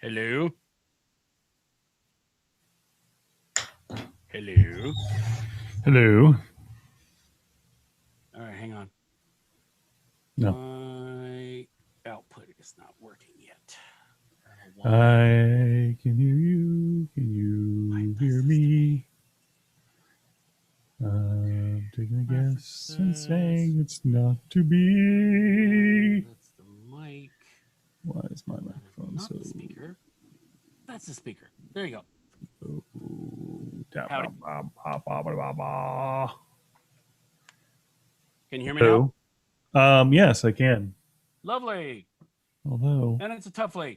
Hello? Hello? Hello. All right, hang on. No. My output is not working yet. I can hear you. Can Why you does hear this to me? me? I'm taking a My guess and success. saying it's not to be. That's the speaker. There you go. Howdy. Can you hear me now? Yes, I can. Lovely. Although And it's a tough lead.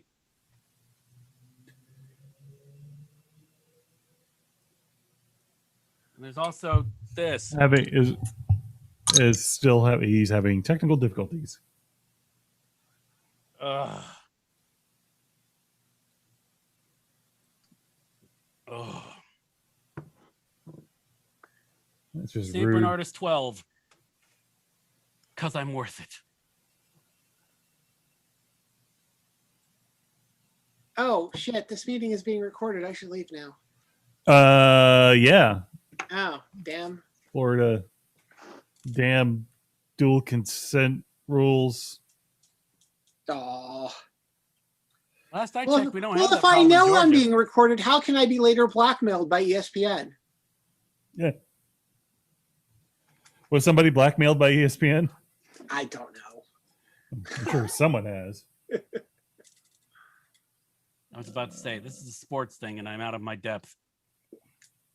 And there's also this. he's having technical difficulties. Ugh. Oh. That's just St. rude. Bernardus 12. Because I'm worth it. Oh, shit. This meeting is being recorded. I should leave now. Yeah. Oh, damn. Florida. Damn dual consent rules. Oh. Last I Well, checked, we don't well have that if I problem in know I'm Georgia. being recorded, how can I be later blackmailed by ESPN? Yeah. Was somebody blackmailed by ESPN? I don't know. I'm sure someone has. I was about to say, this is a sports thing, and I'm out of my depth.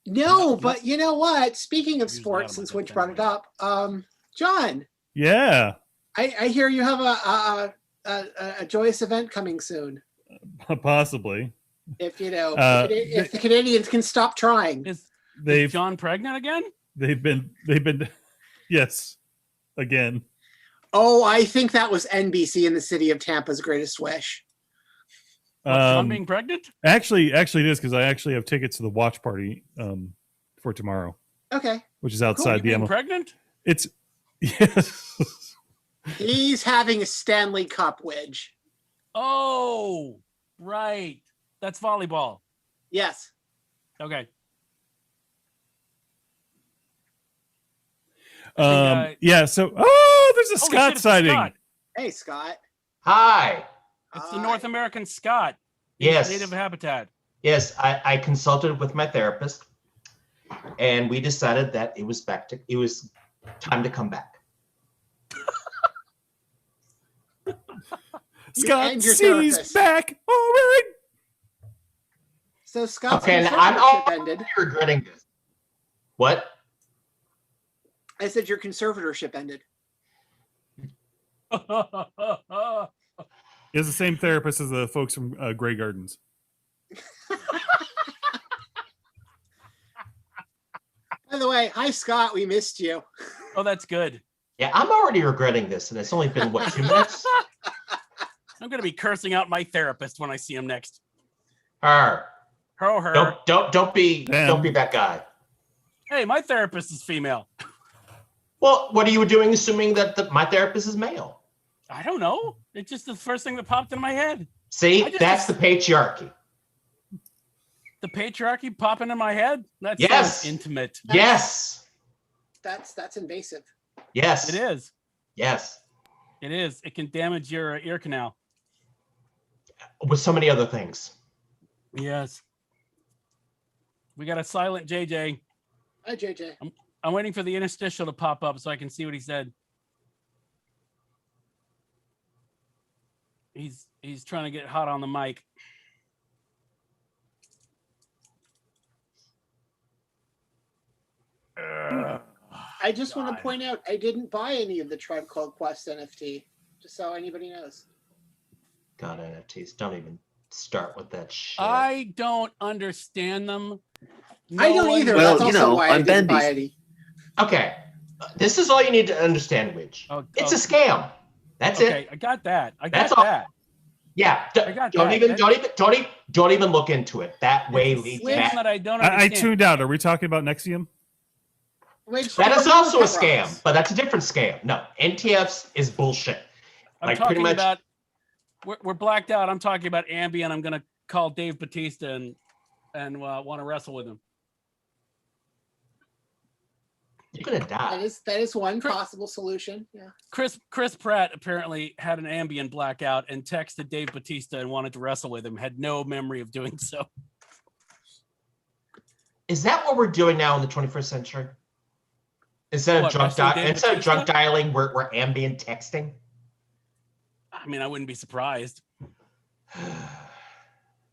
No, but you know what? Speaking of Usually sports, out of my since depth Witch brought it anyway. up, John, Yeah. I hear you have a joyous event coming soon. Possibly. If you know, they- if the Canadians can stop trying. Is They've John pregnant again? they've been yes. Again. Oh, I think that was NBC in the city of Tampa's greatest wish. What, John being pregnant? Actually it is because I actually have tickets to the watch party for tomorrow, Okay. which is outside You the being Emma. pregnant? It's yes. He's having a Stanley Cup, Widge. Oh, right. That's volleyball. Yes. Okay. Yeah, so there's a Holy shit, Scott it's sighting. Scott. Hey, Scott. Hi. It's the North American Scott. in Yes. his native habitat. Yes, I consulted with my therapist, and we decided that it was time to come back. Scott and your C's therapist. back. All right. So Scott's Okay, and I'm conservatorship already ended. regretting this. What? I said your conservatorship ended. He has the same therapist as the folks from Grey Gardens. By the way, hi Scott, we missed you. Oh, that's good. Yeah, I'm already regretting this, and it's only been what, 2 minutes? I'm going to be cursing out my therapist when I see him next. Her. Her. Don't be Damn. that guy. Hey, my therapist is female. Well, what are you doing, assuming that my therapist is male? I don't know. It's just the first thing that popped in my head. See, I just- that's the patriarchy. The patriarchy popping in my head? That's Yes. intimate. Yes. That's invasive. Yes. It is. Yes. It is. It can damage your ear canal. With so many other things. Yes. We got a silent JJ. Hi JJ. I'm waiting for the interstitial to pop up so I can see what he said. He's trying to get hot on the mic. I just want God. to point out I didn't buy any of the Tribe Called Quest NFT, just so anybody knows. God, NFTs. Don't even start with that shit. I don't understand them. I No don't one- either. Well, That's you also know, why I I'm didn't buy Bendy's. any. Okay. This is all you need to understand, Widge. Oh, It's oh, a scam. That's okay, it. I got that. I That's got all. that. Yeah. I got Don't that. even look into it. That way It's a leads scam back. that I don't I understand. tuned out. Are we talking about Nexium? Which That is don't also a look at scam, rocks. but that's a different scam. No, NTFs is bullshit. I'm like, pretty talking much- about. We're blacked out. I'm talking about Ambien. I'm gonna call Dave Batista and want to wrestle with him. You're gonna die. That is one possible solution. Yeah. Chris Pratt apparently had an Ambien blackout and texted Dave Batista and wanted to wrestle with him. Had no memory of doing so. Is that what we're doing now in the 21st century? Instead What, of wrestling Dave drunk Batista? dialing, we're ambient texting. I mean, I wouldn't be surprised.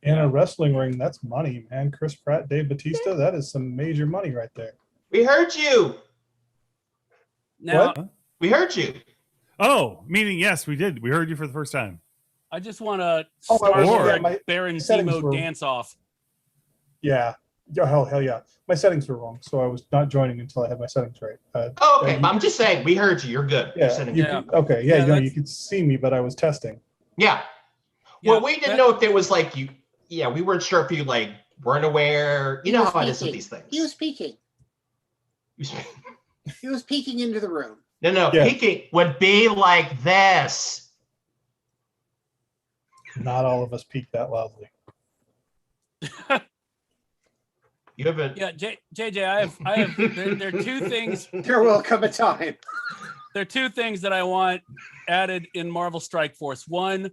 In a wrestling ring, that's money, man. Chris Pratt, Dave Batista, that is some major money right there. We heard you. Now, What? We heard you. Oh, meaning yes, we did. We heard you for the first time. I just want to Oh, Star yeah, Lord my Baron settings Zemo were- dance off. Yeah. Hell yeah. My settings were wrong, so I was not joining until I had my settings right. Oh, okay. you- But I'm just saying, we heard you. You're good. You're Yeah. sitting You, good. okay. Yeah, Yeah. You that's- could see me, but I was testing. Yeah. Yeah, Well, we didn't that- know if there was like you. Yeah, we weren't sure if you like weren't aware. You He know was how it is with peeking. these things. He was peeking. He was peeking into the room. No, Yeah. peeking would be like this. Not all of us peaked that loudly. You haven't. Yeah, JJ, I have. There are two things. There will come a time. There are two things that I want added in Marvel Strike Force. One,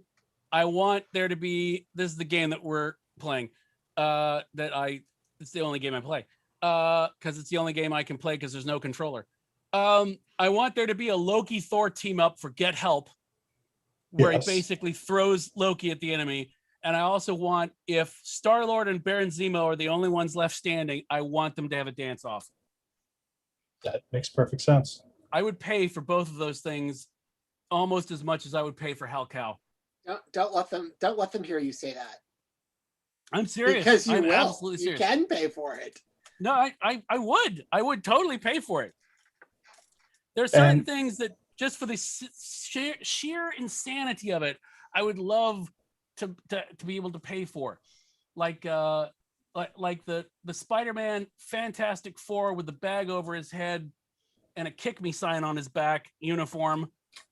I want there to be. This is the game that we're playing. It's the only game I play. Because it's the only game I can play because there's no controller. I want there to be a Loki Thor team up for Get Help, where Yes. he basically throws Loki at the enemy. And I also want, if Star-Lord and Baron Zemo are the only ones left standing, I want them to have a dance-off. That makes perfect sense. I would pay for both of those things almost as much as I would pay for Hell Cow. Don't let them hear you say that. I'm serious. Because you I'm will. absolutely You serious. can pay for it. No, I would totally pay for it. There are certain And- things that just for the sheer insanity of it, I would love to be able to pay for, like the Spider-Man Fantastic Four with the bag over his head and a "Kick Me" sign on his back uniform.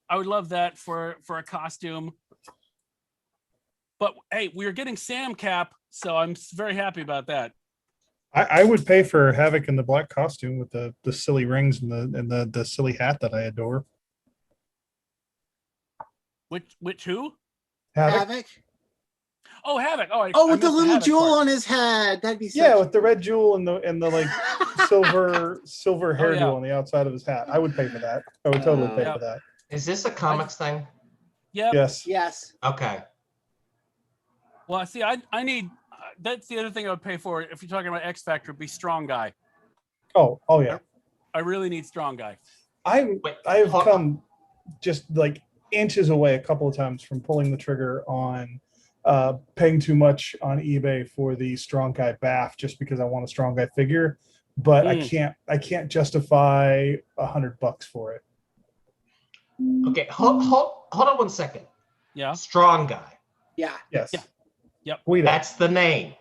I would love that for a costume. But hey, we are getting Sam Cap, so I'm very happy about that. I would pay for Havoc in the black costume with the silly rings and the silly hat that I adore. Which who? Havoc? Havoc. Oh, Havoc. Oh, Oh, I with the missed little Havoc jewel part. on his head. That'd be Yeah, such- with the red jewel and the like silver hairdo yeah. on the outside of his hat. I would pay for that. I would totally pay Yeah. for that. Is this a comics thing? Yep. Yes. Yes. Okay. Well, see, I need. That's the other thing I would pay for if you're talking about X Factor. Would be Strong Guy. Oh yeah. I really need Strong Guy. I've hold- come just like inches away a couple of times from pulling the trigger on paying too much on eBay for the Strong Guy BAF just because I want a Strong Guy figure, but I can't justify $100 for it. Okay. Hold on 1 second. Yeah. Strong guy. Yeah. Yes. Yeah. Yep. Guido. That's the name.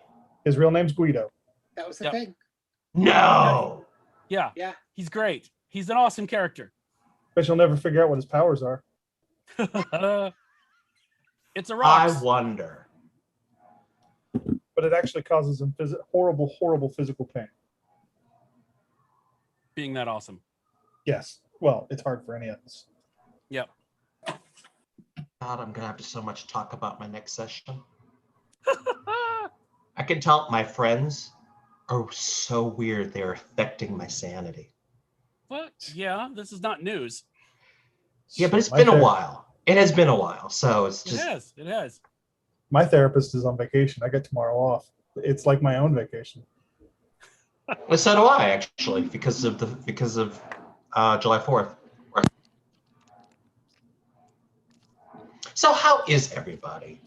His real name's Guido. That was the Yep. thing. No. Yeah. Yeah. He's great. He's an awesome character. But you'll never figure out what his powers are. It's a I rock. wonder. But it actually causes him horrible physical pain. Being that awesome. Yes. Well, it's hard for any of us. Yep. God, I'm gonna have to so much talk about my next session. I can tell my friends are so weird. They're affecting my sanity. What? Yeah. This is not news. Yeah, but it's My been a ther- while. It has been a while, so it's It just has. It has. My therapist is on vacation. I get tomorrow off. It's like my own vacation. well, so do I actually because of July 4th. So how is everybody?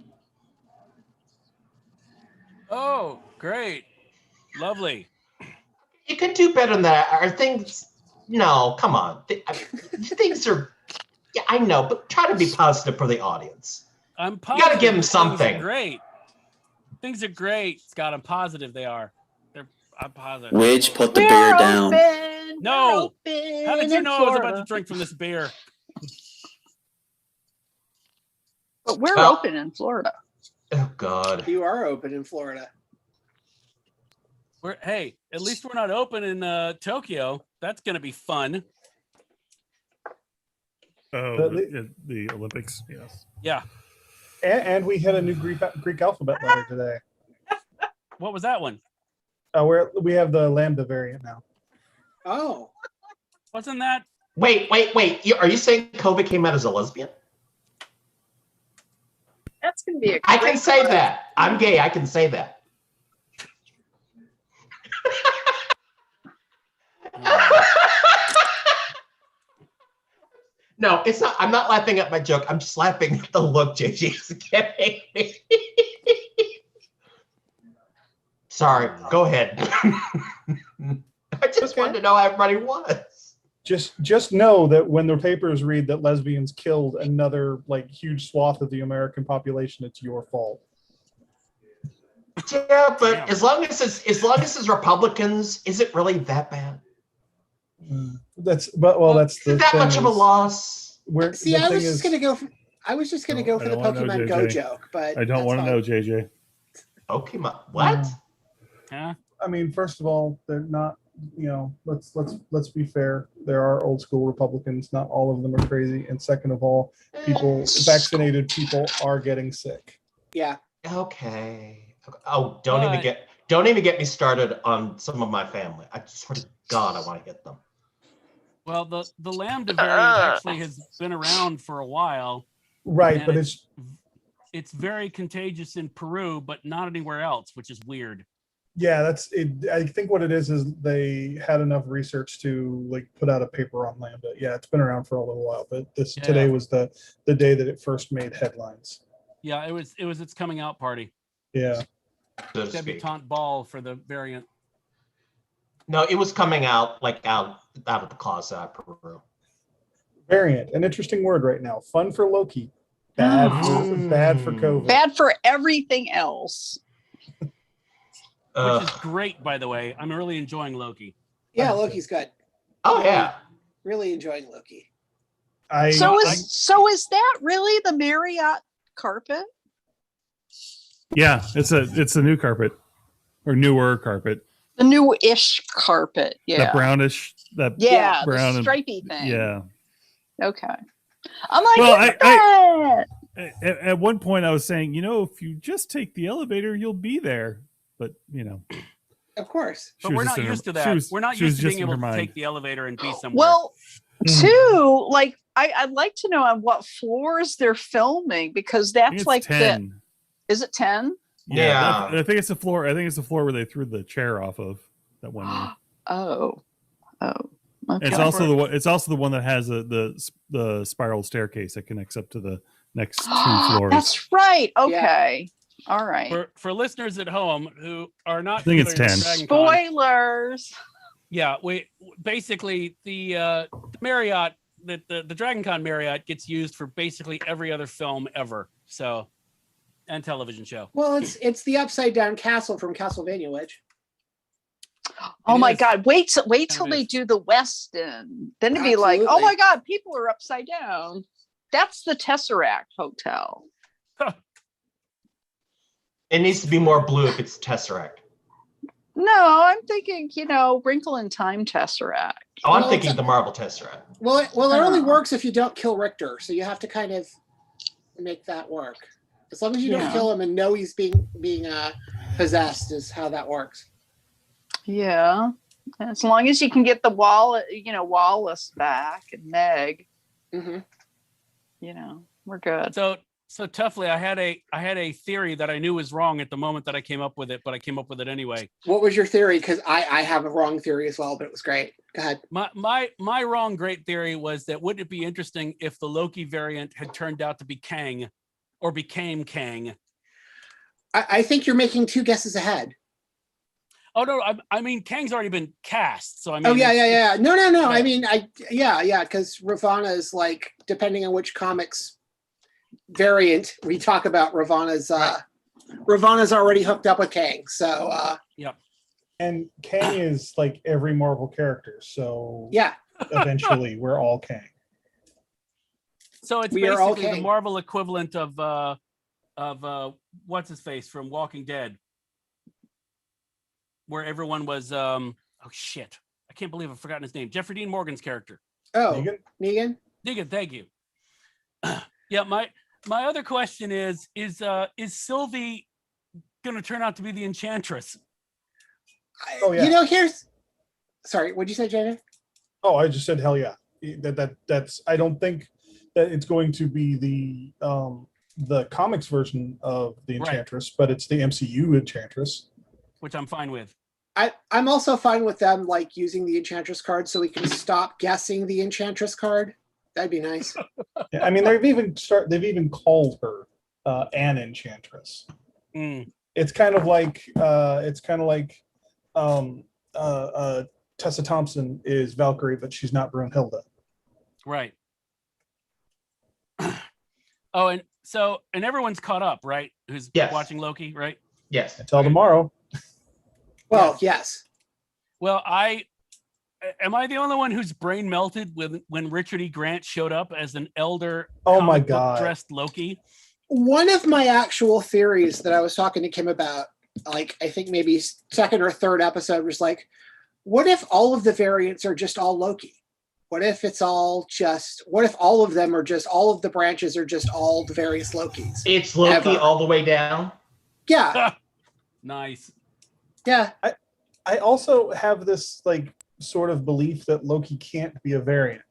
Oh, great. Lovely. You can do better than that. Are things? No, come on. Things are. Yeah, I know, but try to be positive for the audience. I'm You positive. gotta give him things are something. Great. Things are great, Scott. I'm positive they are. I'm positive. Widge, put the beer down. No. How did you know I was about to drink from this beer? But we're Oh. open in Florida. Oh God. You are open in Florida. Hey, at least we're not open in Tokyo. That's gonna be fun. Oh, But the Olympics. Yes. Yeah. And we had a new Greek alphabet letter today. What was that one? We have the Lambda variant now. Oh. Wasn't that? Wait. Are you saying COVID came out as a lesbian? That's gonna be a I can great say one. that. I'm gay. I can say that. No, it's not. I'm not laughing at my joke. I'm just laughing at the look JJ is giving me. Sorry. Go ahead. I just Okay. wanted to know how everybody was. Just know that when the papers read that lesbians killed another like huge swath of the American population, it's your fault. Yeah, but Damn. as long as it's Republicans, is it really that bad? That's Is the it that thing much of a is loss? We're, See, the I thing was just is- gonna go for. I was just gonna No, go I for the don't wanna know, Pokemon Go JJ. joke, but I don't that's want to fine. know, JJ. Pokemon. What? Huh? I mean, first of all, they're not. You know, let's be fair. There are old school Republicans. Not all of them are crazy. And second of all, vaccinated people are getting sick. Yeah. Okay. Oh, don't even But- get me started on some of my family. I swear to God, I want to hit them. Well, the Lambda variant actually has been around for a while. Right, And but it's very contagious in Peru, but not anywhere else, which is weird. yeah, that's it. I think what it is they had enough research to like put out a paper on Lambda. Yeah, it's been around for a little while, but today Yeah. was the day that it first made headlines. Yeah, it was its coming out party, Yeah. So to speak. debutante ball for the variant. No, it was coming out out of the closet out of Peru. Variant, an interesting word right now. Fun for Loki. Bad for COVID. Bad for everything else. Which is great, by the way. I'm really enjoying Loki. Yeah, Loki's good. Oh yeah. Really enjoying Loki. So is that really the Marriott carpet? Yeah, it's a new carpet or newer carpet. The new-ish carpet. Yeah. That brownish, that Yeah, brown the and- stripy thing. yeah. Okay. I'm like, Well, look at that. At one point, I was saying, if you just take the elevator, you'll be there. But Of course. she But was we're just not in her- used to she that. was- We're not she was used to just being in able her to mind. take the elevator and be somewhere. Well, two, like I'd like to know on what floors they're filming because I think that's it's like 10. Is it 10? Yeah, I think it's the floor. I think it's the floor where they threw the chair off of that one year. Oh. Okay. It's also the one. It's also the one that has the spiral staircase that connects up to the next two floors. That's right. Okay. All right. For listeners at home who are not I think it's familiar with 10. Dragon Con, Spoilers. yeah, we basically the Marriott the Dragon Con Marriott gets used for basically every other film ever. So and television show. Well, it's the upside down castle from Castlevania, which Oh It my is. God. Wait till It they is. do the West End. Then it'd be like, oh Absolutely. my God, people are upside down. That's the Tesseract Hotel. It needs to be more blue if it's Tesseract. No, I'm thinking, Wrinkle in Time Tesseract. Oh, I'm Well, thinking it's the marble Tesseract. well, it only Oh. works if you don't kill Richter. So you have to kind of make that work. As long as you Yeah. don't kill him and know he's being possessed, is how that works. Yeah. As long as you can get the Wallace back and Meg, Hmm. we're good. So toughly, I had a theory that I knew was wrong at the moment that I came up with it, but I came up with it anyway. What was your theory? Because I have a wrong theory as well, but it was great. Go ahead. My wrong great theory was that wouldn't it be interesting if the Loki variant had turned out to be Kang or became Kang? I think you're making two guesses ahead. Oh no, I mean Kang's already been cast, so I mean. Oh yeah. No. I Right. mean, because Ravana is like, depending on which comics variant we talk about, Ravana's already hooked up with Kang. So And Kang is like every Marvel character, so yeah. eventually we're all Kang. So it's We are all basically the Kang. Marvel equivalent of what's his face from Walking Dead, where everyone was oh shit, I can't believe I've forgotten his name. Jeffrey Dean Morgan's character. Oh, Negan? Negan. Negan, thank you. Yeah, my other question is Sylvie gonna turn out to be the Enchantress? Oh, yeah. Here's. Sorry, what'd you say, JJ? Oh, I just said hell yeah. That's I don't think that it's going to be the the comics version of the Right. Enchantress, but it's the MCU Enchantress. which I'm fine with. I'm also fine with them like using the Enchantress card so we can stop guessing the Enchantress card. That'd be nice. Yeah, I mean, they've even called her an Enchantress. Mm, It's kind of like Tessa Thompson is Valkyrie, but she's not Brunhilde. right. Oh, and everyone's caught up, right? Who's Yes. watching Loki, right? Yes. Until tomorrow. Well, yes. Well, am I the only one whose brain melted when Richard E. Grant showed up as an elder Oh my comic book God. dressed Loki? One of my actual theories that I was talking to Kim about, like I think maybe second or third episode, was like, what if all of the variants are just all Loki? What if all of them are just, all of the branches are just all the various Lokis? It's Loki Ever. all the way down. Yeah, Nice. yeah. I also have this like sort of belief that Loki can't be a variant.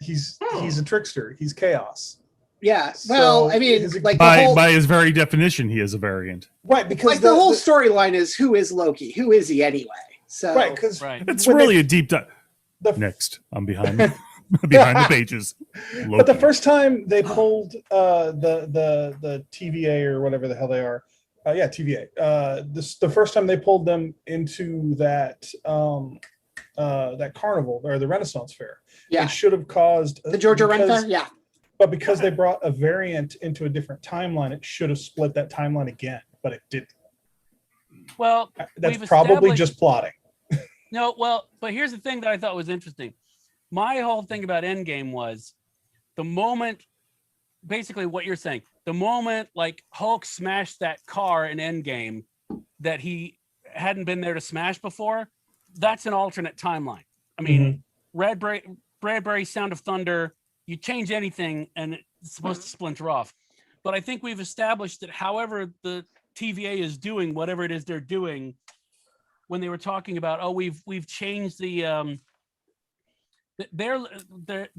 He's a trickster. He's chaos. Yeah. Well, So I mean, his- like By his very definition, he is a variant. Right, because like the whole storyline is, who is Loki? Who is he anyway? So right, because Right. It's When really a deep dive. the Next, I'm behind behind the pages. but the Loki. first time they pulled the TVA or whatever the hell they are, TVA. The first time they pulled them into that that carnival or the Renaissance Fair, yeah, it should have caused the Georgia Ren because- Fair, yeah. But because they brought a variant into a different timeline, it should have split that timeline again, but it didn't. Well, That's We've probably established- just plotting. no, well, but here's the thing that I thought was interesting. My whole thing about Endgame was the moment, basically what you're saying, the moment like Hulk smashed that car in Endgame that he hadn't been there to smash before, that's an alternate timeline. I mean, Bradbury, Sound of Thunder, you change anything and it's supposed to splinter off. But I think we've established that however the TVA is doing whatever it is they're doing, when they were talking about, oh, we've changed the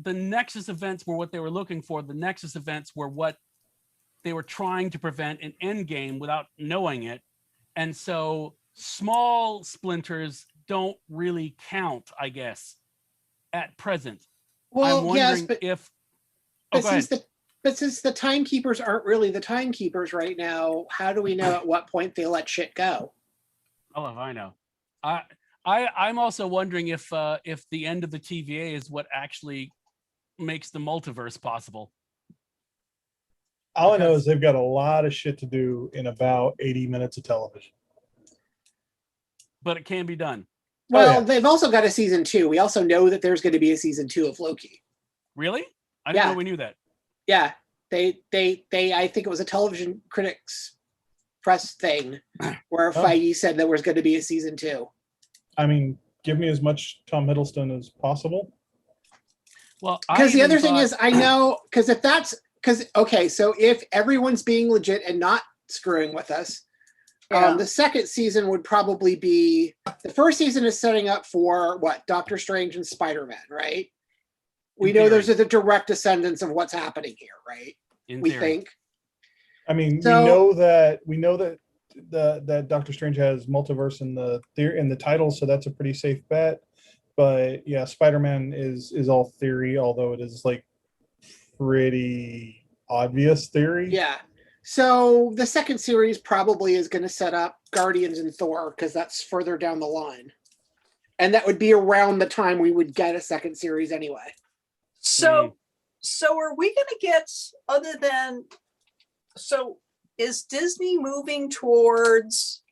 Nexus events were what they were looking for. The Nexus events were what they were trying to prevent in Endgame without knowing it. And so small splinters don't really count, I guess, at present. Well, I'm wondering yes, but if oh, go ahead. since the timekeepers aren't really the timekeepers right now, how do we know at what point they let shit go? Oh, if I know. I'm also wondering if the end of the TVA is what actually makes the multiverse possible. All I know is they've got a lot of shit to do in about 80 minutes of television. But it can be done. Well, yeah. they've also got a season 2. We also know that there's going to be a season 2 of Loki. Really? I didn't Yeah. know we knew that. Yeah, they I think it was a television critics press thing where Feige said there was going to be a season 2. I mean, give me as much Tom Hiddleston as possible. Well, Because the even other thing thought- is, I know, okay, so if everyone's being legit and not screwing with us, Yeah. the second season would probably be, the first season is setting up for what, Doctor Strange and Spider-Man, right? We In know theory. those are the direct descendants of what's happening here, right? in We theory. think. I mean, So- we know that that Doctor Strange has multiverse in the title, so that's a pretty safe bet. But yeah, Spider-Man is all theory, although it is like pretty obvious theory. Yeah. So the second series probably is going to set up Guardians and Thor because that's further down the line. And that would be around the time we would get a second series anyway. So, so are we going to get so is Disney moving towards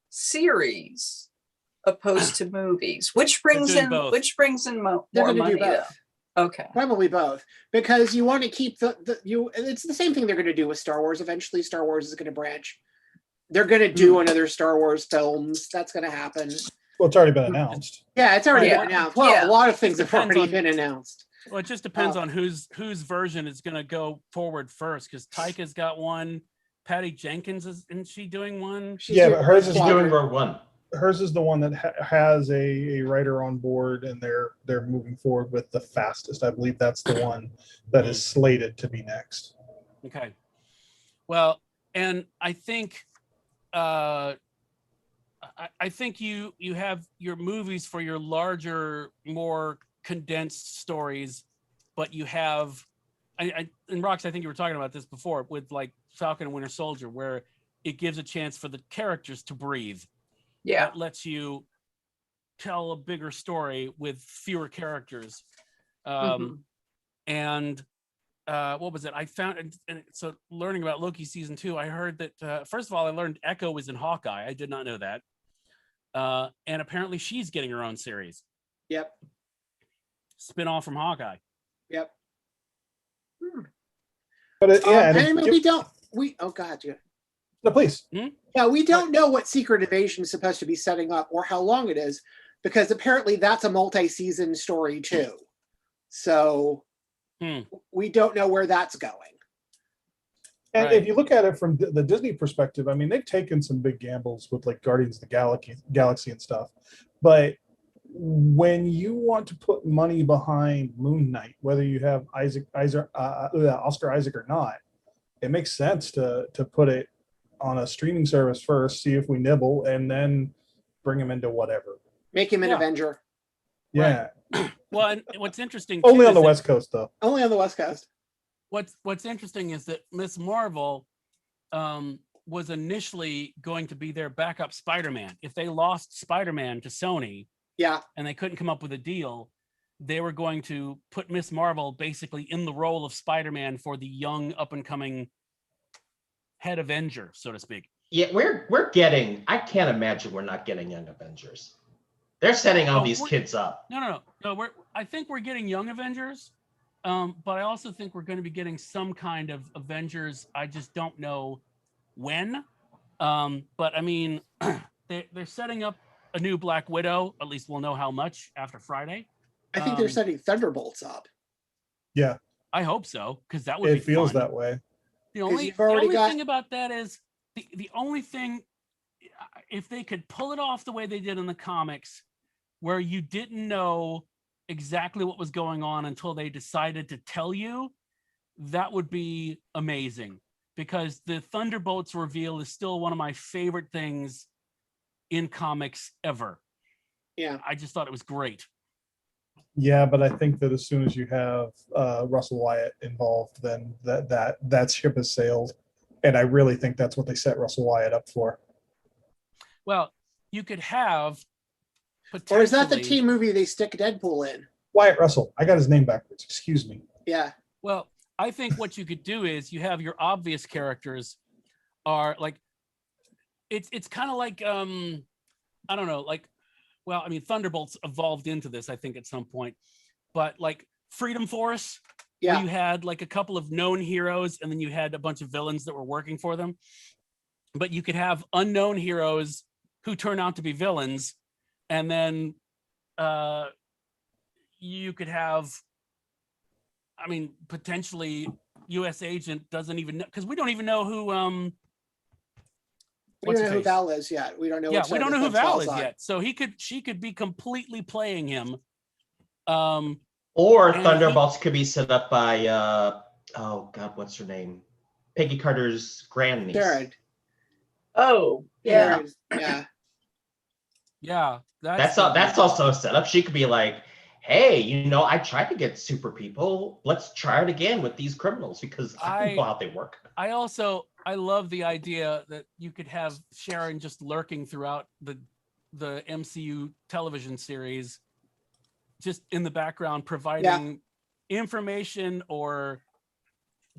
series opposed to movies? Which brings doing in both. They're They're more going to money do both. though. Okay. Probably both, because you want to keep it's the same thing they're going to do with Star Wars. Eventually Star Wars is going to branch. They're going to do another Star Wars films. That's going to happen. Well, it's already been announced. Yeah, it's already Yeah. been announced. Well, Yeah. a lot of things have Depends already on- been announced. Well, it just depends Oh. on whose version is going to go forward first. Because Taika's got one. Patty Jenkins isn't she doing one? She's Yeah, doing but hers Rogue is She's doing Squadron. Rogue One. hers is the one that has a writer on board, and they're moving forward with the fastest. I believe that's the one that is slated to be next. Okay. Well, and I think I think you have your movies for your larger, more condensed stories, but you have and Rox, I think you were talking about this before with like Falcon and Winter Soldier, where it gives a chance for the characters to breathe. Yeah. That lets you tell a bigger story with fewer characters. And what was it? I found, and so learning about Loki season 2, I heard that first of all, I learned Echo was in Hawkeye. I did not know that. And apparently she's getting her own series. Yep. Spin-off from Hawkeye. Yep. But yeah, and we don't. Oh God, yeah. No, please. Yeah, we don't know what Secret Invasion is supposed to be setting up or how long it is, because apparently that's a multi-season story too. So we don't know where that's going. And Right. if you look at it from the Disney perspective, I mean, they've taken some big gambles with like Guardians of the Galaxy and stuff. But when you want to put money behind Moon Knight, whether you have Oscar Isaac or not, it makes sense to put it on a streaming service first, see if we nibble, and then bring him into whatever. Make him an Yeah. Avenger. Yeah. Well, and what's interesting Only too on the is that West Coast, though. Only on the West Coast. what's interesting is that Miss Marvel was initially going to be their backup Spider-Man. If they lost Spider-Man to Sony Yeah. and they couldn't come up with a deal, they were going to put Miss Marvel basically in the role of Spider-Man for the young up-and-coming head Avenger, so to speak. Yeah, we're getting. I can't imagine we're not getting Young Avengers. They're setting all Oh, these we're- kids up. No. I think we're getting Young Avengers, but I also think we're going to be getting some kind of Avengers. I just don't know when. But I mean, they're setting up a new Black Widow. At least we'll know how much after Friday. I think they're Um, setting Thunderbolts up. Yeah, I hope so, because that would be it feels fun. that way. The only, you've already got- thing about that is the only thing, if they could pull it off the way they did in the comics, where you didn't know exactly what was going on until they decided to tell you, that would be amazing. Because the Thunderbolts reveal is still one of my favorite things in comics ever. Yeah. I just thought it was great. Yeah, but I think that as soon as you have Russell Wyatt involved, then that ship has sailed, and I really think that's what they set Russell Wyatt up for. Well, you could have Or is that the potentially- team movie they stick Deadpool in? Wyatt Russell. I got his name backwards. Excuse me. Yeah. Well, I think what you could do is you have your obvious characters are like, it's kind of like I don't know, like, well, I mean, Thunderbolts evolved into this, I think, at some point, but like Freedom Force, where Yeah. you had like a couple of known heroes and then you had a bunch of villains that were working for them. But you could have unknown heroes who turn out to be villains, and then you could have, I mean, potentially US Agent doesn't even know, because we don't even know who We what's don't his know who face? Val is yet. We don't know. Yeah, which we side don't the know who fence Val Val's is on. yet. So she could be completely playing him. Or And Thunderbolts could be set up by oh God, what's her name? Peggy Carter's grandniece. Jared. Oh, yeah. Jared, yeah. Yeah, That's also a setup. She could be like, hey, I tried to get super people. Let's try it again with these criminals because I don't know how they work. I love the idea that you could have Sharon just lurking throughout the MCU television series, just in the background, providing information or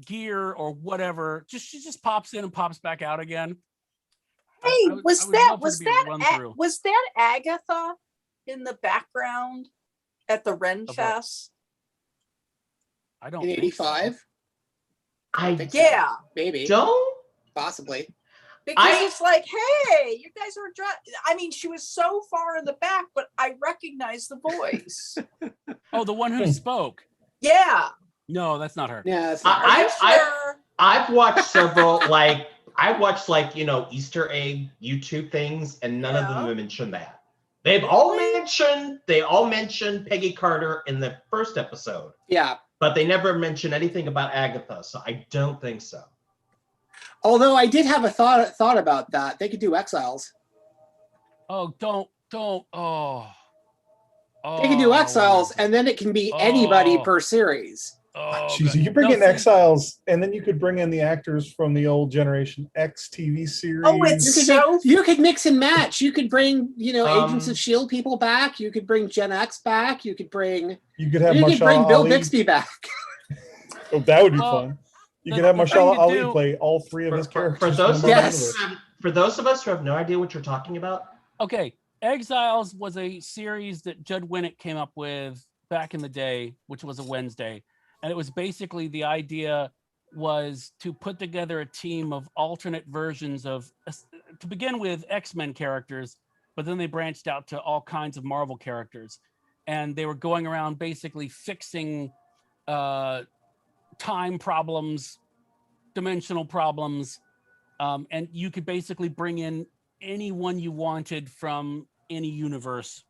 gear or whatever. She just pops in and pops back out again. Hey, I would was love that her to was be that run A- through. was that Agatha in the background at the Ren what? Fest? I don't In think so. '85, I think so. Yeah, maybe, don't. possibly. because it's like, hey, you guys are I mean, she was so far in the back, but I recognize the voice. Oh, the one who spoke. Yeah, No, that's not her. Yeah. That's I- not are you I- sure? I've watched several I watched like Easter egg YouTube things, and none of Yeah. them mentioned that. They all mentioned Peggy Carter in the first episode, Yeah. but they never mentioned anything about Agatha. So I don't think so. Although I did have a thought about that. They could do Exiles. Oh, don't. Oh. They could do Oh, Exiles, and then it can be anybody Oh. per series. Oh, Jeez, God. you bring No, in see, Exiles, and then you could bring in the actors from the old Generation X TV series. Oh, it's You could, you could mix and match. You could bring, Agents of Um, Shield people back. You could bring Gen X back. You could bring you could have Bill Mahershala Ali. Bixby back. Oh, that would be Well, fun. You the- could have the thing Mahershala to Ali do- play all three of his For characters. those from of the Yes. universe. for those of us who have no idea what you're talking about, Okay, Exiles was a series that Judd Winnick came up with back in the day, which was a Wednesday, and it was basically the idea was to put together a team of alternate versions of, to begin with, X-Men characters, but then they branched out to all kinds of Marvel characters, and they were going around basically fixing time problems, dimensional problems, and you could basically bring in anyone you wanted from any universe.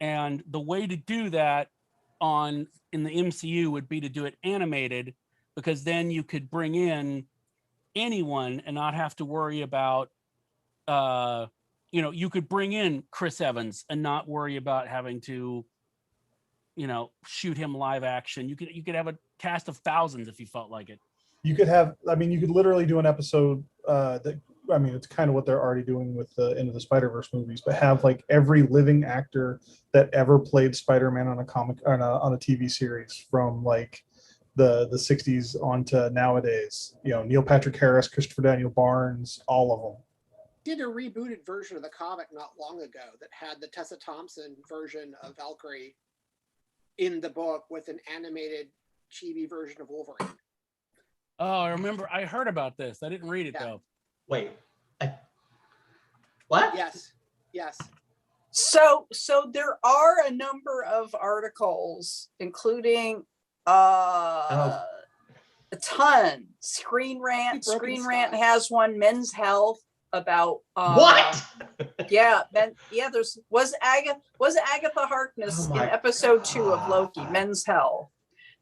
And the way to do that in the MCU would be to do it animated, because then you could bring in anyone and not have to worry about you could bring in Chris Evans and not worry about having to shoot him live action. You could have a cast of thousands if you felt like it. You could have, you could literally do an episode it's kind of what they're already doing with the Into the Spider-Verse movies, but have like every living actor that ever played Spider-Man on a comic, on a TV series from like the 60s on to nowadays. Neil Patrick Harris, Christopher Daniel Barnes, all of them. Did a rebooted version of the comic not long ago that had the Tessa Thompson version of Valkyrie in the book with an animated chibi version of Wolverine. Oh, I remember. I heard about this. I didn't read it Yeah. though. wait, what? Yes. So there are a number of articles, including a ton. Screen Rant Broken Rant Sky. has one. Men's Health about What? was Agatha Harkness Oh in my episode 2 of Loki, God. Men's Health.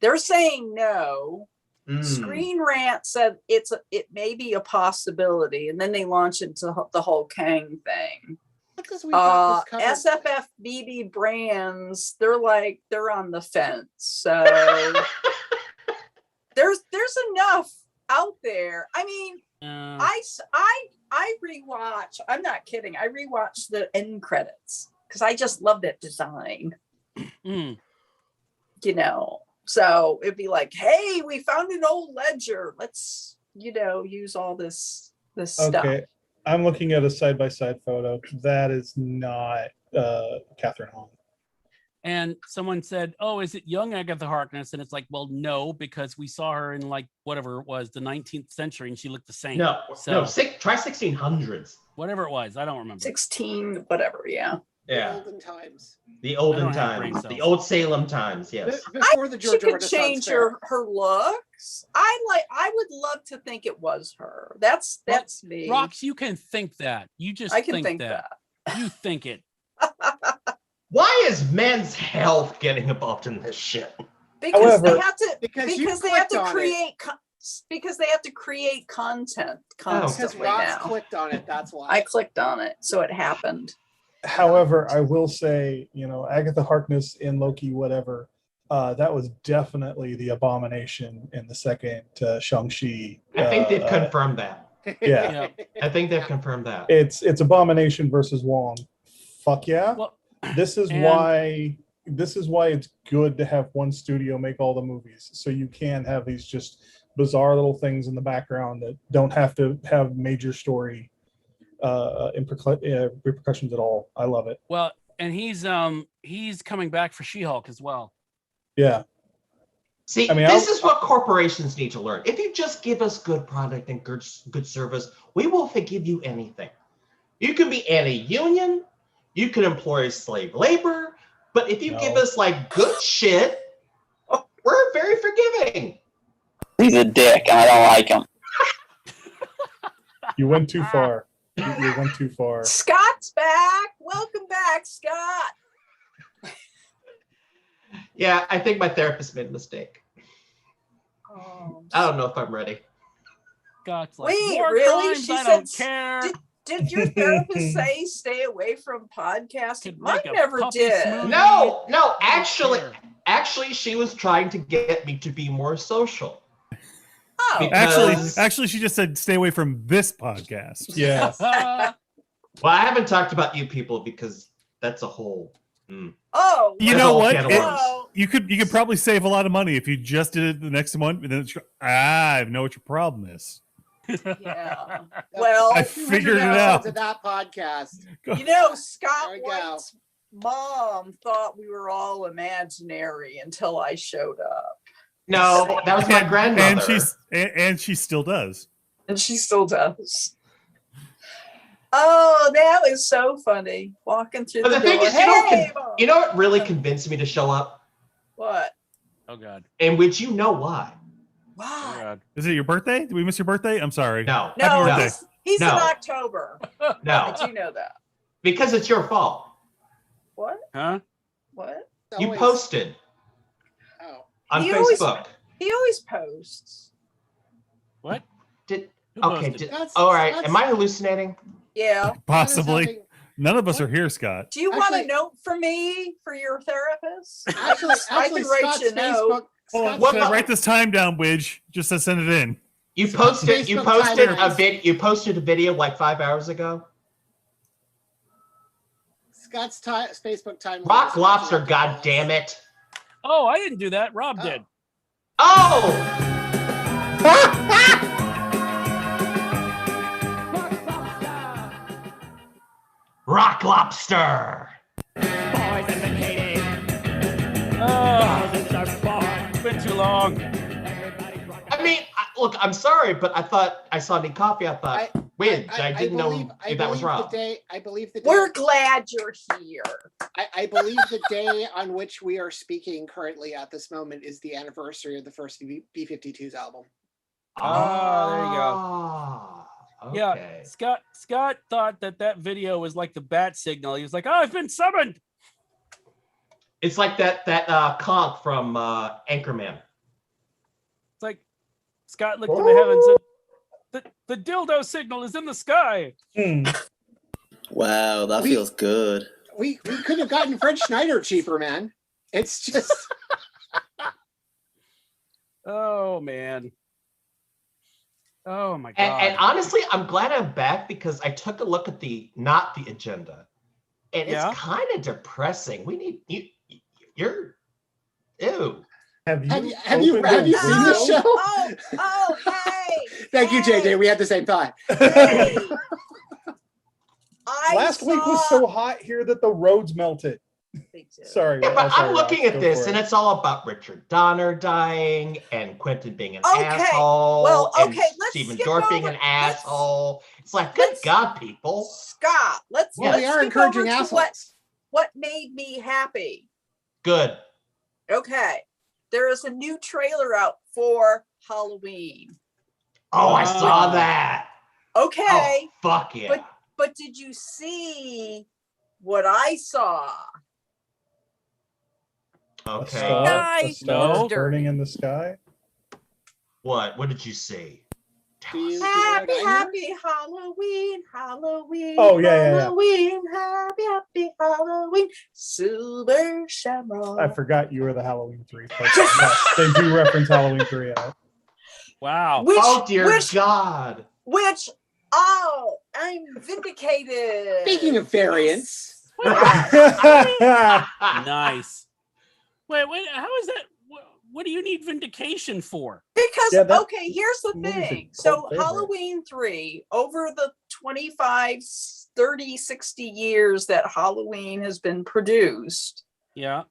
They're saying no. Mm. Screen Rant said it may be a possibility, and then they launched into the whole Kang thing. Because we got this covered. SFF BB Brands, they're on the fence. So there's enough out there. I mean, I rewatch. I'm not kidding. I rewatch the end credits because I just love that design. Mm. So it'd be like, hey, we found an old ledger. Let's use all this stuff. Okay, I'm looking at a side-by-side photo. That is not Catherine Hahn. And someone said, "Oh, is it young Agatha Harkness?" And it's like, well, no, because we saw her in like whatever it was, the 19th century, and she looked the same. No, So- try 1600s. Whatever it was, I don't remember. 16, whatever. Yeah. Yeah, Olden times. the I olden don't have brain times, cells. the old Salem times. Yes. Before the She Georgia could Renaissance change Fair. her looks. I would love to think it was her. That's me. Rox, you can think that. You just I can think that. You think it. Why is Men's Health getting involved in this shit? Because they However- have to Because you they have clicked to on it. create because they have to create content Because constantly Rox now. clicked on it, that's why. I clicked on it, so it happened. However, I will say, Agatha Harkness in Loki, whatever, that was definitely the Abomination in the second Shang-Chi. I think they've confirmed that. Yeah. I think they've confirmed that. It's Abomination versus Wong. Fuck yeah. Well, This is and- why it's good to have one studio make all the movies, so you can have these just bizarre little things in the background that don't have to have major story repercussions at all. I love it. well, and he's coming back for She-Hulk as well. Yeah. See, I mean, this is what corporations need to learn. If you just give us good product and good service, we will forgive you anything. You can be anti-union, you can employ slave labor, but if you No. give us like good shit, we're very forgiving. He's a dick, and I don't like him. You went too far. You went too far. Scott's back. Welcome back, Scott. Yeah, I think my therapist made a mistake. Oh, I don't know if I'm ready. Scott's like, Wait, "More really? crimes, She I said don't s- care. did your therapist say stay away from podcasting? Could Mine make a never puppy did. smoothie. No, I don't actually, care." she was trying to get me to be more social. Oh, Because- Actually, she just said stay away from this podcast. Yeah. Well, I haven't talked about you people because that's a whole. oh, You That's know all what? can of It- worms. you could probably save a lot of money if you just did it the next one. And then I know what your problem is. yeah. Well, I 200 figured it episodes out. of that podcast. you know, Scott There we go. White's mom thought we were all imaginary until I showed up, No, that was my grandmother. And she still does. and she still does. Oh, that was so funny. Walking through But the the thing door. is, Hey, Mom. you know what really convinced me to show up, What? Oh god. and which you know why? Oh Why? god. Is it your birthday? Did we miss your birthday? I'm sorry. No, No, Happy birthday. he's in No. October. I no, do know that. because it's your fault. What? Huh? What? It's You always- posted Oh, on He always- Facebook. He always posts. What? Did Who okay? posted? All right. That's- Am I hallucinating? Yeah. Possibly. that is None of us are here, Scott. Do you want a Actually- note from me for your therapist? something- Actually, can write Scott's you a note. Facebook. Hold on, Scott's What should I about- write this time down, Widge, just to send it in. You So posted. You Facebook posted timelines. You posted a video like 5 hours ago. Scott's Facebook timeline. Rock is Lobster. watching God us. damn it! Oh, I didn't do that. Rob Oh. did. Oh, Rock Lobster. Oh, it's been too long. I mean, look, I'm sorry, but I thought I saw Nick Coffee. I thought, wait, I didn't know if that was wrong. I believe the day. We're glad you're here. I believe the day on which we are speaking currently at this moment is the anniversary of the first B-52s album. Ah, there you go. Ah, Yeah, okay. Scott thought that video was like the bat signal. He was like, "Oh, I've been summoned." It's like that conch from Anchorman. It's like Scott looked to the heavens and the dildo signal is in the sky. Hmm. Wow, that We- feels good. We could have gotten Fred Schneider cheaper, man. It's just Oh man. Oh my god. And honestly, I'm glad I'm back because I took a look at not the agenda, and Yeah? it's kind of depressing. We need you. You're ew. Have you have you opened have a you seen this window? show? Oh, hey. Thank you, hey, JJ. We had the same thought. hey. I Last week was saw- so hot here that the roads melted. Me too. Sorry. Yeah, but sorry, I'm looking Rob, at go this, for and it. it's all about Richard Donner dying and Quentin being an Okay, asshole. well, and okay, let's Stephen skip Dorff being over- an let's- asshole. It's like, good let's- God, people. Scott, let's Well, let's we are skip encouraging over to assholes. what made me happy. Good. Okay. There is a new trailer out for Halloween. Oh, I Wow. saw that. Okay. Oh, fuck yeah. But did you see what I saw? A Okay. star, Guy a star No. burning in the sky. What? What did you see? Do you hear Happy, what I hear? happy Halloween, Halloween. Oh, yeah, yeah, yeah. Halloween, happy Halloween. Silver Shamrock. I forgot you were the Halloween 3 person. Yes, they do reference Halloween 3 in it. Wow. Which, Oh dear which, God. oh, I'm vindicated. Speaking of variants, Nice. Wait, how is that? What do you need vindication for? Because, Yeah, that okay, here's the movie's a thing. So, cult favorite. Halloween 3, over the 25, 30, 60 years that Halloween has been produced, Yeah.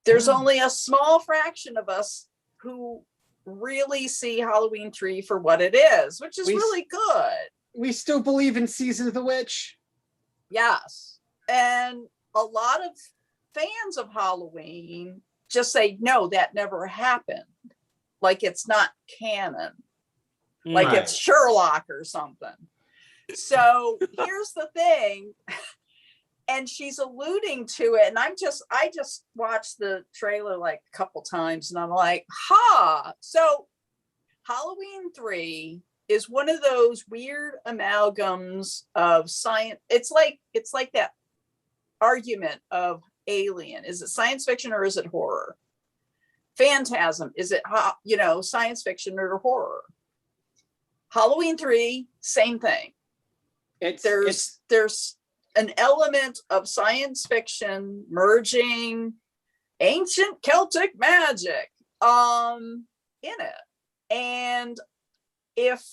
there's Hmm. only a small fraction of us who really see Halloween 3 for what it is, which is We s- really good. we still believe in Season of the Witch. Yes. And a lot of fans of Halloween just say, no, that never happened. Like it's not canon. like Right. it's Sherlock or something. So here's the thing. And she's alluding to it. And I just watched the trailer like a couple times and I'm like, so Halloween 3 is one of those weird amalgams of science. It's like that argument of Alien. Is it science fiction or is it horror? Phantasm, is it, science fiction or horror? Halloween 3, same thing. There's an element of science fiction merging ancient Celtic magic in it. And if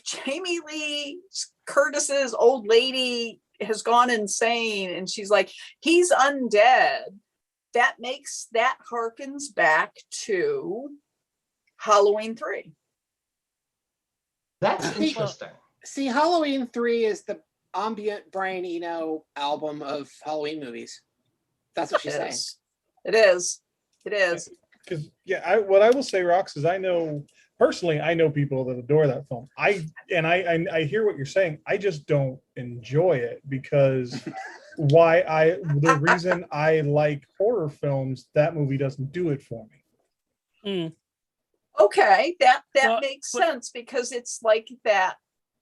Jamie Lee Curtis's old lady has gone insane and she's like, he's undead, that harkens back to Halloween 3. That's interesting. See, Halloween 3 is the ambient Brian Eno album of Halloween movies. That's what she's saying. It is. Because what I will say, Rox, is I know people that adore that film. I hear what you're saying. I just don't enjoy it because the reason I like horror films, that movie doesn't do it for me. Okay, that makes sense because it's like that.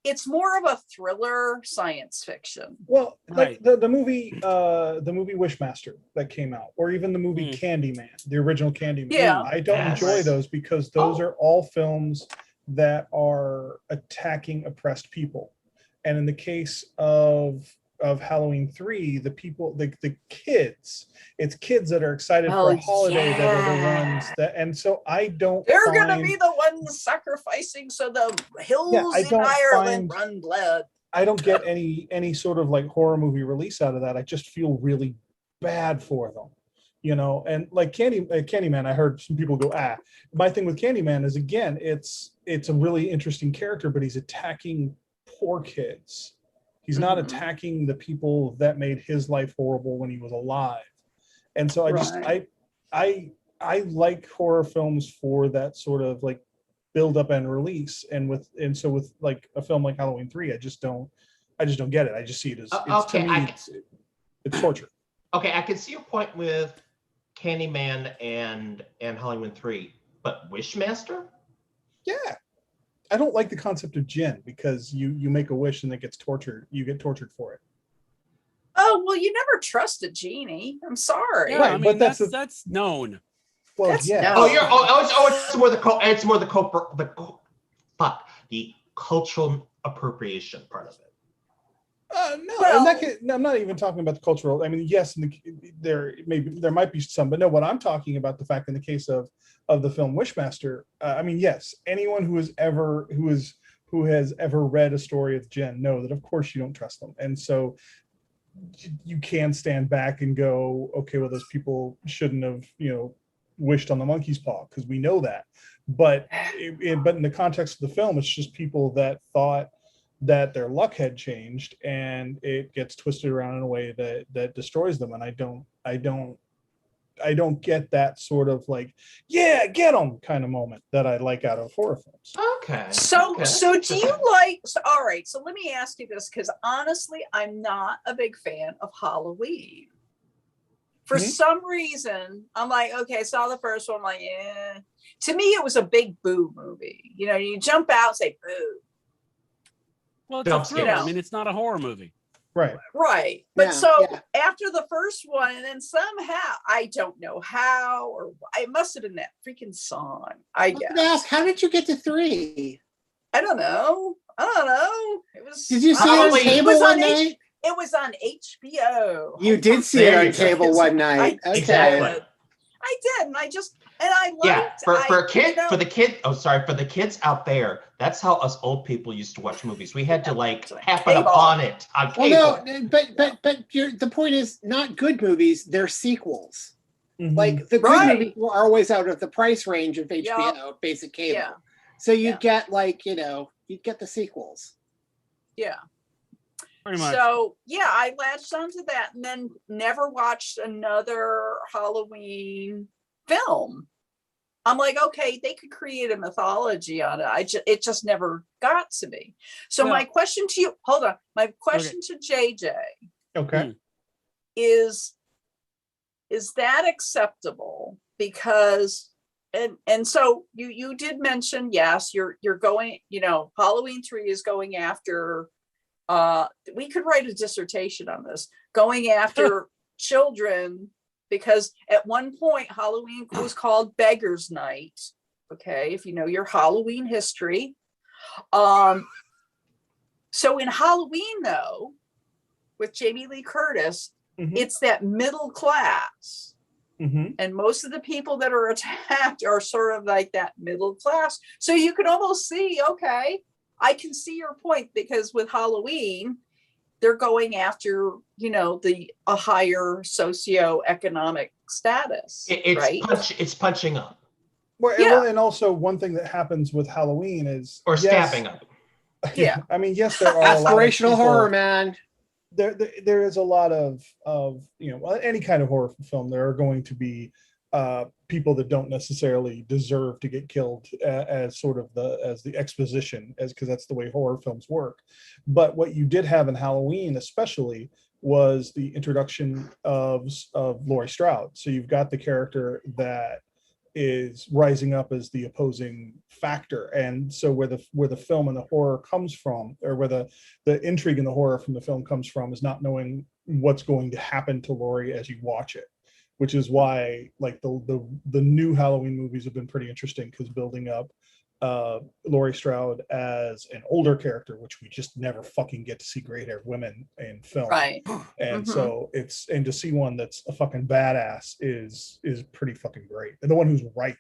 It's more of a thriller science fiction. Well, Right. like the movie Wishmaster that came out, or even the movie Candyman, the original Candyman. Yeah. I don't enjoy those because those are all films that are attacking oppressed people. And in the case of Halloween 3, the people, the kids, it's kids that are excited for a holiday that are the ones that, and so I don't. They're gonna be the ones sacrificing so the hills in Ireland run blood. I don't get any sort of like horror movie release out of that. I just feel really bad for them, and like Candyman, I heard some people go, my thing with Candyman is, again, it's a really interesting character, but he's attacking poor kids. He's not attacking the people that made his life horrible when he was alive. And so I like horror films for that sort of like build up and release. And so with like a film like Halloween 3, I just don't get it. I just see it as it's torture. Okay, I can see your point with Candyman and Halloween 3, but Wishmaster? Yeah. I don't like the concept of gin because you make a wish and it gets tortured. You get tortured for it. Oh, well, you never trust a genie. I'm sorry. Yeah, Right, I mean, but that's known. Well, That's yeah. no. The cultural appropriation part of it. No, Well- I'm not even talking about the cultural. I mean, yes, there might be some, but no. What I'm talking about, the fact in the case of the film Wishmaster. I mean, yes, anyone who has ever read a story of Jen know that of course you don't trust them, and so you can stand back and go, okay, well, those people shouldn't have wished on the monkey's paw because we know that. But but in the context of the film, it's just people that thought that their luck had changed and it gets twisted around in a way that destroys them. And I don't get that sort of like, yeah, get them kind of moment that I like out of horror films. Okay. So do you all right, so let me ask you this, because honestly, I'm not a big fan of Halloween. For some reason, I'm like, okay, I saw the first one, I'm like, eh. To me, it was a big boo movie. You jump out, say boo. Well, it's a thriller. I mean, it's not a horror movie. Right. But after the first one, and then somehow, I don't know how, or it must have been that freaking song, I guess. Ask, how did you get to 3? I don't know. It was. Did you see it on cable one night? It was on HBO. You did see it on cable one night. Okay. Exactly. I did, and I liked. For the kids out there, that's how us old people used to watch movies. We had to happen upon it on cable. Well, no, but the point is not good movies; they're sequels. Mm-hmm. Like the good movies are always out of the price range of HBO, basic cable. Yeah. So you get you get the sequels. Yeah. Pretty much. So I latched onto that and then never watched another Halloween film. I'm like, okay, they could create a mythology on it. It just never got to me. So Well- my question to you, hold on. My question to JJ Okay. is that acceptable? Because and so you did mention, yes, you're going, Halloween 3 is going after we could write a dissertation on this, going after children, because at one point Halloween was called Beggar's Night. Okay, if you know your Halloween history. So in Halloween, though, with Jamie Lee Curtis, Mhm. it's that middle class. Mhm. And most of the people that are attacked are sort of like that middle class. So you can almost see, okay, I can see your point, because with Halloween, they're going after, a higher socioeconomic status, right? It's punching up Well, Yeah. and also one thing that happens with Halloween is or yes, stabbing up. Yeah. I mean, yes, there are a lot of Aspirational people- horror, man. There is a lot of any kind of horror film. There are going to be people that don't necessarily deserve to get killed as sort of the exposition, because that's the way horror films work. But what you did have in Halloween, especially, was the introduction of Laurie Strode. So you've got the character that is rising up as the opposing factor, and so where the film and the horror comes from, or where the intrigue in the horror from the film comes from, is not knowing what's going to happen to Laurie as you watch it, which is why like the new Halloween movies have been pretty interesting, because building up Laurie Strode as an older character, which we just never fucking get to see gray haired women in film. Right. And Mhm. so to see one that's a fucking badass is pretty fucking great. And the one who's right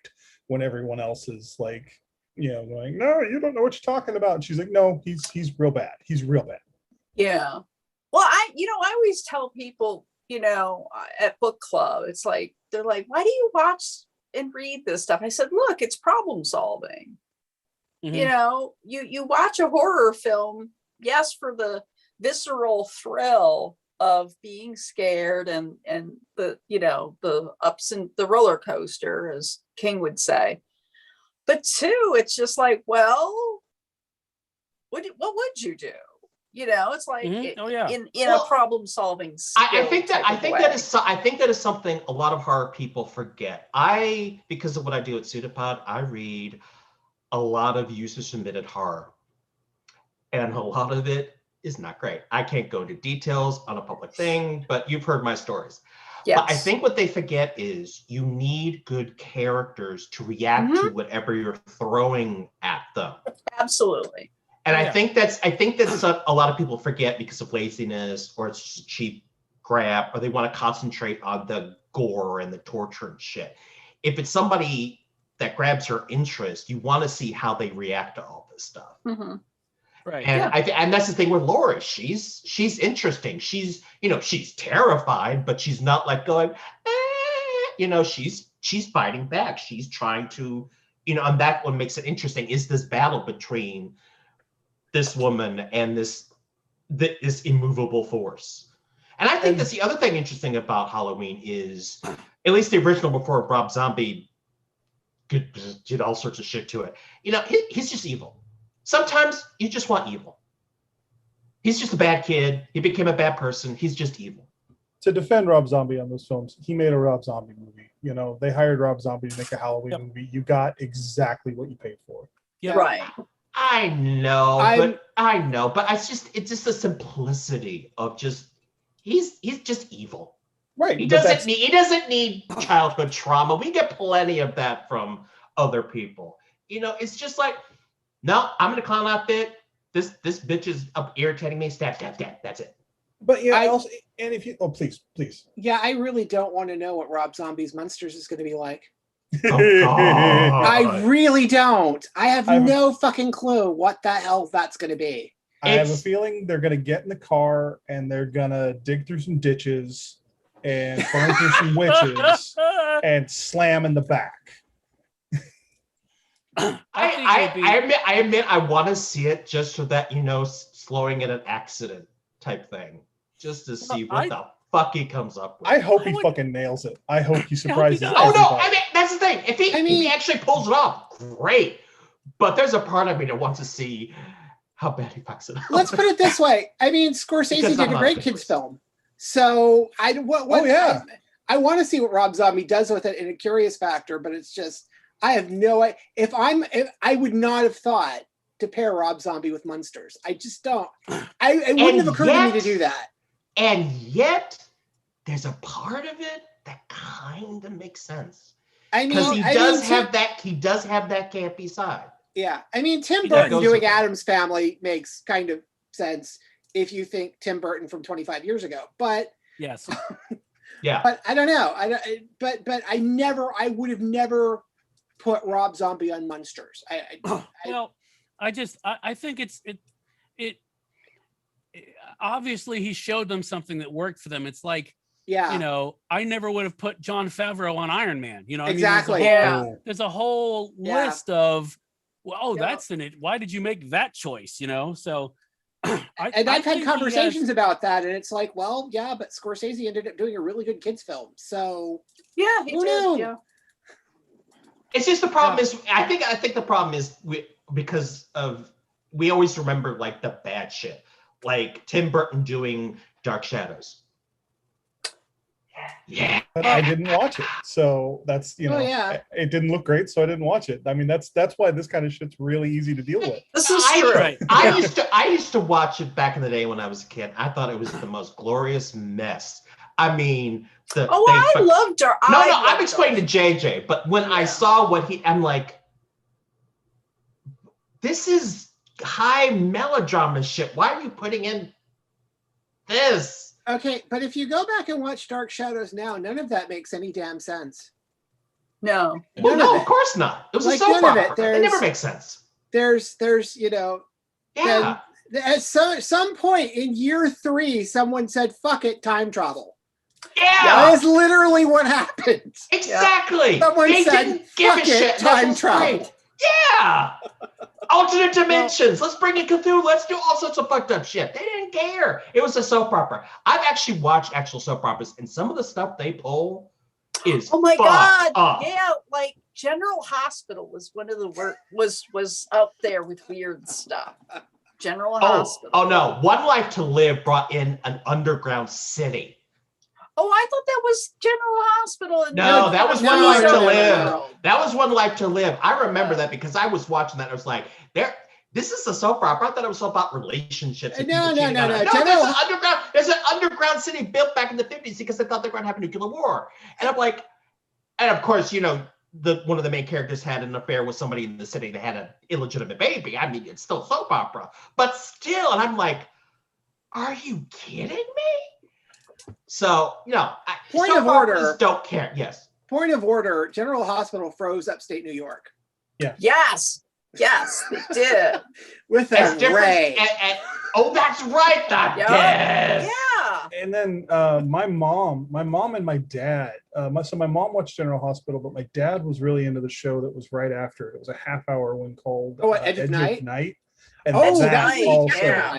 when everyone else is like, going, no, you don't know what you're talking about. And she's like, no, he's real bad. He's real bad. Yeah. Well, I always tell people, at book club, it's like, they're like, why do you watch and read this stuff? I said, look, it's problem solving. Mhm. You watch a horror film, yes, for the visceral thrill of being scared and the the ups and the roller coaster, as King would say. But two, it's just like, well, what would you do? It's like Mhm. Oh, yeah. in Well, a problem solving. I think that is something a lot of horror people forget. Because of what I do at Pseudopod, I read a lot of user submitted horror, and a lot of it is not great. I can't go into details on a public thing, but you've heard my stories. Yes. But I think what they forget is you need good characters to react to whatever you're throwing at them. Absolutely. And Yeah. I think that's a lot of people forget because of laziness, or it's just a cheap grab, or they want to concentrate on the gore and the torture and shit. If it's somebody that grabs your interest, you want to see how they react to all this stuff. Mhm. Right. And and that's the thing with Laurie. She's interesting. She's she's terrified, but she's not like going, she's fighting back. She's trying to, and that what makes it interesting is this battle between this woman and this immovable force. And I think that's the other thing interesting about Halloween is, at least the original before Rob Zombie did all sorts of shit to it. He's just evil. Sometimes you just want evil. He's just a bad kid. He became a bad person. He's just evil. To defend Rob Zombie on those films, he made a Rob Zombie movie. They hired Rob Zombie to make a Halloween movie. You got exactly what you paid for. Yeah. Right. I know, but it's just the simplicity of just he's just evil. Right. He but doesn't need childhood trauma. We get plenty of that from other people. It's just like, no, I'm in a clown outfit. This bitch is up irritating me. Stab, stab, stab. That's it. But also, and if you, please. Yeah, I really don't want to know what Rob Zombie's Monsters is going to be like. Oh, God. I really don't. I have I'm- no fucking clue what the hell that's going to be. I have a It's- feeling they're going to get in the car and they're going to dig through some ditches and burn through some witches and slam in the back. I admit I want to see it just so that slowing in an accident type thing, just to see what the fuck he comes up with. I hope I he would- fucking nails it. I hope he hope he surprises does. Oh no! everybody. I mean, that's the thing. If he actually pulls it off, great. But there's a part of me that wants to see how bad he fucks it up. Let's put it this way. I mean, Scorsese Because did I'm a not great a kids person. film. So Oh, yeah. I want to see what Rob Zombie does with it in a curious factor, but it's just I have no idea. If I would not have thought to pair Rob Zombie with Munsters. I just don't. It wouldn't have occurred to me to do that. And yet, there's a part of it that kind of makes sense I mean, because he I does mean, have that. He does have that campy side. Yeah, I mean, Tim He does. Burton Goes doing with it. Addams Family makes kind of sense if you think Tim Burton from 25 years ago. But Yes. Yeah. but I don't know. But I would have never put Rob Zombie on Munsters. Well, I think it obviously he showed them something that worked for them. It's like, Yeah, you know, I never would have put Jon Favreau on Iron Man. You know, exactly. Yeah. There's a whole Yeah. list of, well, oh, Yeah. that's in it. Why did you make that choice? You know, so. And I I've think had he conversations has- about that, and it's like, well, yeah, but Scorsese ended up doing a really good kids film. So Yeah, he Who did. knew? Yeah. It's just the problem is I think the problem is because we always remember like the bad shit, like Tim Burton doing Dark Shadows. Yeah. But I didn't watch it, so that's Oh, yeah. it didn't look great, so I didn't watch it. I mean, that's why this kind of shit's really easy to deal with. This is I, true. Right. I used to watch it back in the day when I was a kid. I thought it was the most glorious mess. I mean, Oh, I love Dark. No, I no, love I'm explaining to JJ, but when I Yeah. saw what I'm like, this is high melodrama shit. Why are you putting in this? okay, but if you go back and watch Dark Shadows now, none of that makes any damn sense. No. Well, None no, of of course not. It was Like, a soap none of it. opera. It never There's- makes sense. There's Yeah. at some point in year 3, someone said, "Fuck it, time travel." Yeah. That is literally what happened. Exactly. Someone They said, didn't give a "Fuck it, shit. That time was travel." great. Yeah. Alternate dimensions. Let's bring in Cthulhu. Let's do all sorts of fucked up shit. They didn't care. It was a soap opera. I've actually watched actual soap operas, and some of the stuff they pull is Oh my fucked God. up. Yeah, like General Hospital was one of the was up there with weird stuff. General Hospital. Oh no! One Life to Live brought in an underground city. Oh, I thought that was General Hospital. And No, that was One No, Life no, to no, no, Live. no. That was One Life to Live. I remember that because I was watching that. I was like, this is a soap opera. I thought it was about relationships. and No, people no, cheating no, on no. it. General- There's an underground city built back in the 50s because they thought they were going to have a nuclear war. And I'm like, and of course, one of the main characters had an affair with somebody in the city that had an illegitimate baby. I mean, it's still soap opera, but still. And I'm like, are you kidding me? So, Point soap of order. operas don't care. Yes. Point of order: General Hospital froze upstate New York Yes. Yes, they did. with It's a different. ray. Oh, that's right. That Yeah. yes. Yeah. And then my mom and my dad. My mom watched General Hospital, but my dad was really into the show that was right after it. It was a half-hour one called Edge of Night? And Oh, that nice. also Yeah.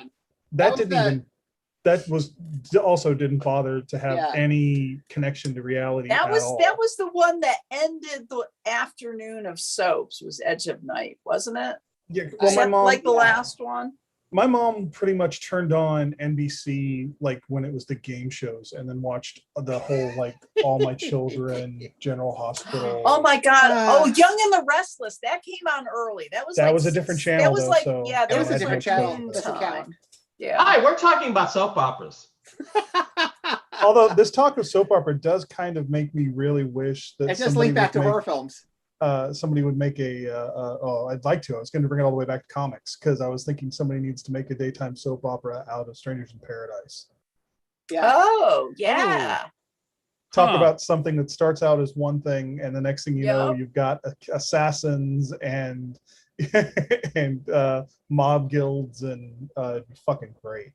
That was also didn't bother to have Yeah. any connection to reality. That at was all. the one that ended the afternoon of soaps, was Edge of Night, wasn't it? Yeah, Was well, my that mom, like the last one? my mom pretty much turned on NBC like when it was the game shows, and then watched the whole like All My Children, General Hospital. Oh my God! Uh, Young and the Restless, that came on early. That was That was a different channel, That was though, like so yeah, It that was a was different like channel. noon Doesn't time. count. Yeah. Hi, we're talking about soap operas. Although this talk of soap opera does kind of make me really wish that It just somebody linked back to would make- horror films. somebody would make I'd like to. I was going to bring it all the way back to comics because I was thinking somebody needs to make a daytime soap opera out of Strangers in Paradise. Yeah. Oh yeah. Talk Huh. about something that starts out as one thing, and the next thing you know, Yep. you've got assassins and and mob guilds and fucking great.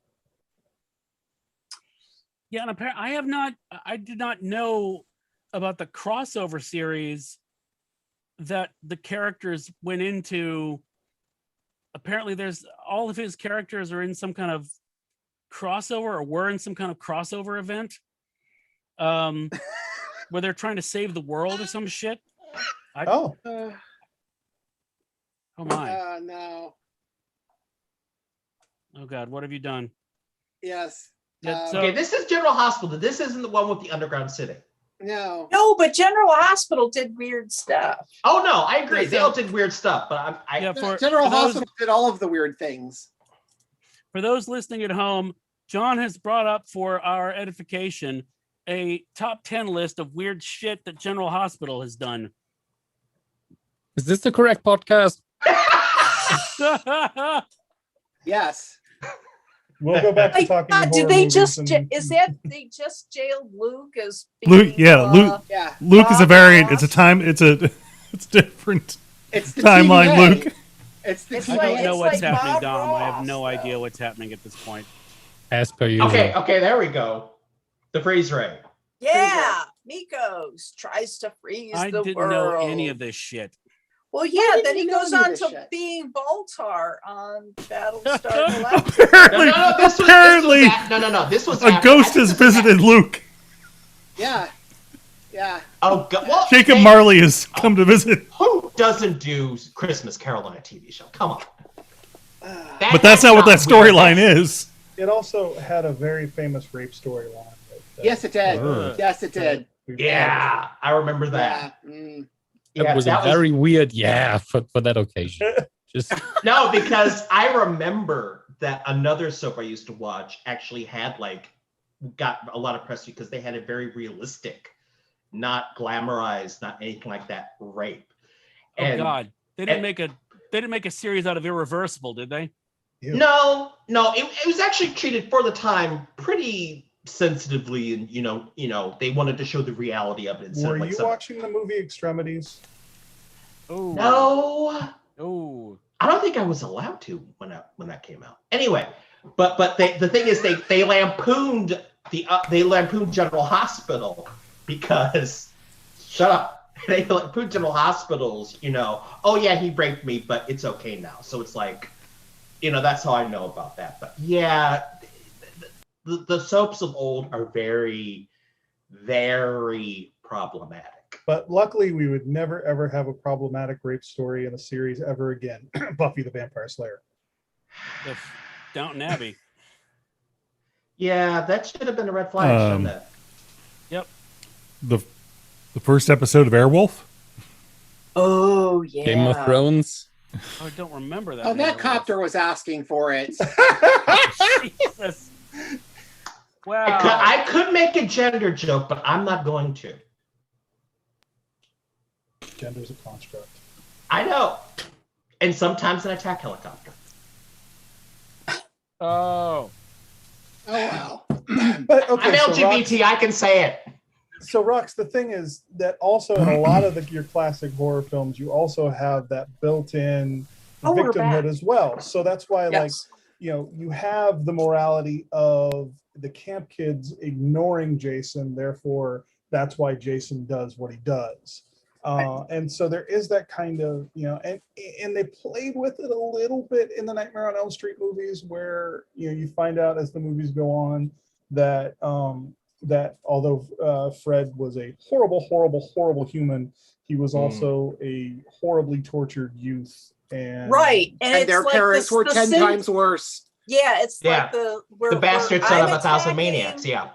Yeah, and apparently I did not know about the crossover series that the characters went into. Apparently there's all of his characters are in some kind of crossover or were in some kind of crossover event. where they're trying to save the world or some shit. Oh, Uh, Oh my. no. Oh God, what have you done? Yes. Yeah, so- Okay, this is General Hospital. This isn't the one with the underground city. No. No, but General Hospital did weird stuff. Oh no, I agree. Yeah, They so- all did weird stuff, but I Yeah, for, General for those, Hospital did all of the weird things. for those listening at home, John has brought up for our edification a top 10 list of weird shit that General Hospital has done. Is this the correct podcast? Yes. we'll go back to Like, talking. did horror they movies just? and- Is that they just jailed Luke as Luke- being, yeah, Luke- Yeah. Luke is a Bob variant. It's a Ross? time. It's a. It's different. It's the Timeline, TVA. Luke. It's the It's I TVA. like- don't know it's what's like happening, Bob Dom. I have Ross, no though. idea what's happening at this point. As per usual. okay, there we go. The freeze ray. Yeah, Mikos tries to freeze I the didn't world. know any of this shit. Well, I yeah, didn't then he know goes any of on this to shit. being Baltar on Battlestar Galactica. Apparently, apparently, No. This was a after- ghost I think has this was visited Luke. Yeah. Yeah. Oh, well, Jacob hey, Marley has come to visit, Who doesn't do Christmas Carol on a TV show? Come on. but that's not what that weird. storyline is. It also had a very famous rape storyline. Yes, it did. Ugh. Yes, it did. Yeah, I remember Yeah. that. Mm. It was a very weird for that occasion. Just No, because I remember that another soap I used to watch actually had got a lot of press because they had a very realistic, not glamorized, not anything like that rape. Oh God, they didn't make a series out of Irreversible, did they? No, it was actually treated for the time pretty sensitively, and they wanted to show the reality of it. Instead Were of like you some- watching the movie Extremities? Oh No, Oh, I don't think I was allowed to when that came out. Anyway, but the thing is they lampooned General Hospital because shut up. They lampooned General Hospitals. Oh yeah, he raped me, but it's okay now. So it's like, that's how I know about that. But yeah, the soaps of old are very, very problematic. But luckily, we would never ever have a problematic rape story in a series ever again. Buffy the Vampire Slayer. if Downton Abbey. Yeah, that should have been a red flag, shouldn't it? The first episode of Airwolf. Oh yeah. Game of Thrones. Oh, I don't remember that. Oh, one. that copter was asking for it. Jesus. Wow. I could make a gender joke, but I'm not going to. Gender's a construct. I know. And sometimes an attack helicopter. Oh. Oh wow. But okay, I'm LGBT, I can say it. So, Rox, the thing is that also in a lot of your classic horror films, you also have that built-in Oh, we're victimhood back. as well. So that's why, Yes. you have the morality of the camp kids ignoring Jason. Therefore, that's why Jason does what he does. And so there is that kind of, and they played with it a little bit in the Nightmare on Elm Street movies, where you find out as the movies go on that that although Fred was a horrible human, he was also a horribly tortured youth. And Right, and, And it's their like parents the- were the 10 sin- times worse. Yeah, it's Yeah. like the The bastard son I'm of 1,000 attacking- maniacs, yeah.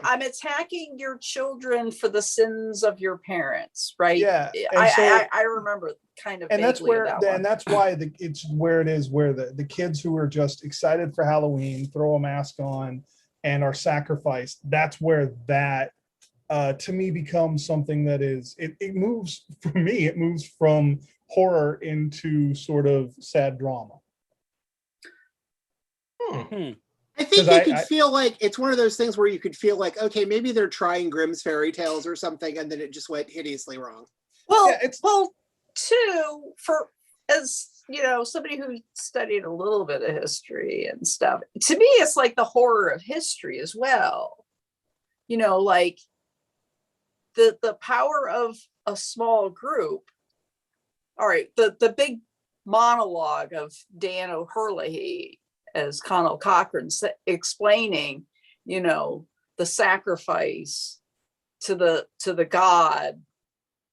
I'm attacking your children for the sins of your parents, right? Yeah, and so- I remember kind of and that's vaguely of where that one. and that's why it's where it is where the kids who are just excited for Halloween throw a mask on and are sacrificed. That's where that to me becomes something that is it moves for me. It moves from horror into sort of sad drama. I think 'Cause you could feel like it's one of those things where you could feel like, okay, maybe they're trying Grimm's fairy tales or something, and then it just went hideously wrong. Well, Yeah, it's- well, too, for as somebody who studied a little bit of history and stuff, to me, it's like the horror of history as well. Like the power of a small group. All right, the big monologue of Dan O'Herlihy as Connell Cochran explaining, the sacrifice to the god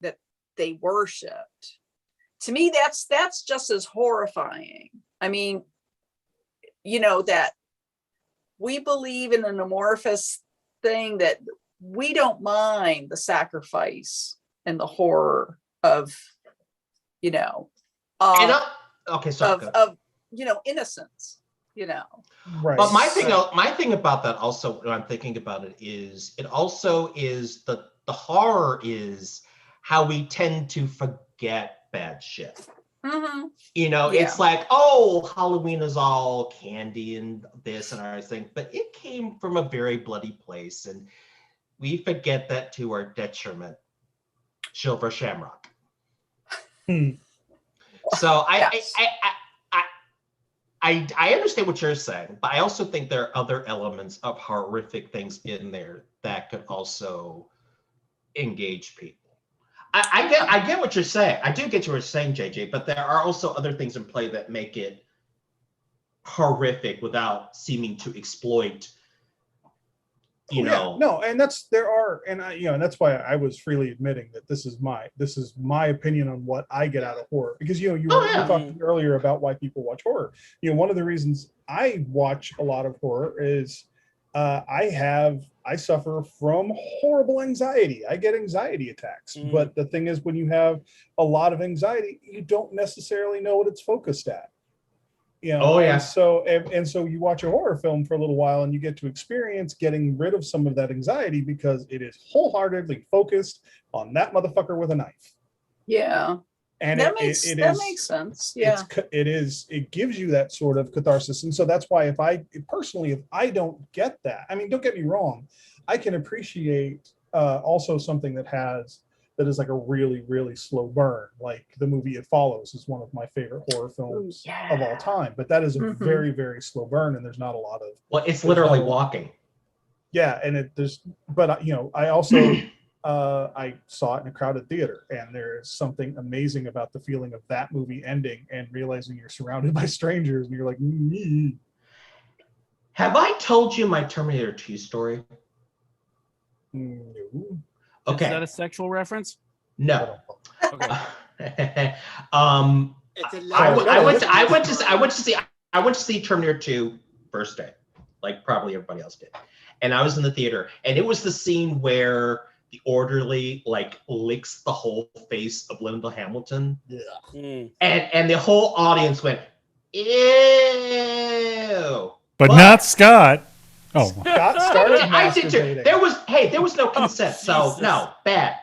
that they worshipped. To me, that's just as horrifying. I mean, you know, that we believe in an amorphous thing, that we don't mind the sacrifice and the horror of, you know, okay, sorry. of you know, innocence, you know. Right. But my thing about that also, when I'm thinking about it, is it also is the horror is how we tend to forget bad shit. Mm-hmm. You know, Yeah. it's like, oh, Halloween is all candy and this and everything, but it came from a very bloody place, and we forget that to our detriment. Silver Shamrock. So Yes. I understand what you're saying, but I also think there are other elements of horrific things in there that could also engage people. I get what you're saying. I do get what you're saying, JJ, but there are also other things in play that make it horrific without seeming to exploit, you know. No, and that's and that's why I was freely admitting that this is my opinion on what I get out of horror, because you were talking earlier about why people watch horror. You know, one of the reasons I watch a lot of horror is I suffer from horrible anxiety. I get anxiety attacks. But the thing is, when you have a lot of anxiety, you don't necessarily know what it's focused at. You know, Oh, yeah. and so you watch a horror film for a little while and you get to experience getting rid of some of that anxiety because it is wholeheartedly focused on that motherfucker with a knife. Yeah. And that makes sense. Yeah. It gives you that sort of catharsis. And so that's why if I don't get that, I mean, don't get me wrong, I can appreciate also something that is like a really, really slow burn. Like the movie It Follows is one of my favorite horror films of all time. But that is a very, very slow burn, and there's not a lot of. Well, it's literally walking. Yeah, and I also I saw it in a crowded theater, and there's something amazing about the feeling of that movie ending and realizing you're surrounded by strangers, and you're like, "Mm-hmm." Have I told you my Terminator 2 story? No. Okay. Is that a sexual reference? No. Okay. I went to see Terminator 2 first day, like probably everybody else did. And I was in the theater, and it was the scene where the orderly like licks the whole face of Linda Hamilton. Yeah. And the whole audience went, ew. But not Scott. Oh, Scott started I did too. masturbating. There was no consent. So no, bad.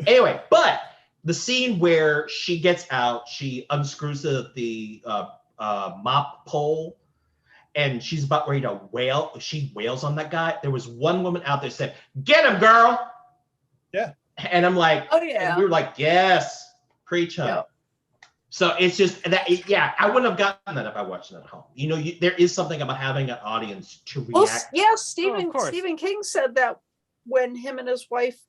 Anyway, but the scene where she gets out, she unscrews the mop pole, and she's about ready to wail. She wails on that guy. There was one woman out there said, "Get him, girl." Yeah. And I'm like, Oh yeah. and we were like, yes, preach, honey. Yep. So it's just that, yeah, I wouldn't have gotten that if I watched it at home. You know, there is something about having an audience to Well, react. yeah, of course. Stephen King said that when him and his wife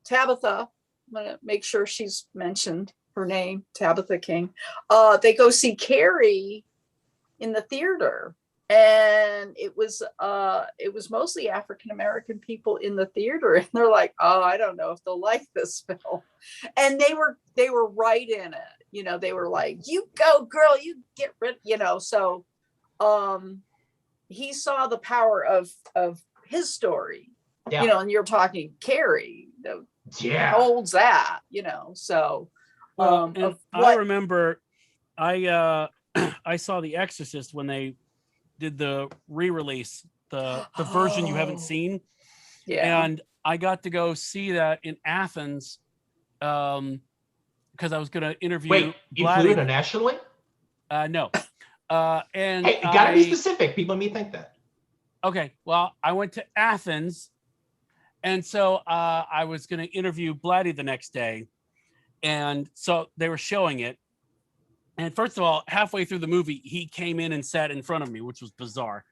Tabitha, I'm gonna make sure she's mentioned her name, Tabitha King. They go see Carrie in the theater, and it was mostly African American people in the theater, and they're like, "Oh, I don't know if they'll like this film," and they were right in it. You know, they were like, "You go, girl, you get rid," you know. So, he saw the power of his story. Yeah. You know, and you're talking Carrie. Yeah. Holds that, you know. So And I remember I saw The Exorcist when they did the re-release, the version you haven't seen. Yeah. And I got to go see that in Athens because I was going to interview Wait, you flew internationally? No. And Hey, you gotta be specific. People may think that. Okay, well, I went to Athens, and so I was going to interview Blatty the next day, and so they were showing it. And first of all, halfway through the movie, he came in and sat in front of me, which was bizarre.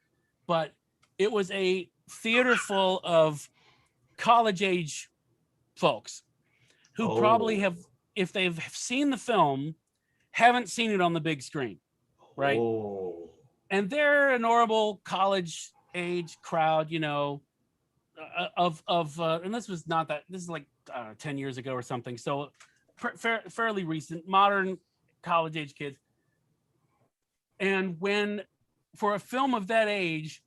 But it was a theater full of college-age folks who probably have, if they've seen the film, haven't seen it on the big screen, right? Oh. And they're a normal college age crowd, you know, and this was not that. This is like 10 years ago or something. So fairly recent, modern college age kids. And when for a film of that age,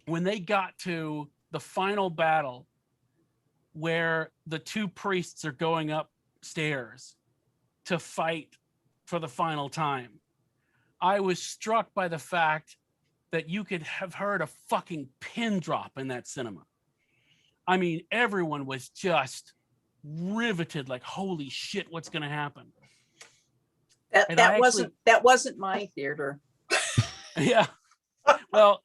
when they got to the final battle, where the two priests are going upstairs to fight for the final time, I was struck by the fact that you could have heard a fucking pin drop in that cinema. I mean, everyone was just riveted, like, holy shit, what's going to happen? That wasn't my theater. Yeah. Well,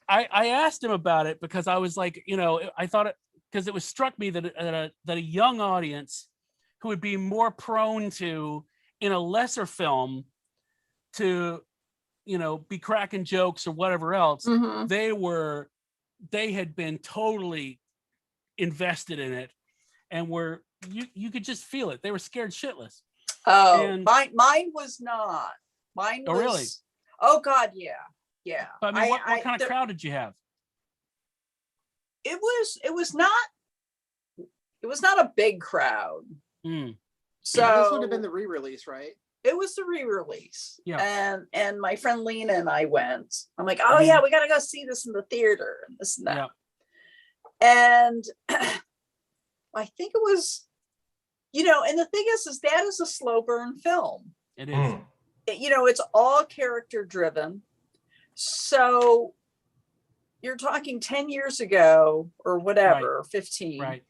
I asked him about it because I was like, I thought it, because it was struck me that a young audience who would be more prone to, in a lesser film, to be cracking jokes or whatever else, Mhm. they had been totally invested in it, and you could just feel it. They were scared shitless. Oh, And- mine was not. Mine Oh, was. really? Oh God, yeah. But I mean, what kind of crowd did you have? It was not a big crowd. Mm. So this would have been the re-release, right? it was the re-release. Yeah. And my friend Lena and I went. I'm like, oh yeah, we gotta go see this in the theater and this and that. Yeah. And I think it was, and the thing is that is a slow burn film. It is. It's all character driven. So you're talking 10 years ago or whatever, or 15. Right.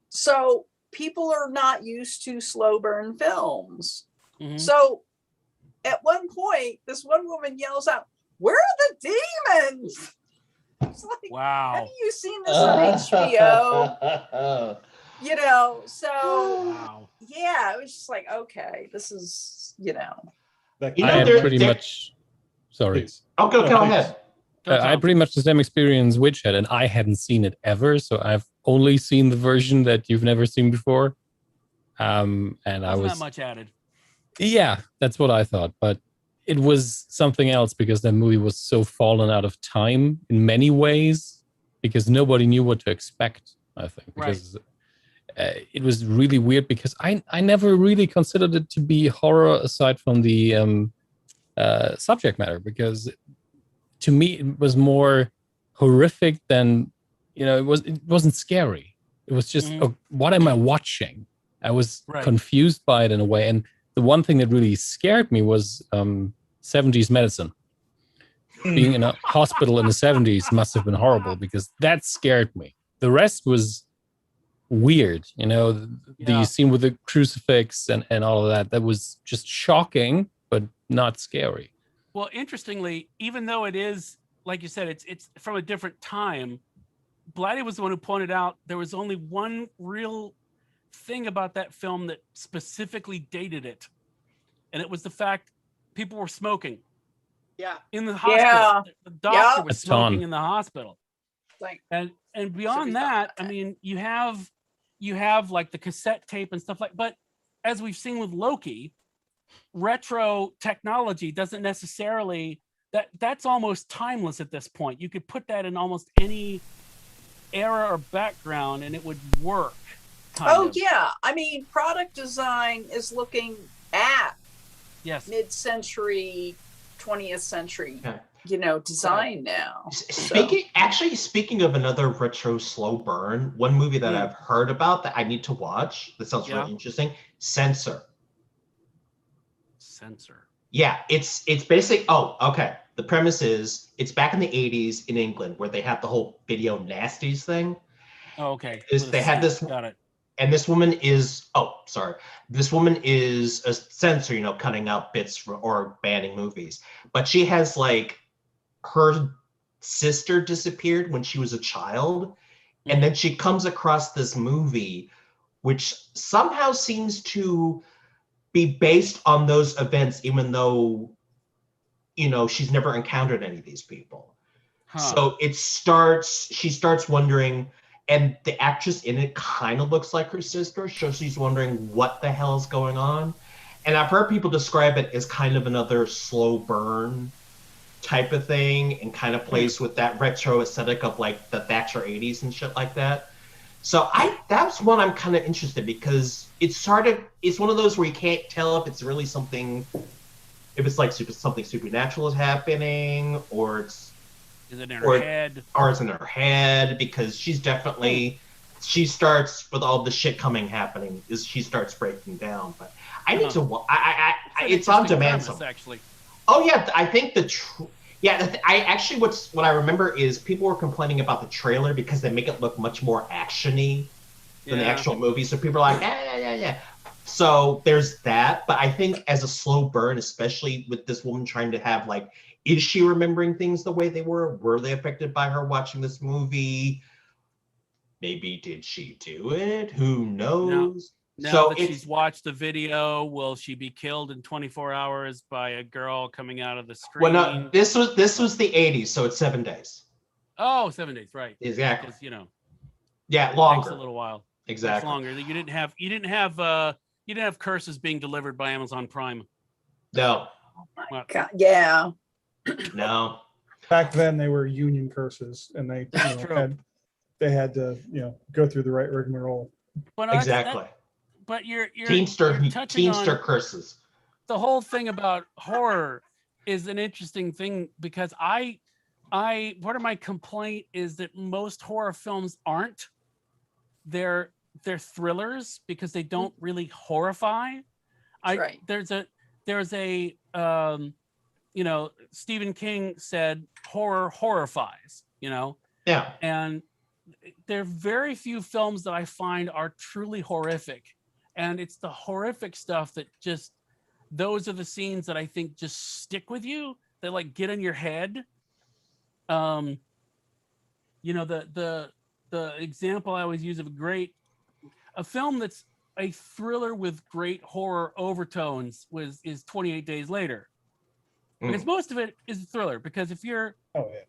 So people are not used to slow burn films. Mhm. So at one point, this one woman yells out, "Where are the demons?" It's like, Wow. have you seen this on HBO? So Wow. yeah, it was just like, okay, this is, That You I know, had there- pretty there- much. Sorry. Please. Oh, go No, please. ahead. I had pretty much the same experience Witchhead, and I hadn't seen it ever, so I've only seen the version that you've never seen before. And I Wasn't was that much added. Yeah, that's what I thought. But it was something else because that movie was so fallen out of time in many ways because nobody knew what to expect, I think. Right. Because it was really weird because I never really considered it to be horror aside from the subject matter, because to me it was more horrific than, it wasn't scary. It was just, Mhm. oh, what am I watching? I was Right. confused by it in a way. And the one thing that really scared me was 70s medicine. Being in a hospital in the 70s must have been horrible because that scared me. The rest was weird, the Yeah. scene with the crucifix and all of that. That was just shocking, but not scary. Well, interestingly, even though it is, like you said, it's from a different time, Blatty was the one who pointed out there was only one real thing about that film that specifically dated it. And it was the fact people were smoking Yeah. in the hospital. Yeah. The doctor was A ton. smoking in the hospital. Like, And Should be beyond that, thought I mean, you have like the cassette tape and stuff but as we've seen with Loki, retro technology doesn't necessarily that's almost timeless at this point. You could put that in almost any era or background and it would work. kind of. yeah. I mean, product design is looking at Yes. mid-century, 20th century, Yeah. design now. Speaking of another retro slow burn, one movie that Hmm. I've heard about that I need to watch, that sounds Yeah. really interesting, Censor. Censor. Yeah, it's basic. Oh, okay. The premise is it's back in the 80s in England where they have the whole video nasties thing. Oh, okay. Is With a they had C. this- Got it. And this woman is, this woman is a censor, cutting out bits or banning movies. But she has her sister disappeared when she was a child. And then she comes across this movie, which somehow seems to be based on those events, even though, she's never encountered any of these people. Huh. So she starts wondering, and the actress in it kind of looks like her sister, so she's wondering what the hell is going on. And I've heard people describe it as kind of another slow burn type of thing and kind of plays with that retro aesthetic of like the Thatcher 80s and shit like that. So that's one I'm kind of interested because it's one of those where you can't tell if it's really something, if it's like something supernatural is happening or it's Is it in her head? Or it's in her head because she starts with all the shit happening is she starts breaking down. But I need to. It's on demand. Actually. Oh yeah, I think what I remember is people were complaining about the trailer because they make it look much more actiony than the actual movie. So people are like, yeah. So there's that. But I think as a slow burn, especially with this woman trying to have like, is she remembering things the way they were? Were they affected by her watching this movie? Maybe did she do it? Who knows? Now that she's watched the video, will she be killed in 24 hours by a girl coming out of the screen? Well, no, this was the 80s, so it's 7 days. Oh, 7 days, right? Exactly. Because, yeah, longer. It takes a little while. Exactly. It's longer. You didn't have curses being delivered by Amazon Prime. No. Oh my God. Yeah. No. Back then, they were union curses, and they had to go through the right rigmarole. But exactly. But you're Teamster on curses. The whole thing about horror is an interesting thing because I part of my complaint is that most horror films aren't. They're thrillers because they don't really horrify. Right. There's a Stephen King said horror horrifies, Yeah. And there are very few films that I find are truly horrific. And it's the horrific stuff that those are the scenes that I think just stick with you. They like get in your head. The example I always use of a film that's a thriller with great horror overtones is 28 Days Later. Because most of it is a thriller. Because if you're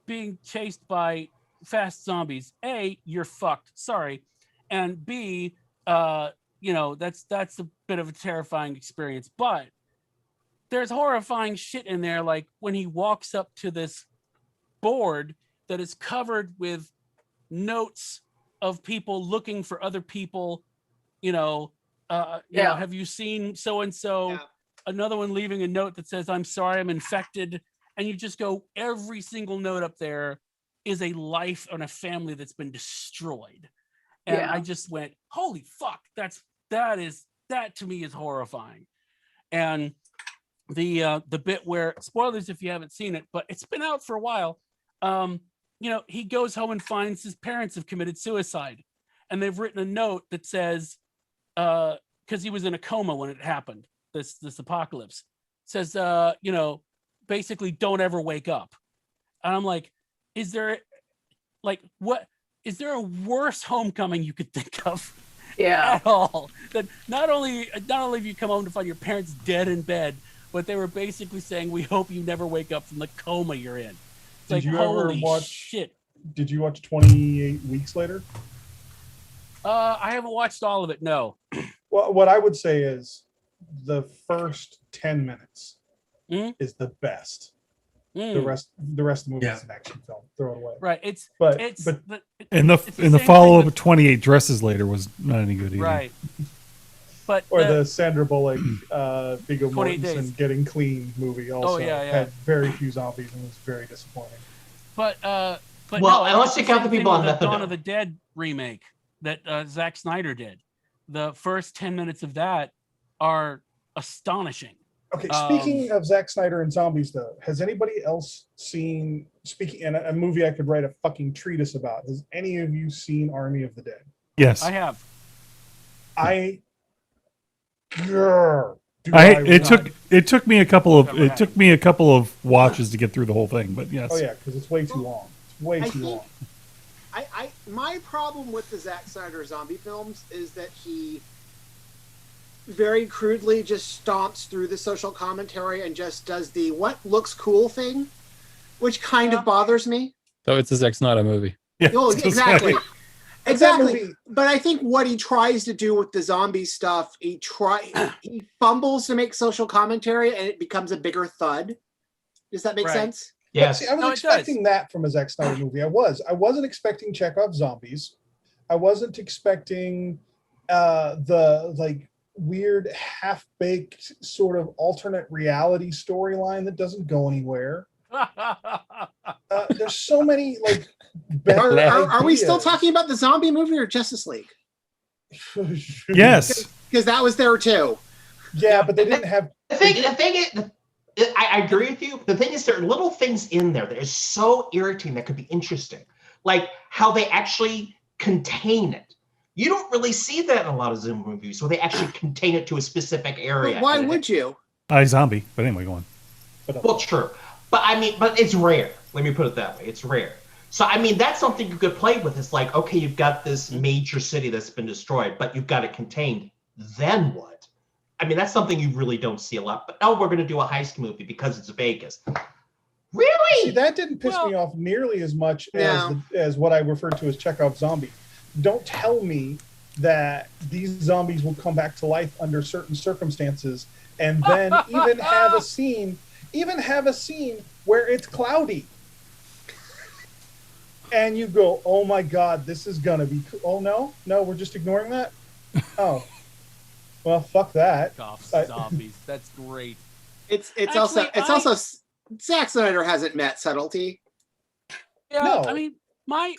being chased by fast zombies, A, you're fucked. Sorry. And B, that's a bit of a terrifying experience. But there's horrifying shit in there, like when he walks up to this board that is covered with notes of people looking for other people. Have you seen so and so? Yeah. Another one leaving a note that says, "I'm sorry, I'm infected," and you just go, every single note up there is a life and a family that's been destroyed. And I just went, holy fuck, that to me is horrifying. And the bit where, spoilers if you haven't seen it, but it's been out for a while. He goes home and finds his parents have committed suicide, and they've written a note that says, because he was in a coma when it happened, this apocalypse, says, basically don't ever wake up. And I'm like, is there a worse homecoming you could think of? Yeah. At all. That not only have you come home to find your parents dead in bed, but they were basically saying, we hope you never wake up from the coma you're in. It's Did you ever watch shit. Did you watch 28 Weeks Later? I haven't watched all of it, no. Well, what I would say is the first 10 minutes is the best. The rest of the movie is an action film. Throw it away. Right. The follow up of 28 Dresses Later was not any good either. Right. But the Sandra Bullock, Viggo 28 Mortensen Days. Getting Clean movie also had very few zombies and was very disappointing. But unless you count the people on the Methadone. Dawn of the Dead remake that Zack Snyder did, the first 10 minutes of that are astonishing. Okay, speaking of Zack Snyder and zombies, though, has anybody else seen, in a movie I could write a fucking treatise about, has any of you seen Army of the Dead? Yes. I have. It took me a couple of watches to get through the whole thing, but yes. Oh yeah, because it's way too long. It's way too long. My problem with the Zack Snyder zombie films is that he very crudely just stomps through the social commentary and just does the what looks cool thing, which kind of bothers me. So it's a Zack Snyder movie. Yeah, exactly. Exactly. But I think what he tries to do with the zombie stuff, he fumbles to make social commentary and it becomes a bigger thud. Does that make sense? Yes. See, I was No, it does. expecting that from a Zack Snyder movie. I wasn't expecting Chekhov's zombies. I wasn't expecting the like weird half-baked sort of alternate reality storyline that doesn't go anywhere. There's so many like better Are we still ideas. talking about the zombie movie or Justice League? Yes. Because that was there too. Yeah, but they didn't have. The thing is, I agree with you. The thing is, there are little things in there that is so irritating that could be interesting, like how they actually contain it. You don't really see that in a lot of Zoom movies, where they actually contain it to a specific area. But why And it- would you? Zombie. But anyway, go on. Well, true, but I mean, but it's rare. Let me put it that way. It's rare. So I mean, that's something you could play with. It's like, okay, you've got this major city that's been destroyed, but you've got it contained. Then what? I mean, that's something you really don't see a lot. But we're going to do a heist movie because it's Vegas. Really? See, that didn't piss me off nearly as much No. as what I referred to as Chekhov's zombie. Don't tell me that these zombies will come back to life under certain circumstances, and then even have a scene where it's cloudy, and you go, "Oh my God, this is gonna be." Oh no, we're just ignoring that. Oh, well, fuck that. Zombies. That's great. It's Actually, also Zack Snyder hasn't met subtlety. Yeah, No. I mean, my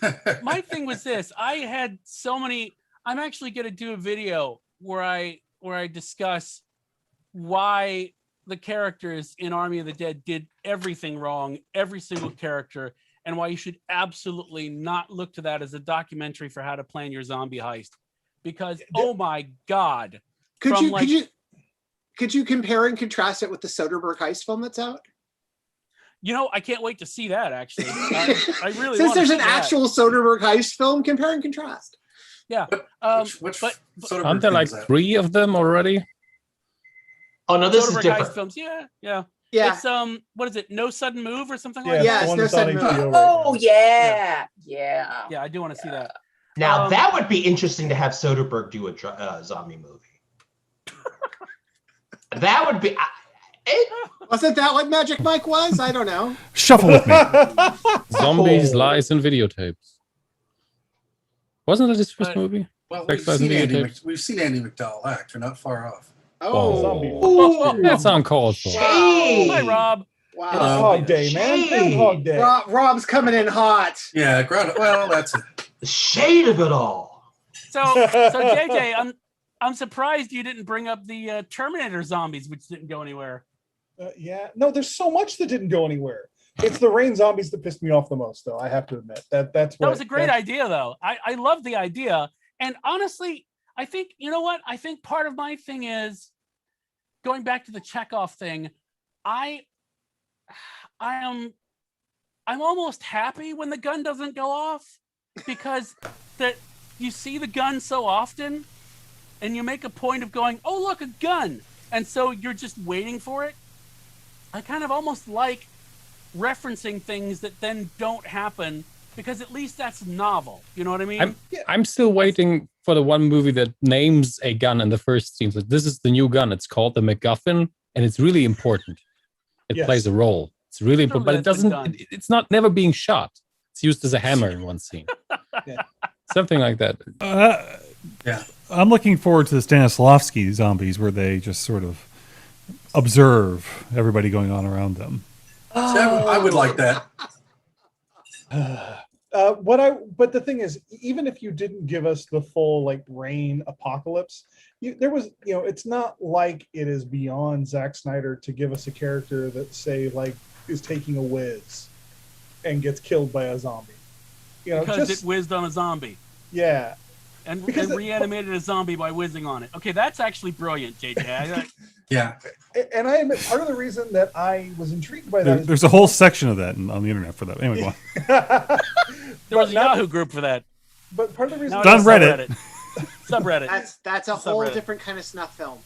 thing was this. I had so many. I'm actually going to do a video where I discuss why the characters in Army of the Dead did everything wrong, every single character, and why you should absolutely not look to that as a documentary for how to plan your zombie heist. Because oh my God, Could From, you like- could you compare and contrast it with the Soderbergh heist film that's out? you know, I can't wait to see that. Actually, I really Since wanna there's see an that. actual Soderbergh heist film, compare and contrast. Yeah. Which but Soderbergh Aren't there thing like is that? 3 of them already? Oh no, this is Soderbergh heist different. films. Yeah. Yeah. It's what is it? No Sudden Move or something Yeah, like it's Yeah, that. the one no that's on sudden HBO move. right Oh now. yeah. Yeah, I do want to see that. Now Um, that would be interesting to have Soderbergh do a zombie movie. That would be. Wasn't that what Magic Mike was? I don't know. Shuffle with me. Zombies, Oh. lies, and videotapes. Wasn't that his first But- movie? Well, Sex, Lies, and Videotapes. we've seen Andy McDowell act. You're not far off. Oh, Zombie. That's uncalled for. Shade. Hi, Rob. wow. Groundhog Day, man. Shade. Groundhog Day. Rob's coming in hot. Yeah, well, that's it. The shade of it all. So JJ, I'm surprised you didn't bring up the Terminator zombies, which didn't go anywhere. Yeah, no, there's so much that didn't go anywhere. It's the rain zombies that pissed me off the most, though. I have to admit that's That what was a great idea, though. I love the idea, and honestly, I think you know what? I think part of my thing is going back to the Chekhov thing. I'm almost happy when the gun doesn't go off because that you see the gun so often, and you make a point of going, "Oh, look, a gun," and so you're just waiting for it. I kind of almost like referencing things that then don't happen because at least that's novel. You know what I mean? I'm still waiting for the one movie that names a gun in the first scene. So this is the new gun. It's called the MacGuffin, and it's really important. It Yes. plays a role. It's really important, but it That's the doesn't. gun. It's not never being shot. It's used as a hammer in one scene. Yeah. Something like that. Yeah. I'm looking forward to the Stanislavski zombies where they just sort of observe everybody going on around them. See, I would like that. But the thing is, even if you didn't give us the full like rain apocalypse, there was, it's not like it is beyond Zack Snyder to give us a character that say like is taking a whiz and gets killed by a zombie. Because just it whizzed on a zombie yeah. and Because reanimated a zombie by whizzing on it. Okay, that's actually brilliant, JJ. Yeah. And I admit part of the reason that I was intrigued by that is There's a whole section of that on the internet for that. Anyway, go on. There was a But not- Yahoo group for that. But part of the reason Now Done it's Reddit. Subreddit. That's a whole Subreddit. different kind of snuff film.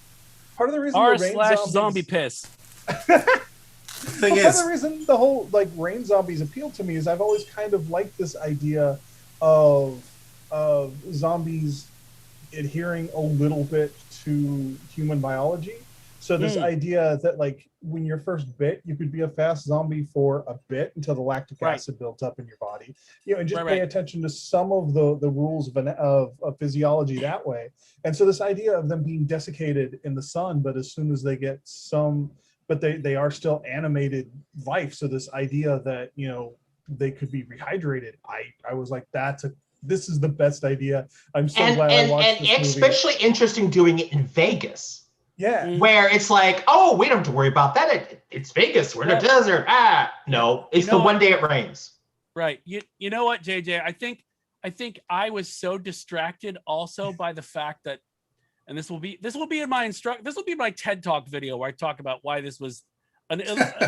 part of the reason R the rain slash zombies- zombie piss. Thing Well, part is, of the reason the whole like rain zombies appealed to me is I've always kind of liked this idea of zombies adhering a little bit to human biology. So this idea that like when you're first bit, you could be a fast zombie for a bit until the lactic acid built up in your body, and just pay attention to some of the rules of physiology that way. And so this idea of them being desiccated in the sun, but as soon as they get but they are still animated life. So this idea that they could be rehydrated, I was like, this is the best idea. I'm so glad I watched this movie. Especially interesting doing it in Vegas. Yeah. Where it's like, oh, we don't have to worry about that. It's Vegas. We're in a desert. No, it's the one day it rains. Right. You know what, JJ? I think I was so distracted also by the fact that, and this will be in my this will be my TED Talk video where I talk about why this was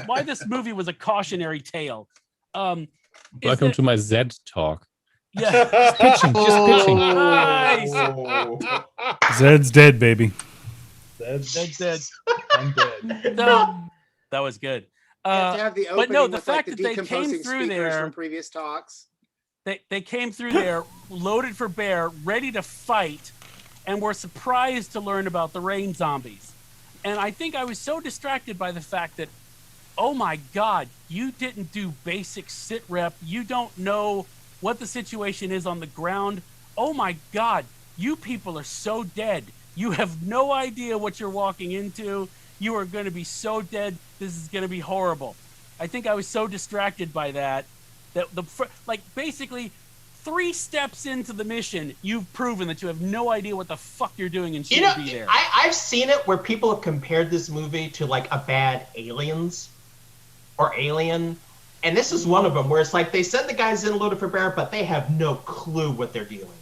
why this movie was a cautionary tale. Welcome to my Zed Talk. Yeah. Just pitching. Nice. Zed's dead, baby. Zed's dead. I'm dead. No, that was good. You have to have the But no, opening the with, fact like, that the they came decomposing through speakers there from previous talks. They came through there loaded for bear, ready to fight, and were surprised to learn about the rain zombies. And I think I was so distracted by the fact that, oh my God, you didn't do basic sit rep. You don't know what the situation is on the ground. Oh my God, you people are so dead. You have no idea what you're walking into. You are going to be so dead. This is going to be horrible. I think I was so distracted by that basically 3 steps into the mission, you've proven that you have no idea what the fuck you're doing and shouldn't be there. I've seen it where people have compared this movie to like a bad Aliens or Alien. And this is one of them where it's like they send the guys in loaded for bear, but they have no clue what they're dealing with.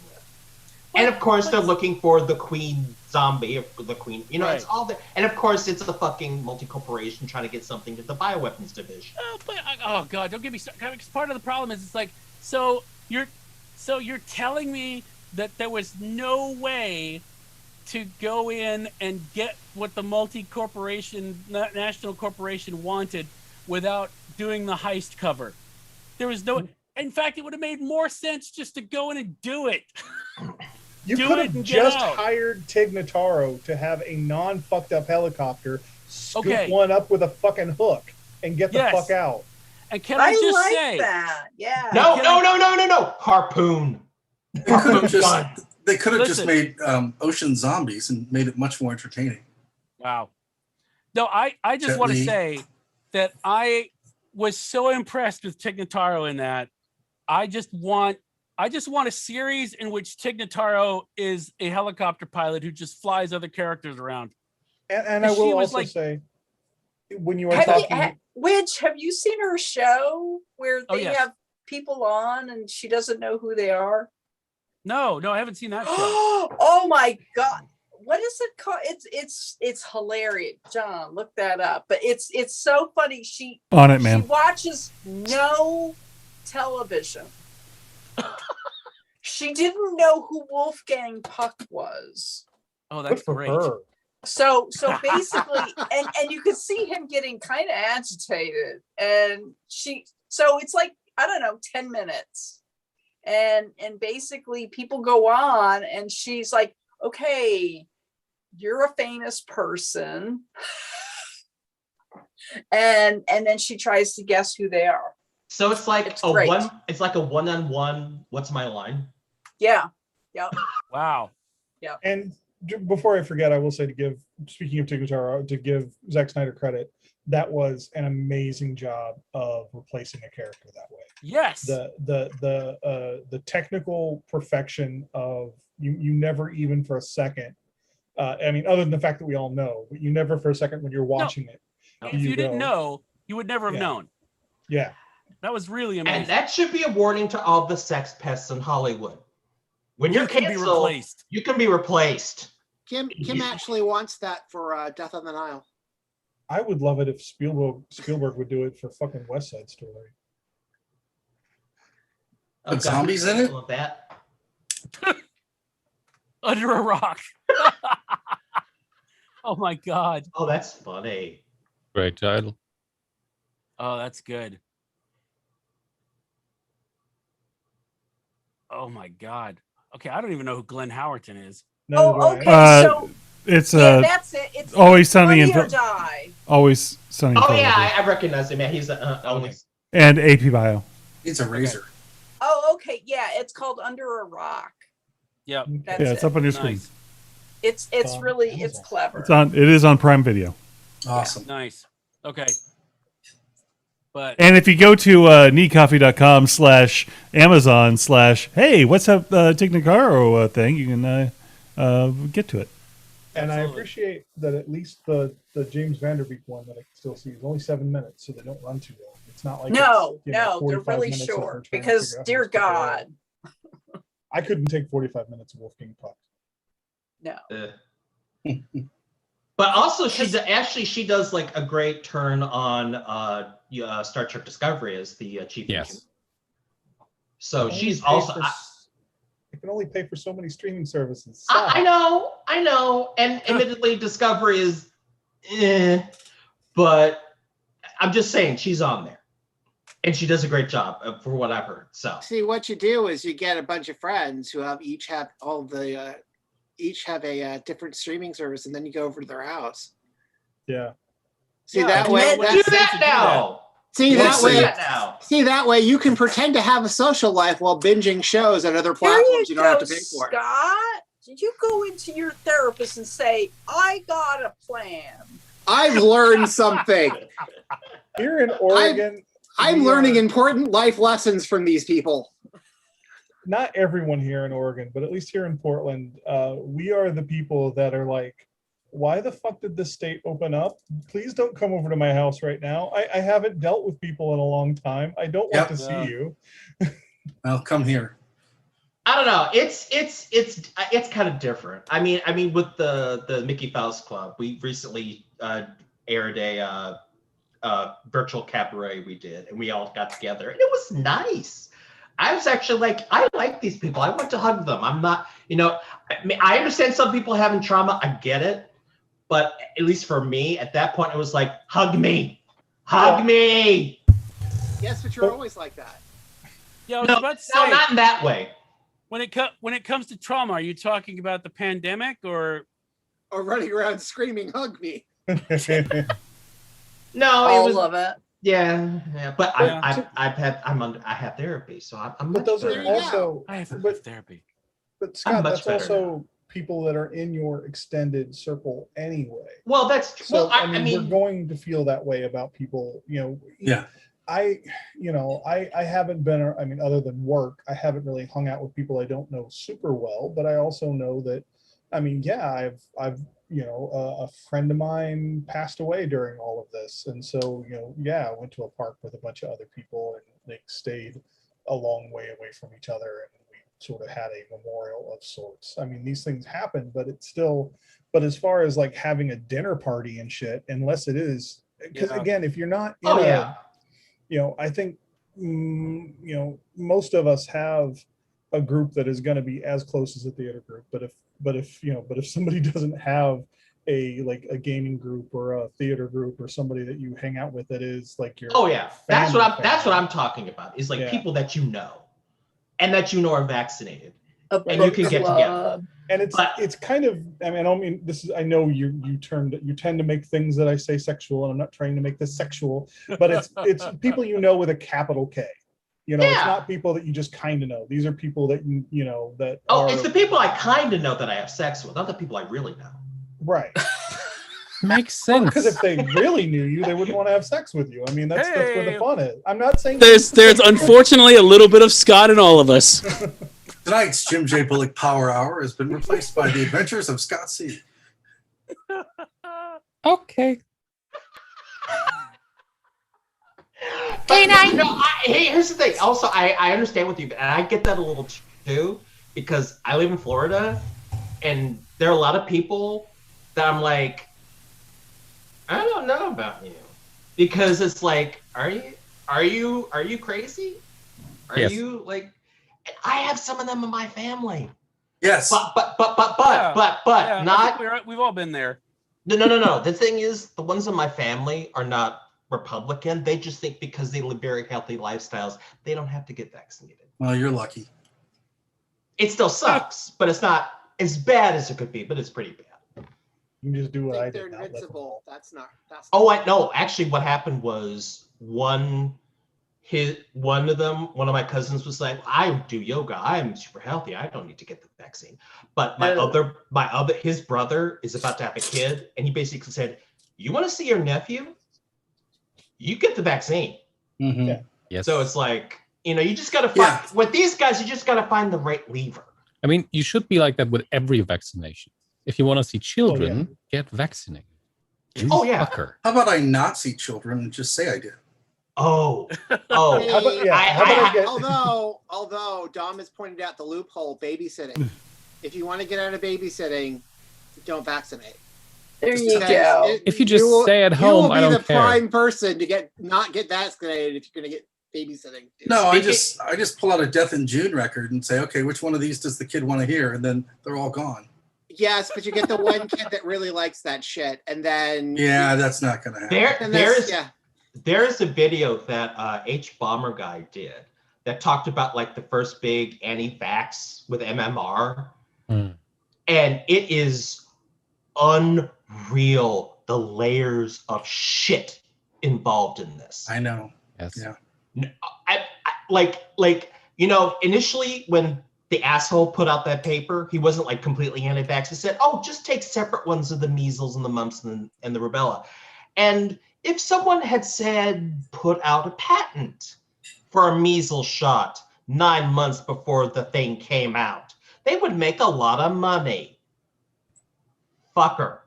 And of course, they're looking for the queen zombie, the queen, it's all there. And of course, it's a fucking multi-corporation trying to get something to the bioweapons division. Oh God, don't get me started. Part of the problem is it's like, so you're telling me that there was no way to go in and get what the multi-corporation, national corporation wanted without doing the heist cover. There was no, in fact, it would have made more sense just to go in and do it. You could have just hired Tig Notaro to have a non-fucked up helicopter scoop one up with a fucking hook and get the fuck out. And can I just like say that? Yeah. No. Harpoon. They could have just made ocean zombies and made it much more entertaining. Wow. No, I just want to say that I was so impressed with Tig Notaro in that. I just want a series in which Tig Notaro is a helicopter pilot who just flies other characters around. And I will also say, when you were talking... have you seen her show where they have people on and she doesn't know who they are? No, I haven't seen that show. Oh my God. What is it called? It's hilarious. John, look that up. But it's so funny. She watches no television. She didn't know who Wolfgang Puck was. Oh, that's great. So basically, and you could see him getting kind of agitated, and so it's like, I don't know, 10 minutes, and basically people go on, and she's like, okay, you're a famous person, and then she tries to guess who they are. So it's like it's great. It's like a one-on-one. What's my line? Yeah. Yep. Wow. Yeah. And before I forget, I will say speaking of Tig Notaro, to give Zack Snyder credit, that was an amazing job of replacing a character that way. Yes. The technical perfection of you never even for a second. I mean, other than the fact that we all know, but you never for a second when you're watching it. If you didn't know, you would never have known. Yeah. That was really amazing. And that should be a warning to all the sex pests in Hollywood. When you're canceled, you can be replaced. Kim actually wants that for Death on the Nile. I would love it if Spielberg would do it for fucking West Side Story. With zombies in it? Love that. Under a rock. Oh my God. Oh, that's funny. Great title. Oh, that's good. Oh my God. Okay, I don't even know who Glenn Howerton is. Okay, so it's that's it. It's Always Sunny in Funny or Phil- Die. Always Sunny in Oh yeah, Philadelphia. I recognize him. Yeah, he's only. And AP Bio. It's a razor. Oh, okay. Yeah, it's called Under a Rock. Yep. That's Yeah, it's it. up on your screen. Nice. It's Amazon. clever. It is on Prime Video. Awesome. Nice. Okay. But And if you go to neatcoffee.com/Amazon/hey, what's up Tig Notaro thing, you can get to it. And I Absolutely. appreciate that at least the James Vanderbeek one that I can still see is only 7 minutes, so they don't run too long. It's not like No, it's, you know, no, they're 45 really minutes of her short trying to because, figure out dear who's the hero. God, I couldn't take 45 minutes of Wolfgang Puck. no. But also, she does like a great turn on Star Trek Discovery as the chief Yes. agent. So I she's only pay also. for I can only pay for so many streaming services. I know, and admittedly, Discovery is, but I'm just saying she's on there, and she does a great job for what I've heard. So See, what you do is you get a bunch of friends who each have a different streaming service, and then you go over to their house. Yeah. See Yeah, that and way. then do That's, that now. see Yeah, that so way. Do that now. See that way. You can pretend to have a social life while binging shows on other There platforms you you don't have go, to pay for. Scott. Did you go into your therapist and say, I got a plan? I've learned something. Here in Oregon, I'm we learning are- important life lessons from these people. not everyone here in Oregon, but at least here in Portland, we are the people that are like, why the fuck did this state open up? Please don't come over to my house right now. I haven't dealt with people in a long time. I don't want Yep. to see you. Well, come here. I don't know. It's kind of different. I mean, with the Mickey Faust Club, we recently aired a virtual cabaret we did, and we all got together, and it was nice. I was actually like, I like these people. I want to hug them. I'm not, I understand some people having trauma. I get it. But at least for me, at that point, it was like, hug me. Hug me. Yes, but you're always like that. yeah, I was No, about to no, say, not in that way. when it comes to trauma, are you talking about the pandemic or Or running around screaming, "Hug me!" No, All it was, of it. yeah. But Yeah. I have therapy, so I'm But much those better. are also, I have but, therapy? but Scott, much that's better also people that are in your extended circle anyway. Well, that's So well. I we're mean, going to feel that way about people. Yeah. I haven't been. I mean, other than work, I haven't really hung out with people I don't know super well. But I also know that. I mean, yeah, I've a friend of mine passed away during all of this, and so yeah, I went to a park with a bunch of other people, and they stayed a long way away from each other, and we sort of had a memorial of sorts. I mean, these things happen, but it's still. But as far as like having a dinner party and shit, unless it is, because Yeah. again, if you're not in oh yeah. I think most of us have a group that is going to be as close as a theater group. But if somebody doesn't have a gaming group or a theater group or somebody that you hang out with that is like your Oh yeah. That's what family. I'm talking about. Is like Yeah. people that you know, and that you know are vaccinated. A And you book can get club. together. And But- it's kind of, I mean, I don't mean this is, I know you tend to make things that I say sexual, and I'm not trying to make this sexual, but it's people with a capital K. It's Yeah. not people that you just kind of know. These are people that that Oh, are, it's the people I kind of know that I have sex with, not the people I really know. right. Makes sense. Because if they really knew you, they wouldn't want to have sex with you. I mean, that's where the Hey. fun is. I'm not saying There's unfortunately a little bit of Scott in all of us. Tonight's Jim J. Bullock Power Hour has been replaced by the Adventures of Scott C. Okay. Here's the thing. Also, I understand with you, and I get that a little too, because I live in Florida, and there are a lot of people that I'm like, I don't know about you, because it's like, are you crazy? Are Yes. you like? And I have some of them in my family, Yes. but Yeah, not. I think we've all been there. No. The thing is, the ones in my family are not Republican. They just think because they live very healthy lifestyles, they don't have to get vaccinated. Well, you're lucky. It still sucks, but it's not as bad as it could be, but it's pretty bad. You can just do what I think they're did. not lift them invincible. all. That's not. That's. Oh, I no. Actually, what happened was one of my cousins was like, I do yoga. I'm super healthy. I don't need to get the vaccine. But his brother is about to have a kid, and he basically said, "You want to see your nephew? You get the vaccine." Mm-hmm. Yeah. Yes. So it's like, you just got to find with these guys. You just got to find the right lever. I mean, you should be like that with every vaccination. If you want to see children, get vaccinated. You fucker. How about I not see children and just say I did? Oh. Although Dom has pointed out the loophole, babysitting. If you want to get out of babysitting, don't vaccinate. There you go. If you just stay at home, I don't care. You will be the prime person to not get vaccinated if you're going to get babysitting. No, I just pull out a Death in June record and say, okay, which one of these does the kid want to hear? And then they're all gone. Yes, but you get the one kid that really likes that shit, and then that's not going to happen. There is a video that H Bomber guy did that talked about like the first big anti-vax with MMR, and it is unreal the layers of shit involved in this. I know. Yes. Yeah. Initially when the asshole put out that paper, he wasn't like completely anti-vax. He said, "Oh, just take separate ones of the measles and the mumps and the rubella." And if someone had said, put out a patent for a measles shot 9 months before the thing came out, they would make a lot of money. Fucker.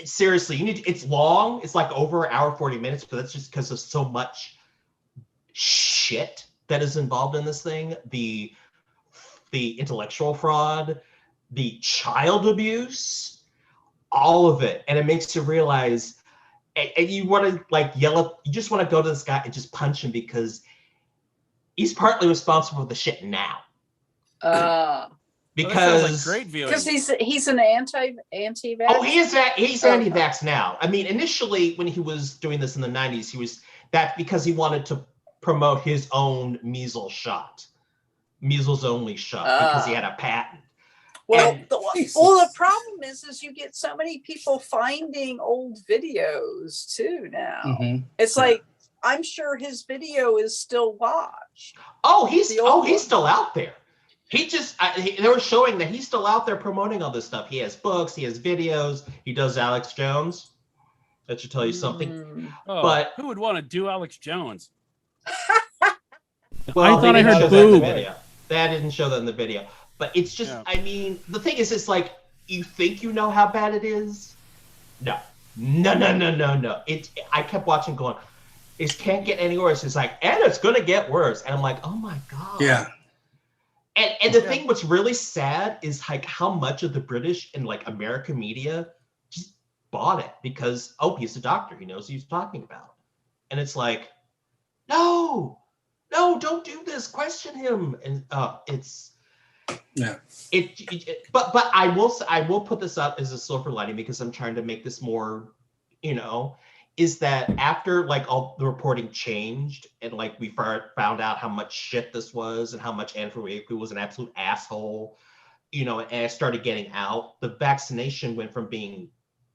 Seriously, it's long. It's like over an hour, 40 minutes, but that's just because of so much shit that is involved in this thing. The intellectual fraud, the child abuse, all of it. And it makes you realize, and you want to like yell at, you just want to go to this guy and just punch him because he's partly responsible for the shit now. Because great viewing. Because he's an anti-vax. Oh, he's anti-vax now. I mean, initially when he was doing this in the 90s, he was that because he wanted to promote his own measles only shot, because he had a patent. Well, the problem is you get so many people finding old videos too now. Mm-hmm. It's like, I'm sure his video is still watched. Oh, he's still out there. They were showing that he's still out there promoting all this stuff. He has books, he has videos, he does Alex Jones. That should tell you something. But who would want to do Alex Jones? Well, I thought I heard boob. boob. That didn't show that in the video. But it's just, I mean, the thing is, it's like, you think you know how bad it is? No. I kept watching going, it can't get any worse. It's like, and it's going to get worse. And I'm like, oh my God. Yeah. And the thing what's really sad is like how much of the British and like American media just bought it because, oh, he's a doctor. He knows what he's talking about. And it's like, no, don't do this. Question him. And but I will put this up as a silver lining because I'm trying to make this more, is that after like all the reporting changed and like we found out how much shit this was and how much Andrew Avery was an absolute asshole, and it started getting out, the vaccination went from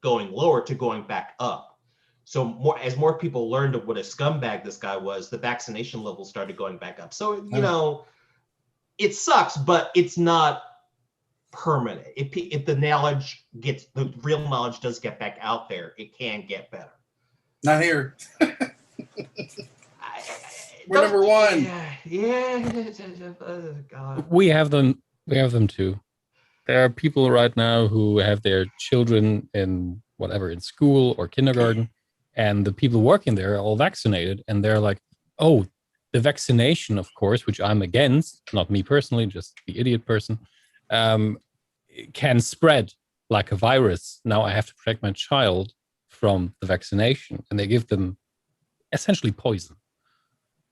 going lower to going back up. So as more people learned of what a scumbag this guy was, the vaccination levels started going back up. So, it sucks, but it's not permanent. If the real knowledge does get back out there, it can get better. Not here. We're number one. God. We have them too. There are people right now who have their children in school or kindergarten, and the people working there are all vaccinated, and they're like, oh, the vaccination, of course, which I'm against, not me personally, just the idiot person, can spread like a virus. Now I have to protect my child from the vaccination, and they give them essentially poison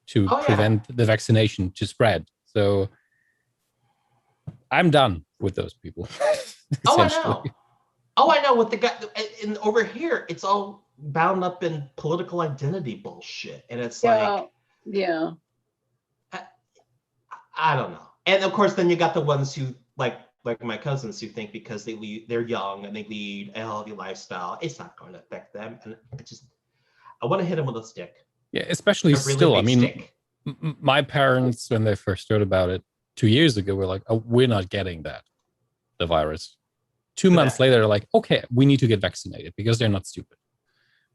to prevent the vaccination to spread. So I'm done with those people. I know what the guy over here, it's all bound up in political identity bullshit. And it's I don't know. And of course, then you got the ones who like like my cousins who think because they're young and they lead a healthy lifestyle, it's not going to affect them. And I want to hit them with a stick. Yeah, especially A really still. I big mean, stick. my parents, when they first heard about it 2 years ago, were like, "Oh, we're not getting the virus." 2 months later, they're like, "Okay, we need to get vaccinated because they're not stupid."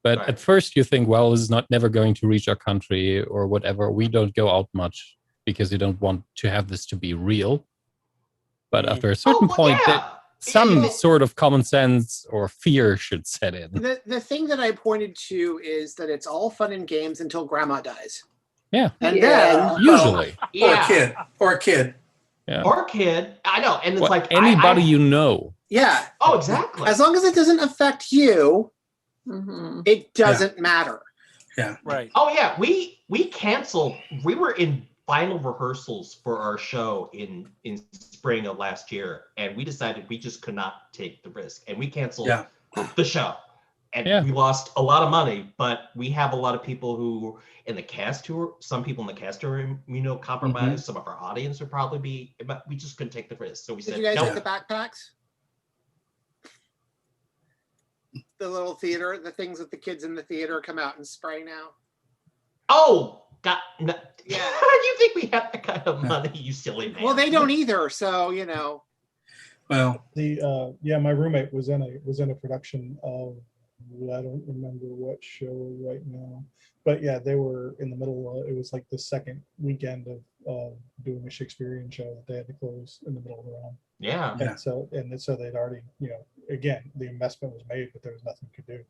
But Right. at first, you think, "Well, this is never going to reach our country or whatever. We don't go out much because we don't want to have this to be real." But after a certain point, that some sort of common sense or fear should set in. The thing that I pointed to is that it's all fun and games until grandma dies. Yeah. And then Usually. Or a kid. Yeah. Or a kid. I know. And it's Well, like anybody you know. Yeah. Oh, exactly. As long as it doesn't affect you, it doesn't matter. Yeah. Right. Oh yeah, we canceled. We were in final rehearsals for our show in spring of last year, and we decided we just could not take the risk, and we canceled the show. And we lost a lot of money, but we have a lot of people who in the cast some people in the cast are immunocompromised. Some of our audience would probably be, but we just couldn't take the risk. So we Did said, you guys no. get the backpacks? The little theater, the things that the kids in the theater come out and spray now. Oh, God. No. Yeah. How do you think we have that kind of money, you silly man? Well, they don't either, so you know. Well, my roommate was in a production of, I don't remember what show right now, but yeah, they were in the middle. It was like the second weekend of doing a Shakespearean show that they had to close in the middle of the run. Yeah. And so they'd already, again, the investment was made, but there was nothing we could do.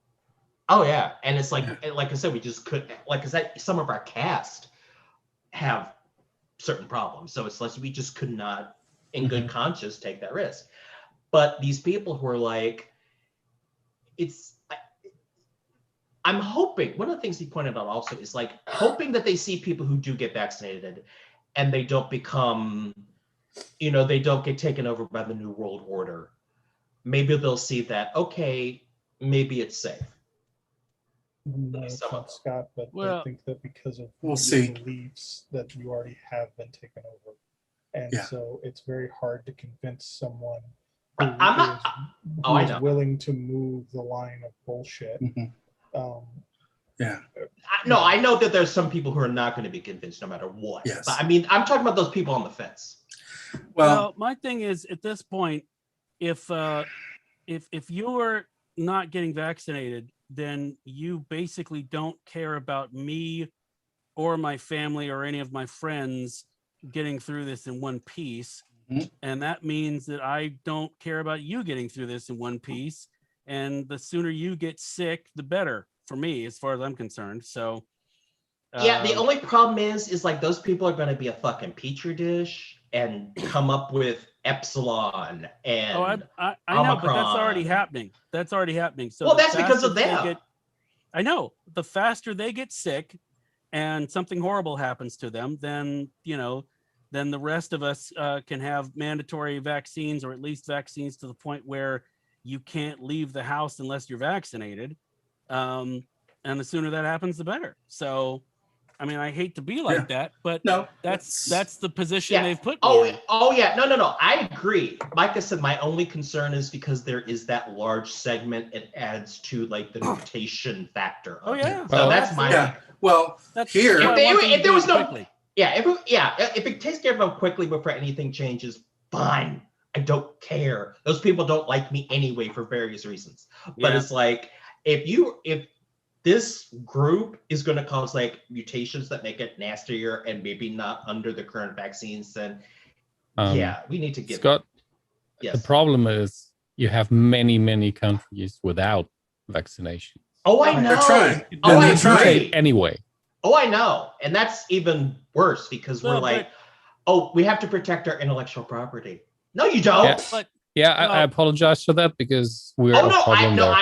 Oh yeah, and it's like I said, we just couldn't. Like I said, some of our cast have certain problems, so it's like we just could not, in good conscience, take that risk. But these people who are like, I'm hoping. One of the things he pointed out also is like hoping that they see people who do get vaccinated, and they don't become, they don't get taken over by the New World Order. Maybe they'll see that, okay, maybe it's safe. No, it's not Scott, but I think that because of We'll your see. beliefs that you already have been taken over, and Yeah. so it's very hard to convince someone Right, I'm not- who I is know. willing to move the line of bullshit. Yeah. I know that there's some people who are not going to be convinced no matter what. Yes. But I mean, I'm talking about those people on the fence. Well, my thing is at this point, if you're not getting vaccinated, then you basically don't care about me or my family or any of my friends getting through this in one piece. And that means that I don't care about you getting through this in one piece. And the sooner you get sick, the better for me, as far as I'm concerned. So Yeah, the only problem is like those people are going to be a fucking petri dish and come up with epsilon and I know, but that's already Omicron. happening. That's already happening. So Well, the that's because of faster they them. I know. The faster they get sick and something horrible happens to them, then then the rest of us can have mandatory vaccines, or at least vaccines to the point where you can't leave the house unless you're vaccinated. And the sooner that happens, the better. So, I mean, I hate to be like that, but that's the position they've put me in. Oh yeah, no. I agree. Like I said, my only concern is because there is that large segment. It adds to like the mutation factor. Oh yeah. So that's my. Yeah. Well, here. If there was no. Quickly. Yeah. If it takes care of them quickly before anything changes, fine. I don't care. Those people don't like me anyway for various reasons. But Yeah. it's like if this group is going to cause like mutations that make it nastier and maybe not under the current vaccines, then we need to get Scott, Yes. the problem is you have many countries without vaccination. Oh, I know. They're trying. Oh, I They're trying. agree. Anyway. Oh, I know. And that's even worse because we're Well, like, we have to protect our intellectual property. No, you don't. Yeah. But I apologize for that because we're Oh a no, problem there.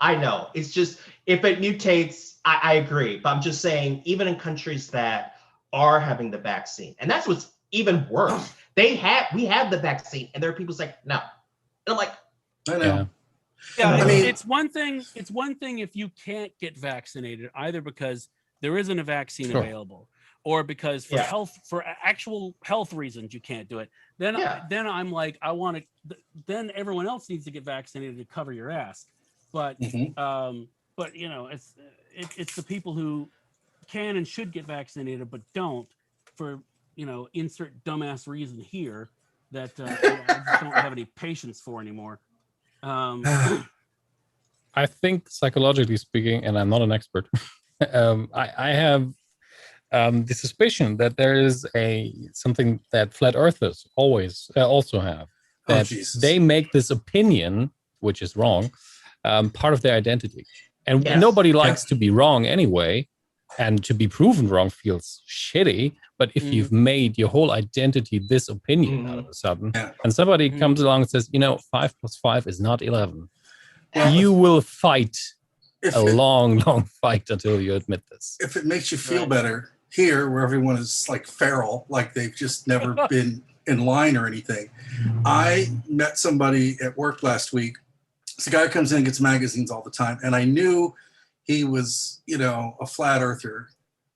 I know. It's just if it mutates, I agree. But I'm just saying, even in countries that are having the vaccine, and that's what's even worse. We have the vaccine, and there are people like, no. And I'm like, I know. Yeah, I mean- it's one thing. It's one thing if you can't get vaccinated, either because there isn't a vaccine Sure. available, or because for Yeah. actual health reasons you can't do it, then Yeah. then I'm like, I want to. Then everyone else needs to get vaccinated to cover your ass. But but you know, it's the people who can and should get vaccinated but don't, for insert dumbass reason here that I just don't have any patience for anymore. I think psychologically speaking, and I'm not an expert, I have the suspicion that there is something that flat earthers always also have, that they make this opinion, which is wrong, part of their identity. And Yes. nobody likes to be wrong anyway, and to be proven wrong feels shitty. But if you've made your whole identity this opinion all of a sudden, and somebody comes along and says, 5 + 5 is not 11, you will fight long fight until you admit this. If it makes you feel better, here where everyone is like feral, like they've just never been in line or anything. I met somebody at work last week. It's a guy who comes in and gets magazines all the time, and I knew he was, a flat earther.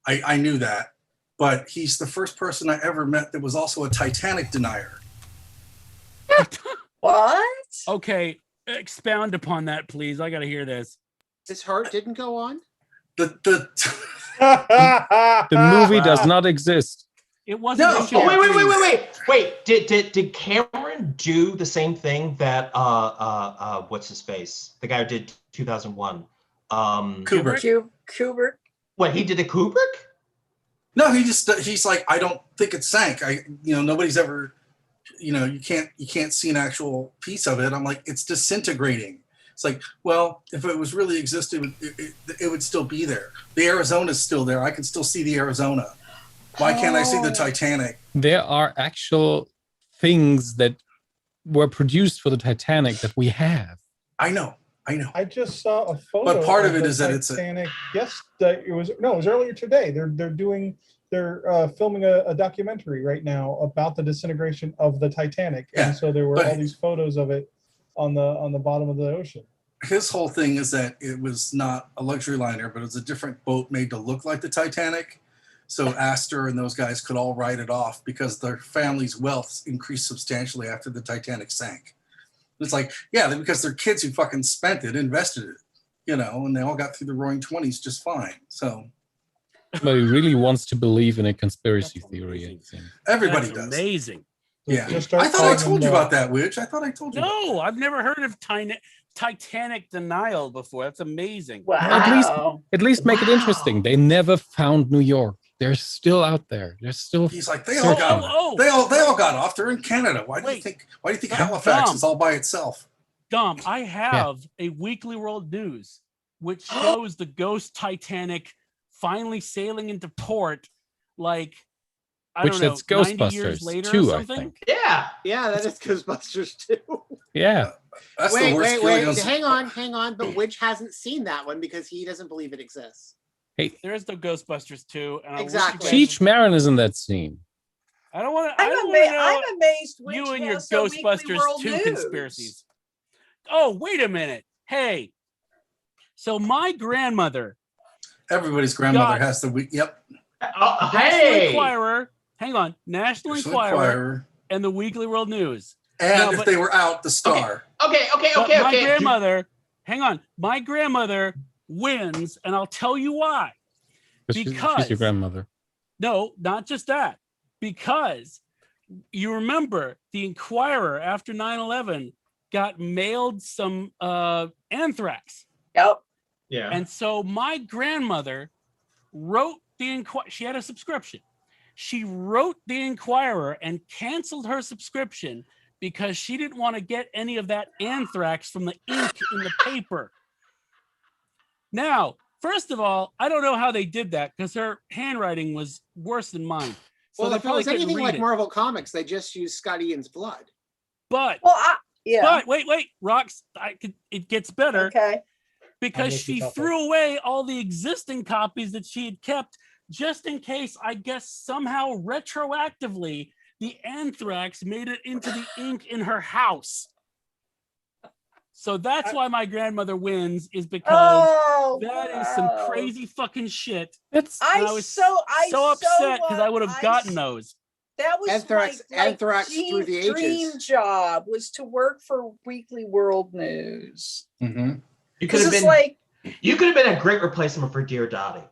I knew that, but he's the first person I ever met that was also a Titanic denier. What? Okay, expound upon that, please. I got to hear this. His heart didn't go on. The movie does not exist. It wasn't. No. Oh, wait. Did Cameron do the same thing that what's his face? The guy who did 2001. Kubrick. Kubrick. What, he did a Kubrick? No, he's like, I don't think it sank. Nobody's ever, you can't see an actual piece of it. I'm like, it's disintegrating. It's like, well, if it was really existed, it would still be there. The Arizona's still there. I can still see the Arizona. Why can't I see the Titanic? There are actual things that were produced for the Titanic that we have. I know. I just saw a photo. But part of it the is that it's Titanic. Yes, it was earlier today. They're filming a documentary right now about the disintegration of the Titanic, and so there were all these photos of it on the bottom of the ocean. His whole thing is that it was not a luxury liner, but it was a different boat made to look like the Titanic. So Astor and those guys could all write it off because their family's wealth increased substantially after the Titanic sank. It's like, yeah, because they're kids who fucking spent it, invested it, and they all got through the roaring 20s just fine. So Somebody really wants to believe in a conspiracy theory. It seems. Everybody That's does. amazing. Yeah. I thought I told you about that, Widge. I thought I told you. No, I've never heard of Titanic denial before. That's amazing. Wow. At least make it interesting. They never found New York. They're still out there. They're still. He's like, they all got off. They're in Canada. Why do you think Halifax is all by itself? Dom, I have a Weekly World News which shows the ghost Titanic finally sailing into port, like Which that's 90 years Ghostbusters later too, or I something. think. Yeah, that is Ghostbusters too. Yeah. That's the worst wait. feeling. Hang on. But Widge hasn't seen that one because he doesn't believe it exists. Hey, There's the Ghostbusters too. And Exactly. Cheech Marin is in that scene. I don't want to. I'm amazed. You Widge and your has a Weekly Ghostbusters World 2 News. conspiracies. Oh, wait a minute. Hey. So my grandmother. Everybody's grandmother has the week. Yep. National Enquirer. Hang on. National Enquirer and the Weekly World News. And if they were out, the Star. Okay. My grandmother, hang on. My grandmother wins, and I'll tell you why. Because she's your grandmother. No, not just that. Because you remember the Enquirer after 9/11 got mailed some anthrax. Yep. Yeah. And so my grandmother wrote the Enquirer. She had a subscription. She wrote the Enquirer and canceled her subscription because she didn't want to get any of that anthrax from the ink in the paper. Now, first of all, I don't know how they did that because her handwriting was worse than mine. So Well, they if it probably was couldn't anything read like it. Marvel Comics, they just use Scott Ian's blood. But yeah. But wait, Rox, it gets better. Okay. Because she threw away all the existing copies that she had kept just in case, I guess somehow retroactively, the anthrax made it into the ink in her house. So that's why my grandmother wins, is because Oh, that is some crazy fucking shit. It's And I was so upset because I would have gotten those. That was Anthrax through the dream ages. job was to work for Weekly World News. Mm-hmm. You could Because have it's been like, you could have been a great replacement for Dear Dottie.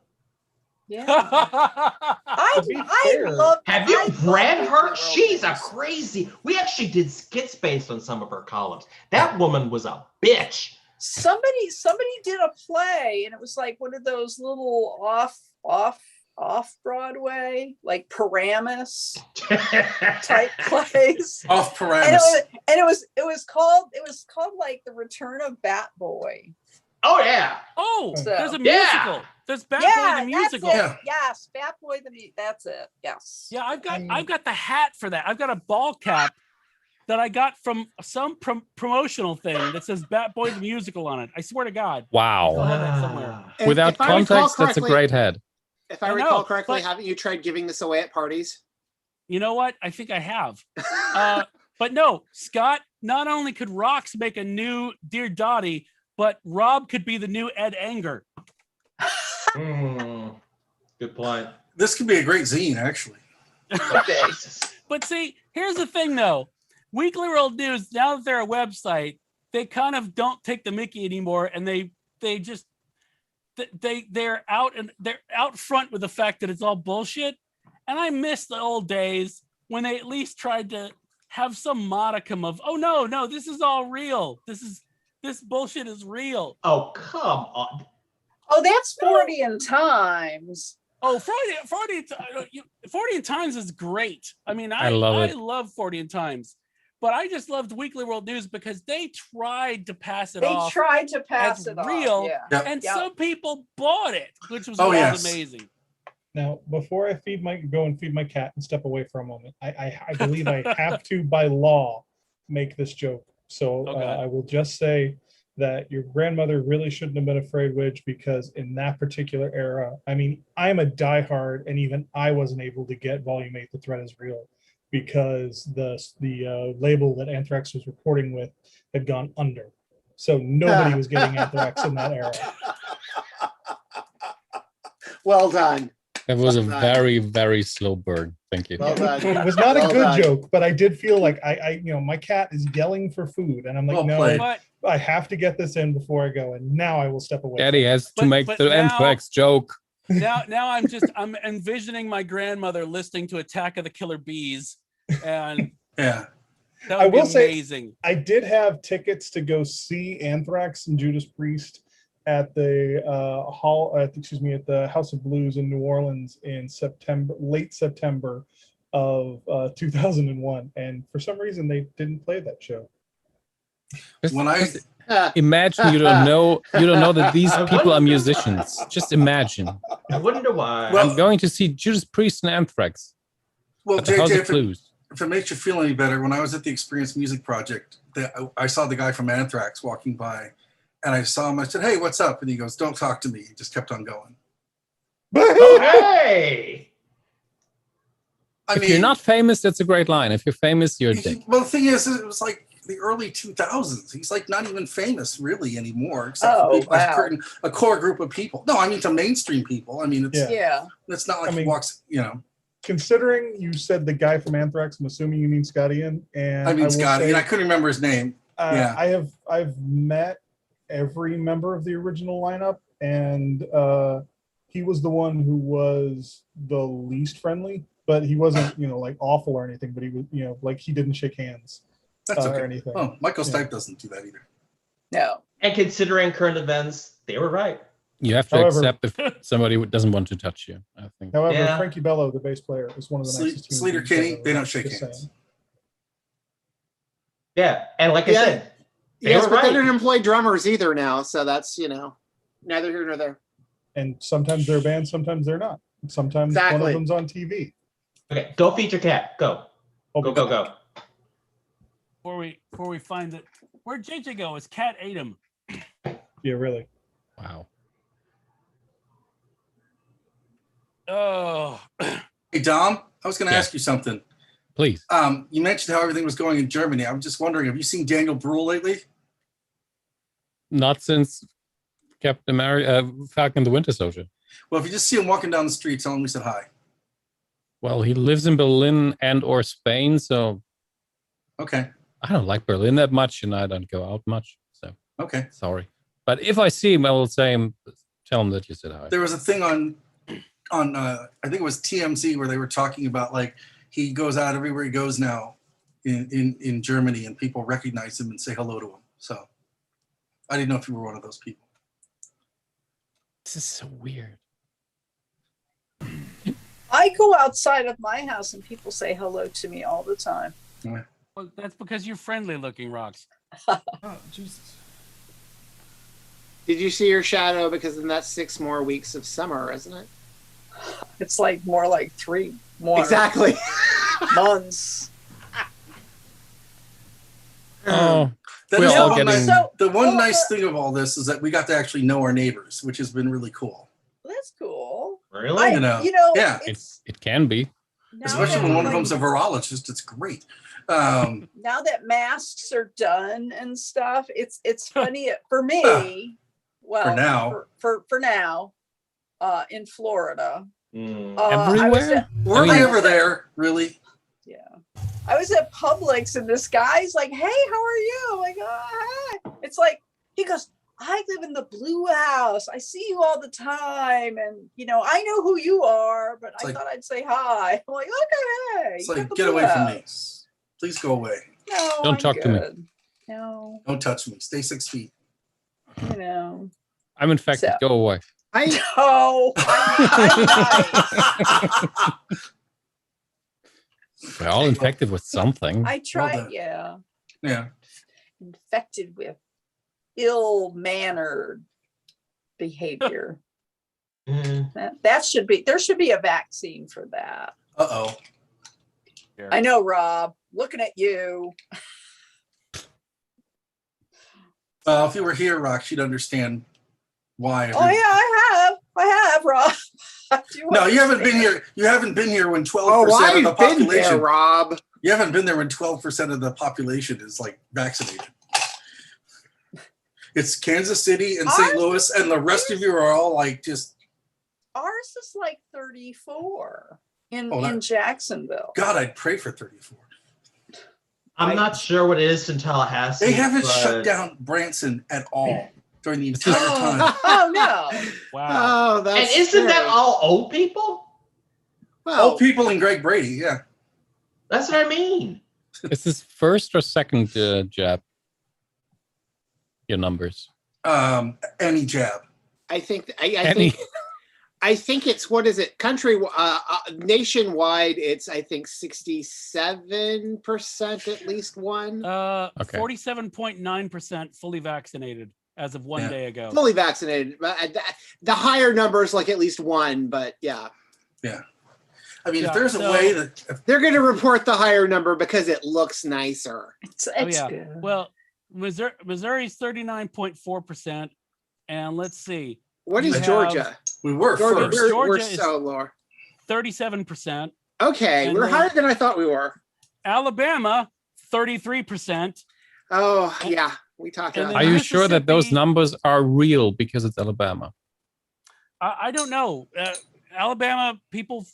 yeah, To be I fair, love. Have you I love read Weekly her? World She's a News. crazy. We actually did skits based on some of her columns. That woman was a bitch. Somebody did a play, and it was like one of those little off Broadway, like Paramus type plays. Off And Paramus. it was called like The Return of Bat Boy. Oh yeah. Oh, So- there's a Yeah. musical. There's Bat Boy the musical. That's it. Yeah. Yes, Bat Boy that's it. Yes. Yeah, I've got the hat for that. I've got a ball cap that I got from some promotional thing that says Bat Boy the musical on it. I swear to God. wow. I'll have that somewhere. And Without if I recall context, that's a correctly- great head. If I I recall know, correctly, but- haven't you tried giving this away at parties? You know what? I think I have. But no, Scott, not only could Rox make a new Dear Dottie, but Rob could be the new Ed Anger. Good point. This could be a great zine, actually. But see, here's the thing though. Weekly World News, now that they're a website, they kind of don't take the Mickey anymore, and they're out front with the fact that it's all bullshit. And I miss the old days when they at least tried to have some modicum of, oh no, this is all real. This bullshit is real. Oh come on. Oh, that's 40 in Times. Oh, 40 in Times is great. I mean, I love it. I love 40 in Times, but I just loved Weekly World News because they tried to pass it They off tried to pass as it off. real, Yeah. Yep. and Yep. some people bought it, which was Oh, really yes. amazing. Now, before I go and feed my cat and step away for a moment, I believe I have to, by law, make this joke. So Okay. I will just say that your grandmother really shouldn't have been afraid, Widge, because in that particular era, I mean, I'm a diehard, and even I wasn't able to get Volume 8, The Threat is Real, because the label that Anthrax was reporting with had gone under. So nobody was getting Anthrax in that era. Well done. That was a Well done. very, very slow burn. Thank you. Well done. It was not Well a good done. joke, but I did feel like my cat is yelling for food, and I'm like, Well no, played. But I have to get this in before I go, and now I will step away. Daddy has to But- make but the now- Anthrax joke. now I'm envisioning my grandmother listening to Attack of the Killer Bees, and Yeah. that I would be will say- amazing. I did have tickets to go see Anthrax and Judas Priest at the at the House of Blues in New Orleans in late September of 2001, and for some reason they didn't play that show. When I Imagine you don't know that these I people are wonder musicians. Just imagine. I wonder why. Well- I'm going to see Judas Priest and Anthrax well, at the House JJ, of Blues. if it makes you feel any better, when I was at the Experience Music Project, I saw the guy from Anthrax walking by, and I saw him. I said, "Hey, what's up?" And he goes, "Don't talk to me." He just kept on going. Oh, hey. I If you're not famous, that's a great line. If you're famous, you're a dick. Well, the thing is, it was like the early 2000s. He's like not even famous really anymore, except for Oh, people, wow. a core group of people. No, I mean to mainstream people. I mean, it's Yeah. Yeah. it's not like I mean- he walks. Considering you said the guy from Anthrax, I'm assuming you mean Scott Ian. And I mean will Scotty, say, and I couldn't remember his name. Yeah. I've met every member of the original lineup, and he was the one who was the least friendly, but he wasn't like awful or anything, but he was like he didn't shake hands That's okay. or anything. Oh, Michael Yeah. Stipe doesn't do that either. No. And considering current events, they were right. You have to However- accept if somebody doesn't want to touch you, I think. However, Yeah. Frankie Bello, the bass player, is one of the nicest human Sleater beings Kinney, I've they ever don't shake just hands. saying. Yeah. And like I Yeah. said, they Yes, were but right. they don't employ drummers either now, so that's neither here nor there. And sometimes they're a band, sometimes they're not. Sometimes one Exactly. of them's on TV. Okay, go feed your cat. Go. Oh, Go, go, go. Before we find it, where'd JJ go? His cat ate him. Yeah, really. Wow. Oh, Hey Dom, I was going to Yeah. ask you something. Please. You mentioned how everything was going in Germany. I'm just wondering, have you seen Daniel Bruhl lately? Not since Captain America, Falcon the Winter Soldier. Well, if you just see him walking down the street, tell him we said hi. Well, he lives in Berlin and or Spain, so Okay. I don't like Berlin that much, and I don't go out much. So Okay. sorry. But if I see him, I will say him, tell him that you said hi. There was a thing on I think it was TMZ where they were talking about like he goes out everywhere he goes now in Germany and people recognize him and say hello to him. So I didn't know if you were one of those people. This is so weird. I go outside of my house and people say hello to me all the time. Well, that's because you're friendly looking, Rocks. Oh, Jesus. Did you see your shadow? Because then that's 6 more weeks of summer, isn't it? It's like more like 3 more Exactly. months. Oh, That we're is all the one, getting. the one nice thing of all this is that we got to actually know our neighbors, which has been really cool. That's cool. Really? You know, yeah. It's It can be. now Especially that, when one of like, them's a virologist, it's great. now that masks are done and stuff, it's funny for me. Well, For now. for now, in Florida, Mm. I was Everywhere? at, Were I they mean- ever there? Really? yeah, I was at Publix and this guy's like, "Hey, how are you?" I'm like, "Oh, hi." It's like he goes, "I live in the blue house. I see you all the time, and I know who you are, but I like- thought I'd say hi." I'm like, "Okay, It's you got like, the get blue away from me. house." Please go away. No, Don't I'm talk to me. good. No, Don't touch me. Stay 6 feet. I'm infected. So- Go away. No, We're all infected with something. I tried. done. Yeah, Yeah. infected with ill-mannered behavior. Mm. That should be. There should be a vaccine for that. Uh-oh. I know, Rob. Looking at you. Well, if you were here, Rock, you'd understand why. Oh yeah, I have, Rob. I do No, you haven't been understand. here. You haven't been here when 12% Oh, of the I've been population. there, Rob. You haven't been there when 12% of the population is like vaccinated. It's Kansas City and St. Ours- Louis, and the rest of you are all like just, Ours is like 34 in Oh, that- in Jacksonville. God, I'd pray for 34. I'm not sure what it is in Tallahassee. They haven't but shut down Branson at all during the This entire is- time. Oh no! Wow. Oh, that's And isn't that scary. all old people? Well, Old people and Greg Brady, yeah. That's what I mean. Is this first or second jab? Your numbers. Any jab. I think Any? I think it's, what is it? Nationwide, it's I think 67% at least one. Okay. 47.9% fully vaccinated as of one Yeah. day ago. Fully vaccinated. The higher number is like at least one, but yeah. I mean, Yeah, if there's a so- way that They're going to report the higher number because it looks nicer. It's yeah. good. Well, Missouri's 39.4%, and let's see, What You is have- Georgia? we were Georgia, first. we're Georgia is- so low. 37%. Okay, And we're then- higher than I thought we were. Alabama, 33%. Oh, yeah. We talked And about then Are that. you sure that those Mississippi- numbers are real because it's Alabama? I don't know. Alabama people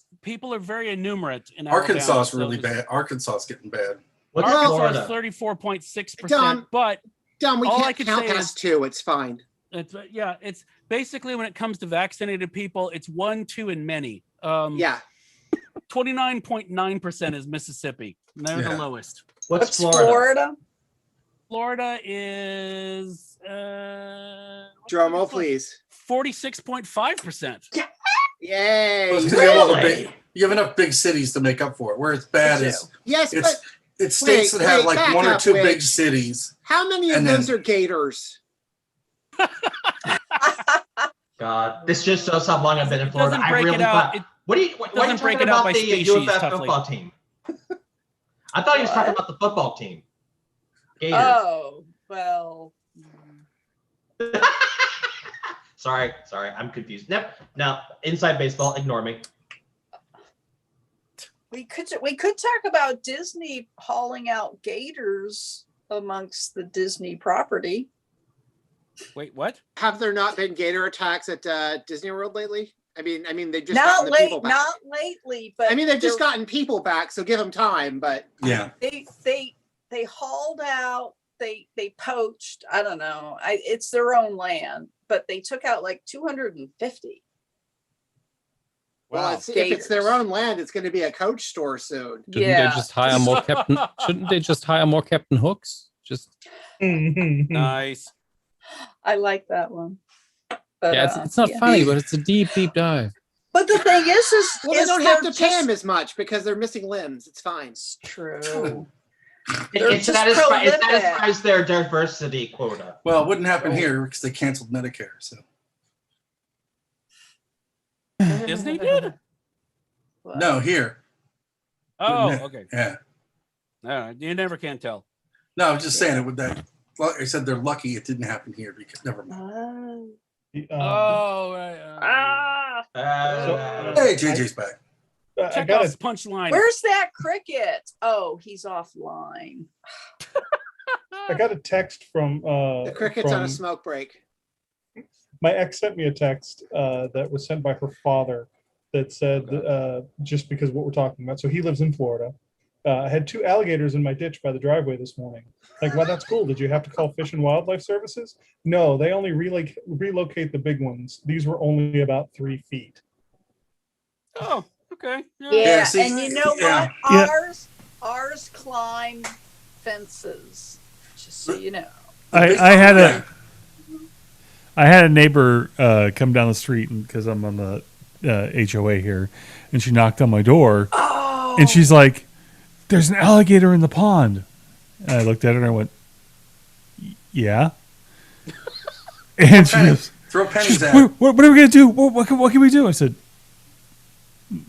are very enumerate in Alabama. Arkansas is so really there's- bad. Arkansas is getting bad. What's Arkansas Florida? is 34.6%, Dumb. but Dumb, we all I can't could count say past 2. It's fine. it's basically when it comes to vaccinated people, it's 1, 2, and many. Yeah. 29.9% is Mississippi. And they're Yeah. the lowest. What's What's Florida? Florida is Drum roll, please. 46.5%. Yay. Well, it's 'cause you, have all the Really? big, you have enough big cities to make up for it. Where it's bad is Yes, it's but it's states wait, that have wait, like back 1 or up, 2 wait. big cities. how many of And those then- are gators? God, this just shows how long I've been in It Florida. doesn't I break really it out. thought. What are you? What are you doesn't break talking it out about by the species, UFF Tuffley. football team? I thought he was talking about the football team. Gators. Oh well. Sorry, I'm confused. Now, inside baseball, ignore me. We could talk about Disney hauling out gators amongst the Disney property. Wait, what? Have there not been gator attacks at Disney World lately? I mean, they've just Not gotten the people back. not lately, but I mean, they've just they're- gotten people back, so give them time. But Yeah. they hauled out, they poached, I don't know, it's their own land, but they took out like 250. well, if it's their own land, it's going to be a coach store soon. Shouldn't they just hire more Captain? Shouldn't they just hire more Captain Hooks? Just Nice. I like that one. But, yeah, it's not yeah. funny, but it's a deep dive. But the thing is Well, they don't have to pay them as much because they're missing limbs. It's fine. It's true. It satisfies their diversity quota. Well, it wouldn't happen here because they canceled Medicare. So Disney did? no, here. Oh, Wouldn't it? okay. Yeah. No, you never can tell. No, I was just saying it with that. Well, I said they're lucky it didn't happen here because never mind. Oh, right. Hey, JJ's back. Check out his punchline. Where's that cricket? Oh, he's offline. I got a text from The cricket's on from- a smoke break. my ex sent me a text that was sent by her father that said just because of what we're talking about. So he lives in Florida. I had 2 alligators in my ditch by the driveway this morning. Like, well, that's cool. Did you have to call Fish and Wildlife Services? No, they only relocate the big ones. These were only about 3 feet. Oh, okay. Yeah, see, and you know yeah. what? Ours climb fences. Just so you know. I had a neighbor come down the street because I'm on the HOA here, and she knocked on my door, and she's like, "There's an alligator in the pond." And I looked at her and I went, "Yeah." And she goes, Throw pennies at what are we gonna do? What can we do? I said,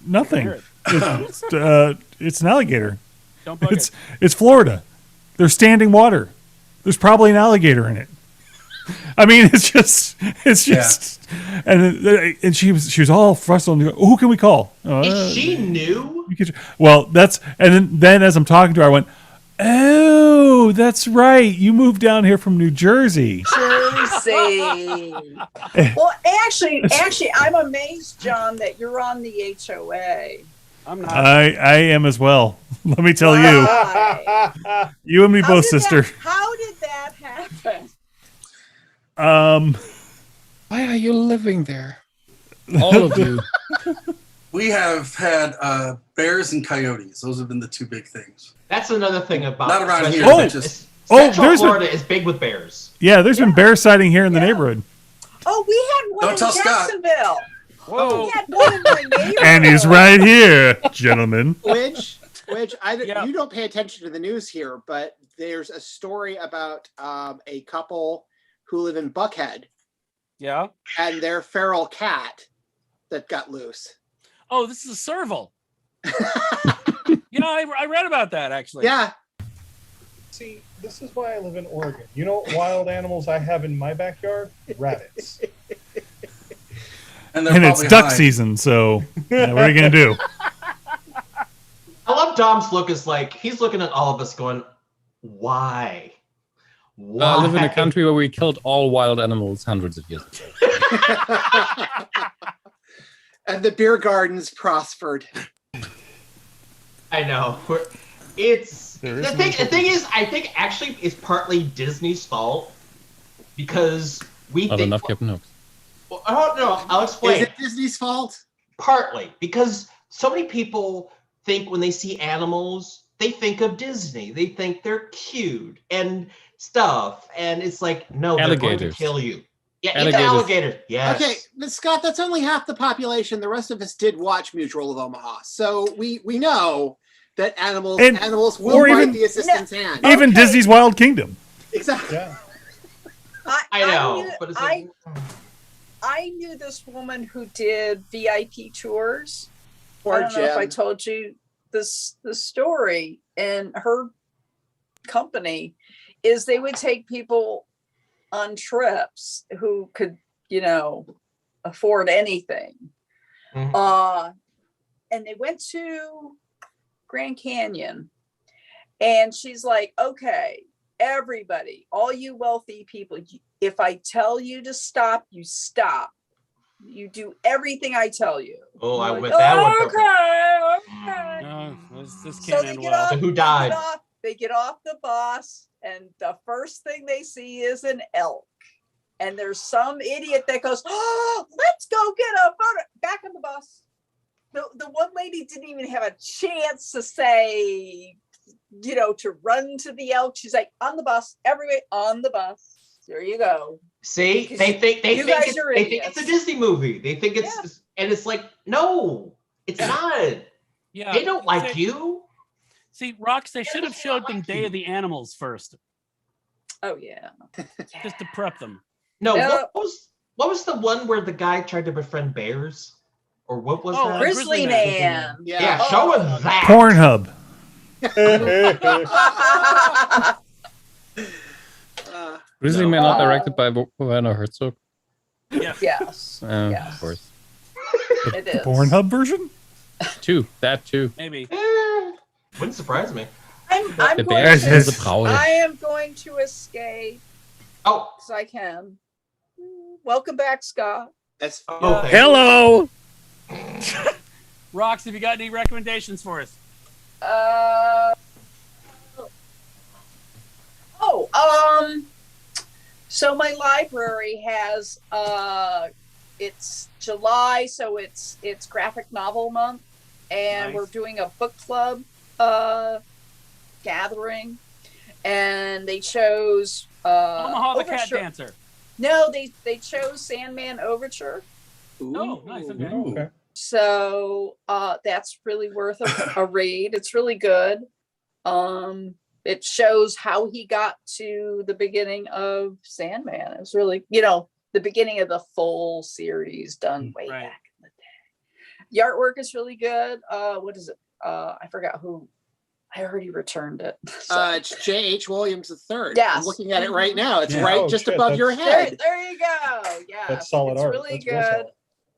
"Nothing. It's an alligator. Don't bug it. It's Florida. There's standing water. There's probably an alligator in it." I mean, it's just, and she was all frustrated. Who can we call? Is she new? Well, then as I'm talking to her, I went, "Oh, that's right. You moved down here from New Jersey." Jersey. Well, actually, I'm amazed, John, that you're on the HOA. I'm not. I am as well. Let me tell Why? you. You and me both, sister. How did that happen? Why are you living there? All of you. We have had bears and coyotes. Those have been the 2 big things. That's another thing about Not around especially- here. Central there's Florida is big with bears. Yeah, there's been bear sighting here in the neighborhood. Oh, we had one Don't in tell Scott. Jacksonville. Whoa. We had one in my neighborhood. And he's right here, gentlemen. Which you don't pay attention to the news here, but there's a story about a couple who live in Buckhead. Yeah. And their feral cat that got loose. Oh, this is a serval. Yeah, I read about that actually. Yeah. See, this is why I live in Oregon. You know what wild animals I have in my backyard? Rabbits. And it's duck season, so what are you gonna do? I love Dom's look. Is like he's looking at all of us, going, "Why? Why?" I live in a country where we killed all wild animals hundreds of years ago. And the beer gardens prospered. I know. It's the thing is, I think actually it's partly Disney's fault because we Not think. enough Captain Hooks. Well, I don't know. I'll explain. Is it Disney's fault? Partly because so many people think when they see animals, they think of Disney. They think they're cute and stuff, and it's like, no, they're going to Alligators. kill you. Yeah, Alligators. alligators. Yes. Okay, but Scott, that's only half the population. The rest of us did watch Mutual of Omaha, so we know that animals will or bite even- the assistant's hand. Even Disney's Wild Kingdom. Exactly. Yeah. I know, but it's like, I knew this woman who did VIP tours. Poor I don't know if I Jim. told you the story. And her company is they would take people on trips who could, afford anything. Mhm. And they went to Grand Canyon, and she's like, okay. everybody, all you wealthy people, if I tell you to stop, you stop. You do everything I tell you. Oh, I Like, went that one. okay. No, this So can't they end get well. off. So who died? They get off the bus, and the first thing they see is an elk. And there's some idiot that goes, "Oh, let's go get a photo." Back on the bus. The one lady didn't even have a chance to say, to run to the elk. She's like, on the bus, everybody on the bus. There you go. See, Because they think you guys are they think it's a idiots. Disney movie. They think it's and it's like, no, it's not. Yeah, They don't like you. See, Rocks, they should have showed them Day of the Animals first, Oh yeah. just to prep them. No, Yeah. what was the one where the guy tried to befriend bears? Or what was that? Grizzly Man. Yeah, show us that. Pornhub. Grizzly No. Man, not directed by Werner Herzog. Yes. Of course. It The is. Pornhub version? That too. Maybe. Wouldn't surprise me. I'm The going bears to, and the Braue. I am going to escape Oh, as I can. Welcome back, Scott. That's oh, thank Hello. Rocks, have you got any recommendations for us? So my library has it's July, so it's graphic novel month, and Nice. we're doing a book club gathering, and they chose Omaha the Cat Overture. Dancer. No, they chose Sandman Overture. Oh, nice. Okay. Okay. So that's really worth a read. It's really good. It shows how he got to the beginning of Sandman. It's really, the beginning of the full series done way Right. back in the day. The artwork is really good. What is it? I forgot who. I already returned it. So- it's J.H. Williams III. Yes. I'm looking at it right now. It's Yeah. right Oh, just shit, above your that's- head. there you go. Yeah, That's solid it's art. really That's real good.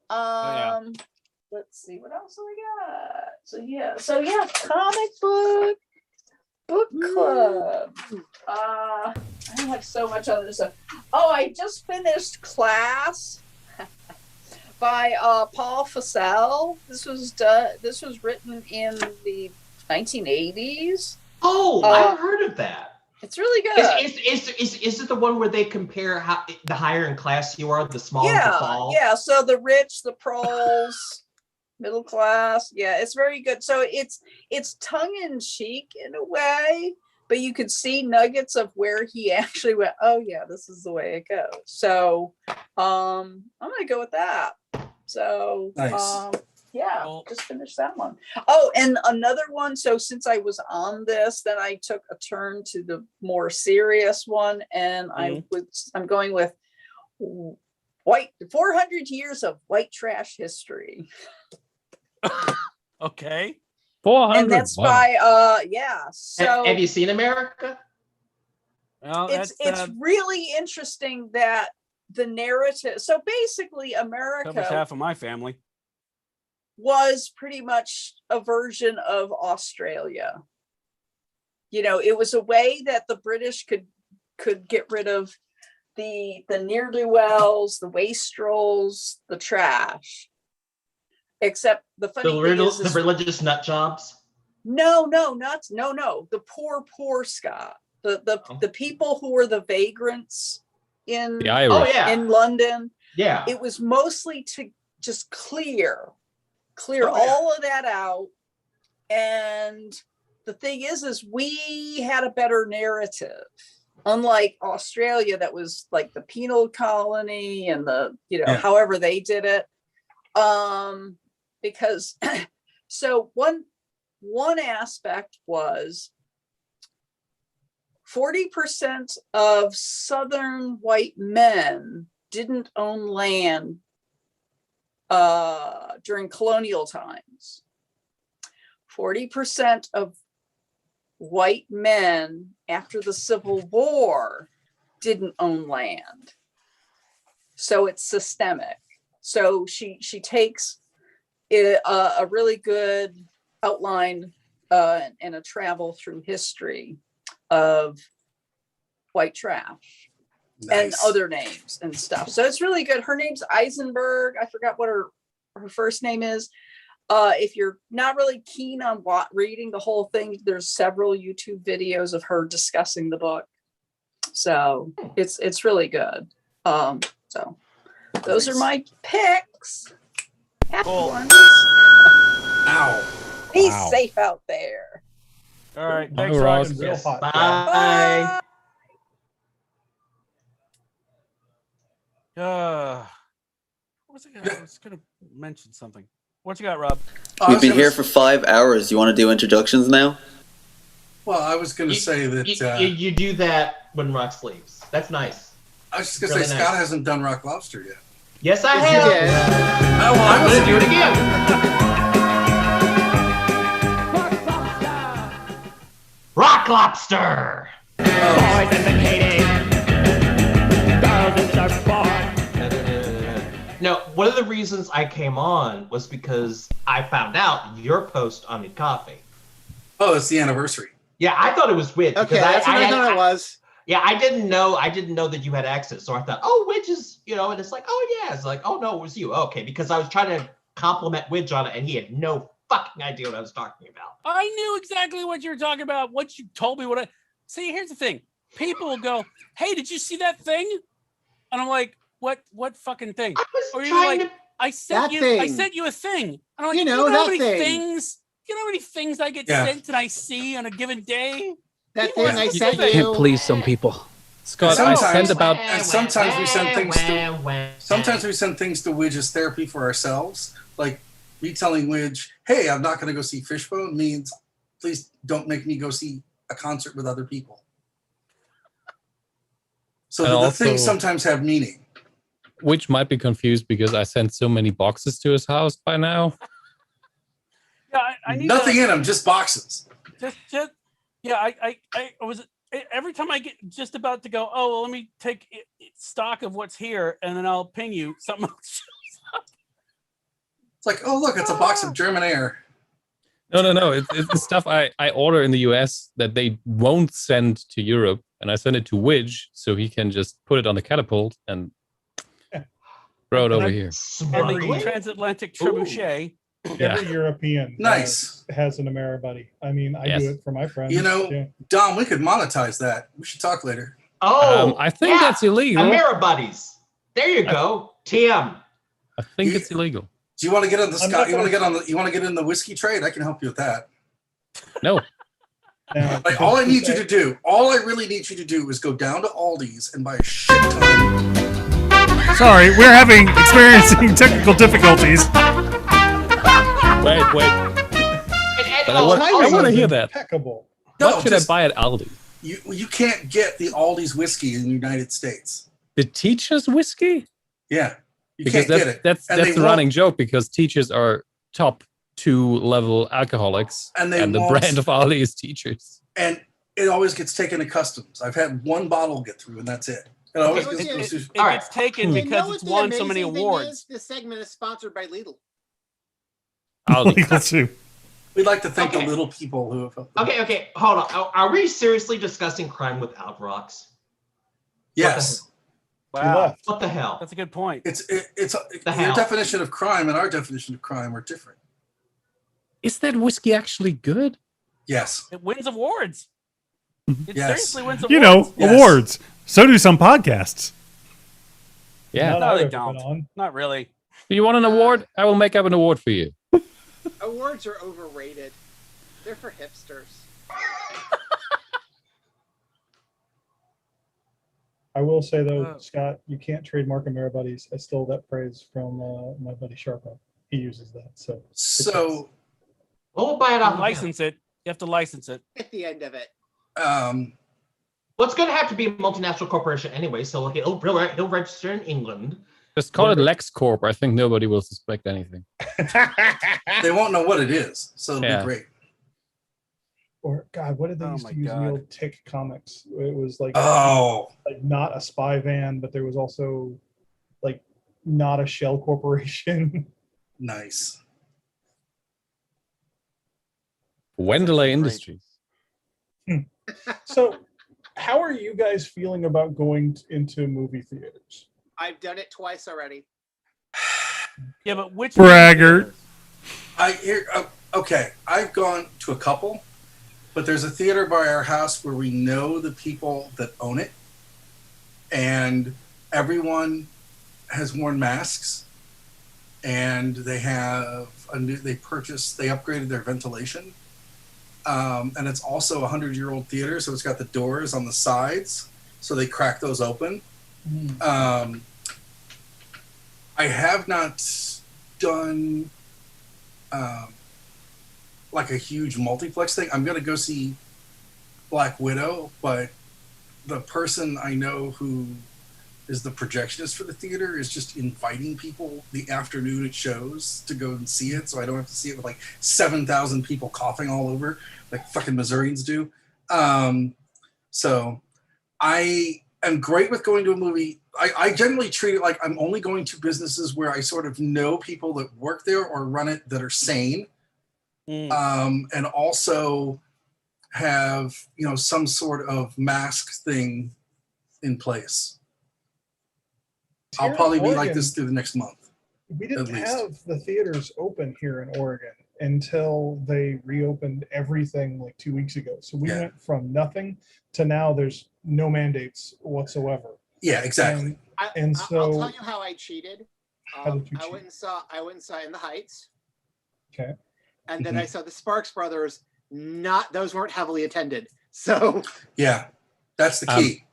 solid. yeah. Let's see what else we got. So yeah, comic book club. I have so much other stuff. Oh, I just finished Class by Paul Fussell. This was written in the 1980s. Oh, I've heard of that. It's really good. Is it the one where they compare how the higher in class you are, the smaller the fall? Yeah. So the rich, the proles, middle class. Yeah, it's very good. So it's tongue in cheek in a way, but you could see nuggets of where he actually went, oh yeah, this is the way it goes. So I'm gonna go with that. So Nice. yeah, Cool. just finished that one. Oh, and another one. So since I was on this, then I took a turn to the more serious one, and I'm going with white 400 years of white trash history, Okay. 400. and that's wow. by So Have you seen America? Well, it's that's really interesting that the narrative. So basically, covers America half of my family. was pretty much a version of Australia. It was a way that the British could get rid of the ne'er-do-wells, the wastrels, the trash. Except the funny thing is The religious nut jobs. no, the poor Scott, the people who were the vagrants in The Irish. Oh yeah, in London. yeah. It was mostly to just clear Oh, yeah. all of that out. And the thing is we had a better narrative, unlike Australia, that was like the penal colony and however they did it. Because so one aspect was 40% of Southern white men didn't own land during colonial times. 40% of white men after the Civil War didn't own land. So it's systemic. So she takes a really good outline and a travel through history of white trash and Nice. other names and stuff. So it's really good. Her name's Eisenberg. I forgot what her first name is. If you're not really keen on reading the whole thing, there's several YouTube videos of her discussing the book. So it's really good. So those are my picks. Happy ones. Ow. Be Wow. safe out there. All right. Bye, Thanks, Ross. Ross. Real hot. Bye. What was I was gonna mention something. What you got, Rob? I We've was been gonna here s- for 5 hours. You want to do introductions now? Well, I was going to You- say that. You do that when Rox leaves. That's nice. I was just going to really say nice. Scott hasn't done Rock Lobster yet. Yes, I Yes, have. you did. Oh, well, I'm I going to was do it again. Rock Lobster. No, one of the reasons I came on was because I found out your post on Need Coffee. Oh, it's the anniversary. Yeah, I thought it was Widge. Okay, because that's what I thought it was. Yeah, I didn't know that you had access. So I thought, oh, Widge is, and it's like, oh yeah. It's like, oh no, it was you. Okay, because I was trying to compliment Widge on it and he had no fucking idea what I was talking about. I knew exactly what you were talking about. What you told me. See, here's the thing. People will go, "Hey, did you see that thing?" And I'm like, "What fucking thing?" I Or was you're trying like, to I sent That you thing. a thing. And I'm like, You know, how that many thing. things? You know how many things I get Yeah. sent and I see on a given day? That People thing are I so sent fake. you. Can't please some people. Scott, I Sometimes- sent about And sometimes we send things to. Sometimes we send things to Widge as therapy for ourselves. Like me telling Widge, "Hey, I'm not going to go see Fishbone," means please don't make me go see a concert with other people. So And the also- things sometimes have meaning. which might be confused because I sent so many boxes to his house by now. Yeah, I need Nothing to, in them, just boxes. just yeah. I was every time I get just about to go. Oh, well, let me take stock of what's here, and then I'll ping you something else. It's like, oh look, it's a box of German air. No. It's stuff I order in the US that they won't send to Europe, and I send it to Widge so he can just put it on the catapult and throw it over here. And the transatlantic trebuchet. Yeah. Every European Nice. has an Ameribuddy. I mean, I Yes. do it for my friends. You know, Yeah. Dom, we could monetize that. We should talk later. Oh, I think that's illegal. Ameribuddies. There you go. TM. I think You- it's illegal. Do you want to get on the I'm Scott? not You want to get gonna- on the? You want to get in the whiskey trade? I can help you with that. No. Now, Like all I need you to do, all I really need you to do is go down to Aldi's and buy a shit ton. Sorry, we're experiencing technical difficulties. Wait. But I want to hear that. Impeccable. No, What should just- I buy at Aldi? You can't get the Aldi's whiskey in the United States. The Teachers whiskey? Yeah, you Because can't get it. that's And they the won't- running joke because Teachers are top 2 level alcoholics, And they the won't- brand of Aldi is Teachers. And it always gets taken to customs. I've had one bottle get through, and that's it. It always Okay, gets it- through. It All right. gets taken You know because what it's the won so many amazing thing awards. is? This segment is sponsored by Lidl. Aldi. Legal too. We'd like to thank Okay. the little people who have helped. Okay, hold on. Are we seriously discussing crime without rocks? Yes, He Wow, left. What the hell? that's a good point. it's your hell? definition of crime and our definition of crime are different. Is that whiskey actually good? Yes, It wins awards. It Yes. seriously wins awards. You know, Yes. awards. So do some podcasts. Yeah. Not No, I've they ever don't. been on. Not really. Do you want an award? I will make up an award for you. Awards are overrated. They're for hipsters. I will say though, Oh. Scott, you can't trademark Ameribuddies. I stole that phrase from my buddy Sharpo. He uses that. So so We'll buy it off. License it. You have to license it. At the end of it. um, Well, it's going to have to be a multinational corporation anyway, so like it'll register in England. Just call it LexCorp. I think nobody will suspect anything. they won't know what it is, so it'll Yeah. be great. or God, what did they Oh used my to use in the God. old Tick comics? It was like Oh, like not a spy van, but there was also like not a shell corporation. nice. Wendeley great. Industries. So how are you guys feeling about going into movie theaters? I've done it twice already. Yeah, but which Braggart. Okay, I've gone to a couple, but there's a theater by our house where we know the people that own it, and everyone has worn masks, and they have they upgraded their ventilation, and it's a 100-year-old theater, so it's got the doors on the sides, so they crack those open. I have not done like a huge multiplex thing. I'm going to go see Black Widow, but the person I know who is the projectionist for the theater is just inviting people the afternoon it shows to go and see it, so I don't have to see it with like 7,000 people coughing all over like fucking Missourians do. So I am great with going to a movie. I generally treat it like I'm only going to businesses where I sort of know people that work there or run it that are sane. And also have, some sort of mask thing in place. I'll probably be like this through the next month. We didn't have the theaters open here in Oregon until they reopened everything like 2 weeks ago. So we went from nothing to now there's no mandates whatsoever. Yeah, exactly. I'll tell you how I cheated. How did you cheat? I went and saw In the Heights. Okay. And then I saw the Sparks Brothers. Those weren't heavily attended. So yeah, that's the key.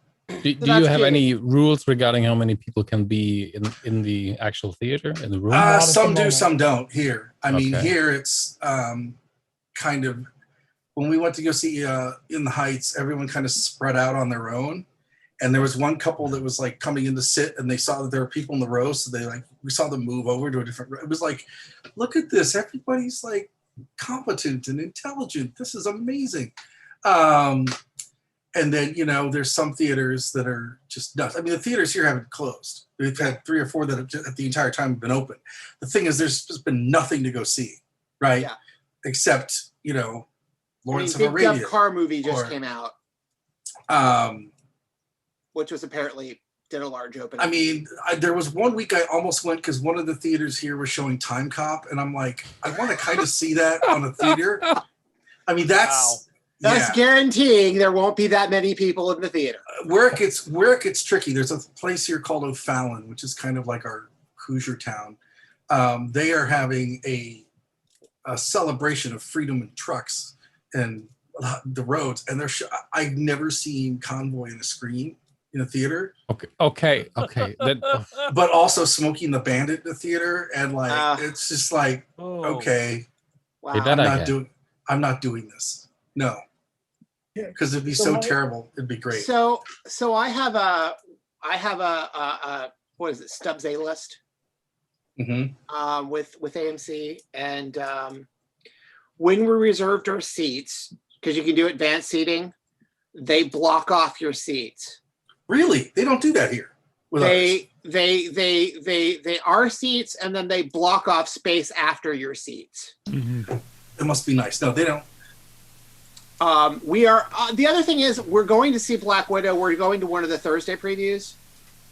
Do you have any rules regarding how many people can be in the actual theater, in the room? Some do, some don't here. I mean, here it's kind of, when we went to go see In the Heights, everyone kind of spread out on their own. And there was one couple that was like coming in to sit, and they saw that there were people in the row. So we saw them move over to a different row. It was like, look at this. Everybody's like competent and intelligent. This is amazing. And then, there's some theaters that are just nuts. I mean, the theaters here haven't closed. We've had 3 or 4 that have at the entire time have been open. The thing is, there's just been nothing to go see, right? Yeah. Except, Lawrence of Arabia. Big Dub Car movie just came out. Which was apparently did a large opening. I mean, there was one week I almost went because one of the theaters here was showing Time Cop, and I'm like, I want to kind of see that on a theater. I mean, that's guaranteeing there won't be that many people in the theater. Where it gets tricky. There's a place here called O'Fallon, which is kind of like our Hoosier town. They are having a celebration of freedom and trucks and the roads, and I've never seen Convoy in a screen in a theater. Okay. But also Smokey and the Bandit in the theater, and it's just like, okay, wow. I'm not doing this. No, because it'd be so terrible. It'd be great. So I have a what is it? Stubbs A list. Mm-hmm. With AMC, and when we reserved our seats, because you can do advanced seating, they block off your seats. Really? They don't do that here. They are seats, and then they block off space after your seats. Mm-hmm. It must be nice. No, they don't. We are. The other thing is, we're going to see Black Widow. We're going to one of the Thursday previews,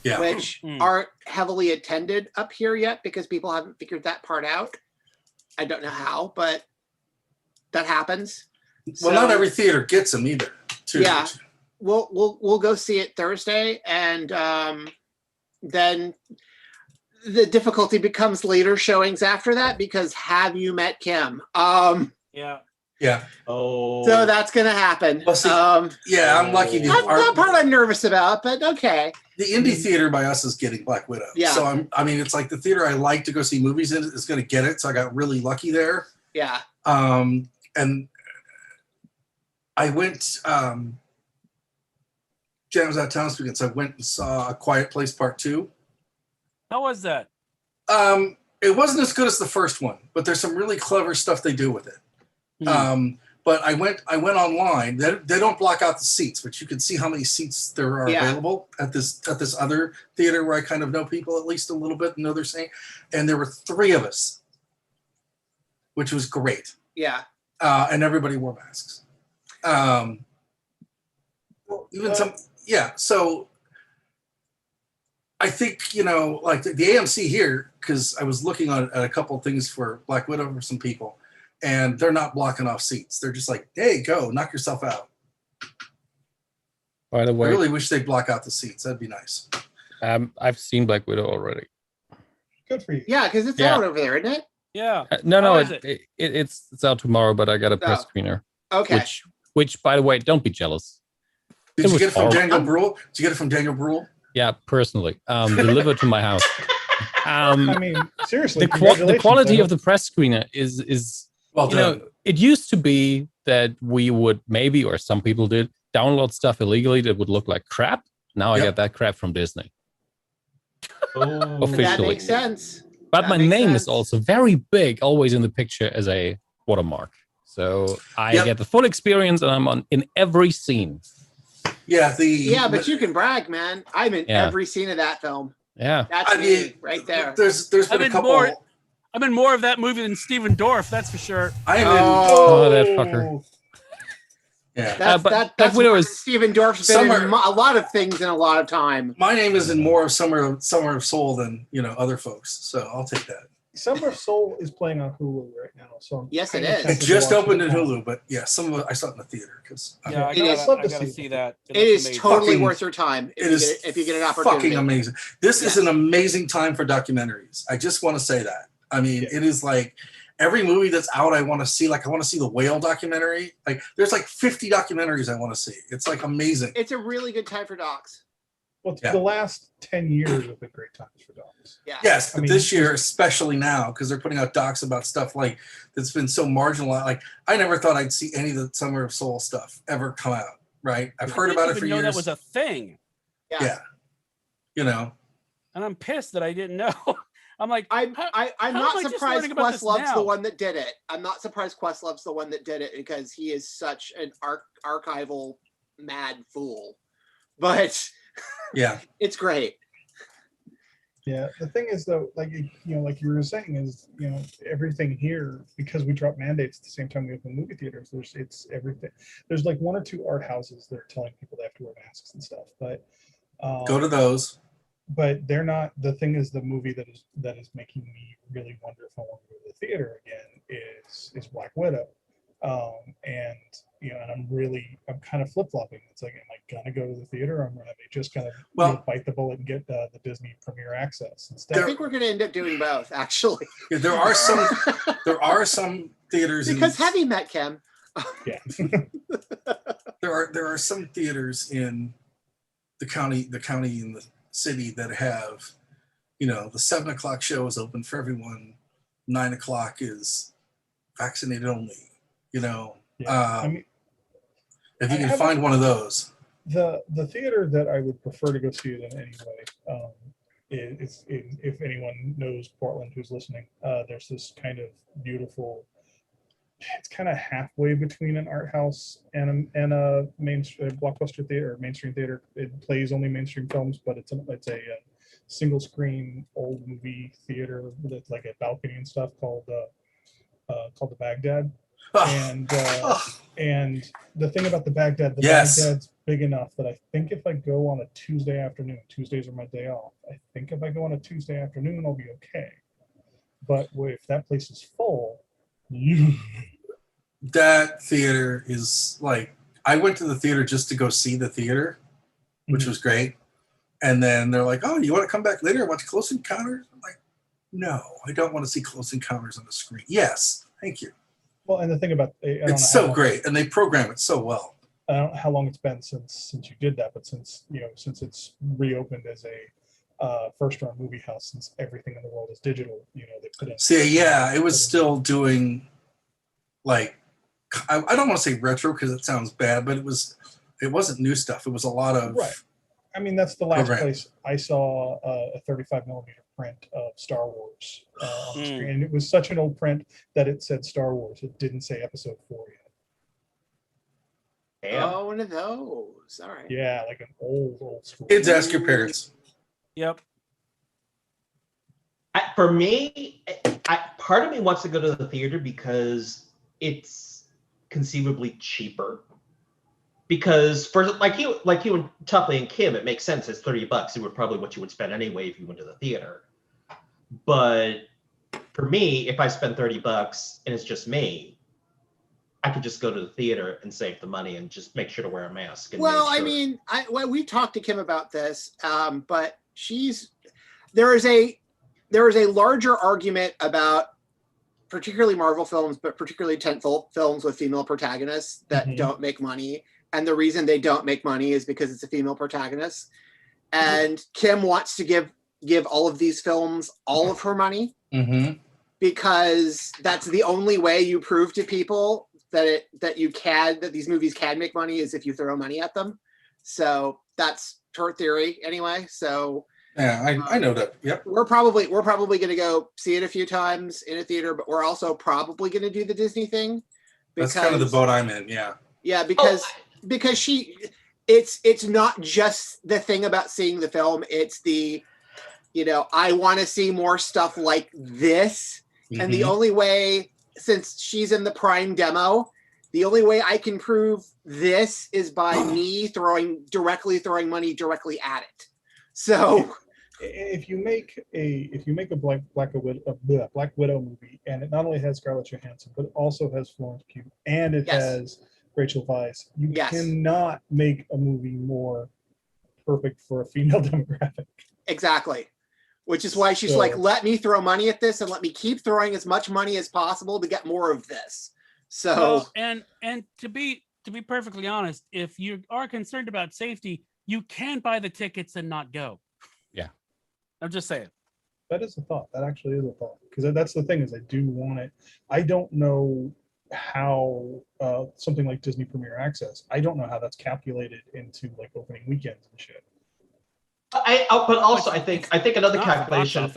which aren't heavily attended up here yet because people haven't figured that part out. I don't know how, but that happens. Well, not every theater gets them either. Too. Yeah, we'll go see it Thursday, and then the difficulty becomes later showings after that because have you met Kim? Yeah. Oh. So that's gonna happen. Well, see, I'm lucky. That's that part I'm nervous about, but okay. The indie theater by us is getting Black Widow. Yeah. So it's like the theater I like to go see movies in is going to get it. So I got really lucky there. Yeah. And I went. Jan was out of town this weekend, so I went and saw A Quiet Place Part 2. How was that? It wasn't as good as the first one, but there's some really clever stuff they do with it. But I went online. They don't block out the seats, but you can see how many seats there are available at this other theater where I kind of know people at least a little bit and know they're saying. And there were 3 of us, which was great. Yeah. And everybody wore masks. Well, even some, yeah. So I think, like the AMC here, because I was looking at a couple of things for Black Widow for some people, and they're not blocking off seats. They're just like, hey, go, knock yourself out. By the I way, really wish they'd block out the seats. That'd be nice. I've seen Black Widow already. Good for you. Yeah, because it's Yeah. out over there, isn't it? Yeah. No, How it, is it's out tomorrow, but I got a press Oh. screener. Okay. Which, by the way, don't be jealous. Did It you was get it from horrible. Daniel Bruhl? Did you get it from Daniel Bruhl? Yeah, personally, delivered to my house. I mean, seriously, The quality congratulations, of the press screener is Well done. it used to be that we would maybe, or some people did, download stuff illegally that would look like crap. Now I Yep. get that crap from Disney. Oh. Officially. That makes sense. But That my makes name sense. is also very big, always in the picture as a watermark. So I Yep. get the full experience, and I'm in every scene. Yeah, Yeah, but you can brag, man. I'm in Yeah. every scene of that film. Yeah. That's I me mean, right there. There's I've been a been couple. more- I'm in more of that movie than Steven Dorff, that's for sure. I am Oh, that fucker. Yeah. That's but that's Black Widow more is- than Stephen Dorff's been in Summer- a lot of things in a lot of time. My name is in more of Summer of Soul than other folks, so I'll take that. Summer of Soul is playing on Hulu right now, so I'm Yes, it kinda is. It tempted to just watch opened in now. Hulu, but yeah, some of it I saw it in the theater because Yeah, I It is- gotta, love I to gotta see see that. It is amazing. totally Fucking- worth your time it is if you get an opportunity. fucking amazing. This is Yeah. an amazing time for documentaries. I just want to say that. I mean, Yeah. it is like every movie that's out I want to see. Like I want to see the whale documentary. Like there's like 50 documentaries I want to see. It's like amazing. It's a really good time for docs. Well, Yeah. the last 10 years have been great times for dogs. Yeah. Yes, I but mean, this year especially now because they're putting out docs about stuff like that's been so marginalized. Like I never thought I'd see any of the Summer of Soul stuff ever come out. Right? I've heard I about didn't it for even know years. that was a thing, Yeah. and I'm pissed that I didn't know. I'm like, I'm how- I'm how not am I just surprised learning about this Questlove's the now? one that did it. I'm not surprised Questlove's the one that did it because he is such an archival mad fool. But Yeah. it's great. Yeah, the thing is though, like like you were saying, is everything here, because we drop mandates at the same time we open movie theaters. It's everything. There's like one or two art houses that are telling people they have to wear masks and stuff, but Go to those. But they're not. The thing is, the movie that is making me really wonder if I want to go to the theater again is Black Widow, and and I'm kind of flip flopping. It's like, am I gonna go to the theater, or am I just kind of bite the bullet and get the Disney Premier Access instead? I think we're going to end up doing both, actually. Yeah, there are some theaters Because have you met Kim? Yeah. there are some theaters in the county in the city that have, the 7 o'clock show is open for everyone. 9 o'clock is vaccinated only. I mean, if you I can have find one of those. The theater that I would prefer to go see it in anyway is if anyone knows Portland who's listening, there's this kind of beautiful. It's kind of halfway between an art house and a blockbuster theater or mainstream theater. It plays only mainstream films, but it's a single screen old movie theater with like a balcony and stuff called the Baghdad. And the thing about the Baghdad, Baghdad's big enough that I think if I go on a Tuesday afternoon, Tuesdays are my day off. I think if I go on a Tuesday afternoon, I'll be okay. But if that place is full, That theater is like, I went to the theater just to go see the theater, which was great. And then they're like, oh, you want to come back later and watch Close Encounters? I'm like, no, I don't want to see Close Encounters on the screen. Yes, thank you. well, and the thing about It's so great, and they program it so well. I don't know how long it's been since you did that, but since it's reopened as a first-run movie house, since everything in the world is digital, they put in. See, yeah, it was still doing, like, I don't want to say retro because it sounds bad, but it wasn't new stuff. It was a lot of Right. I mean, that's the last program. place I saw a 35 millimeter print of Star Wars on the screen, and it was such an old print that it said Star Wars. It didn't say Episode 4 yet. Damn. Oh, one of those. All right. Yeah, like an old school. Kids, ask your parents. Yep. For me, part of me wants to go to the theater because it's conceivably cheaper. because for like you and Tuffley and Kim, it makes sense. It's $30. It would probably what you would spend anyway if you went to the theater. But for me, if I spend $30 and it's just me, I could just go to the theater and save the money and just make sure to wear a mask. And Well, make I sure. mean, we talked to Kim about this, but there is a larger argument about particularly Marvel films, but particularly tentpole films with female protagonists that don't make money. And the reason they don't make money is because it's a female protagonist. And Kim wants to give all of these films all of her money because that's the only way you prove to people that these movies can make money is if you throw money at them. So that's her theory anyway. So yeah, I know that. Yep. We're probably going to go see it a few times in a theater, but we're also probably going to do the Disney thing. That's kind of the boat I'm in. Yeah. Yeah, because it's not just the thing about seeing the film. It's the, I want to see more stuff like this. And the only way, since she's in the Prime demo, the only way I can prove this is by me throwing money directly at it. So if you make a Black Widow movie, and it not only has Scarlett Johansson, but it also has Florence Pugh, and it has Rachel Weisz, you cannot make a movie more perfect for a female demographic. Exactly. Which is why she's like, let me throw money at this and let me keep throwing as much money as possible to get more of this. So well, and to be perfectly honest, if you are concerned about safety, you can buy the tickets and not go. Yeah. I'm just saying. That is a thought. That actually is a thought. Because that's the thing, is I do want it. I don't know how something like Disney Premier Access, I don't know how that's calculated into like opening weekends and shit. But also I think another calculation.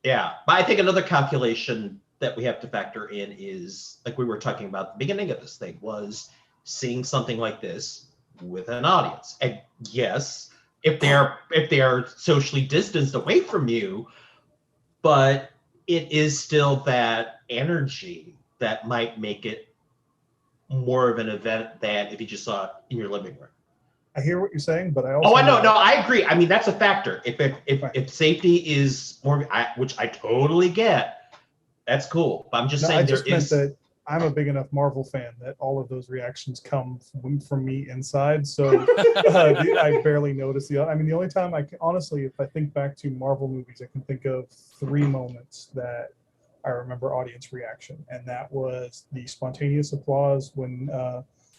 Yeah, but I think another calculation that we have to factor in is, like we were talking about at the beginning of this thing, was seeing something like this with an audience. And yes, if they are socially distanced away from you, but it is still that energy that might make it more of an event than if you just saw it in your living room. I hear what you're saying, but I also I agree. I mean, that's a factor. If safety is more, which I totally get, that's cool. But I'm just saying, I just meant that I'm a big enough Marvel fan that all of those reactions come from me inside. So I barely notice the only time I can, honestly, if I think back to Marvel movies, I can think of 3 moments that I remember audience reaction, and that was the spontaneous applause when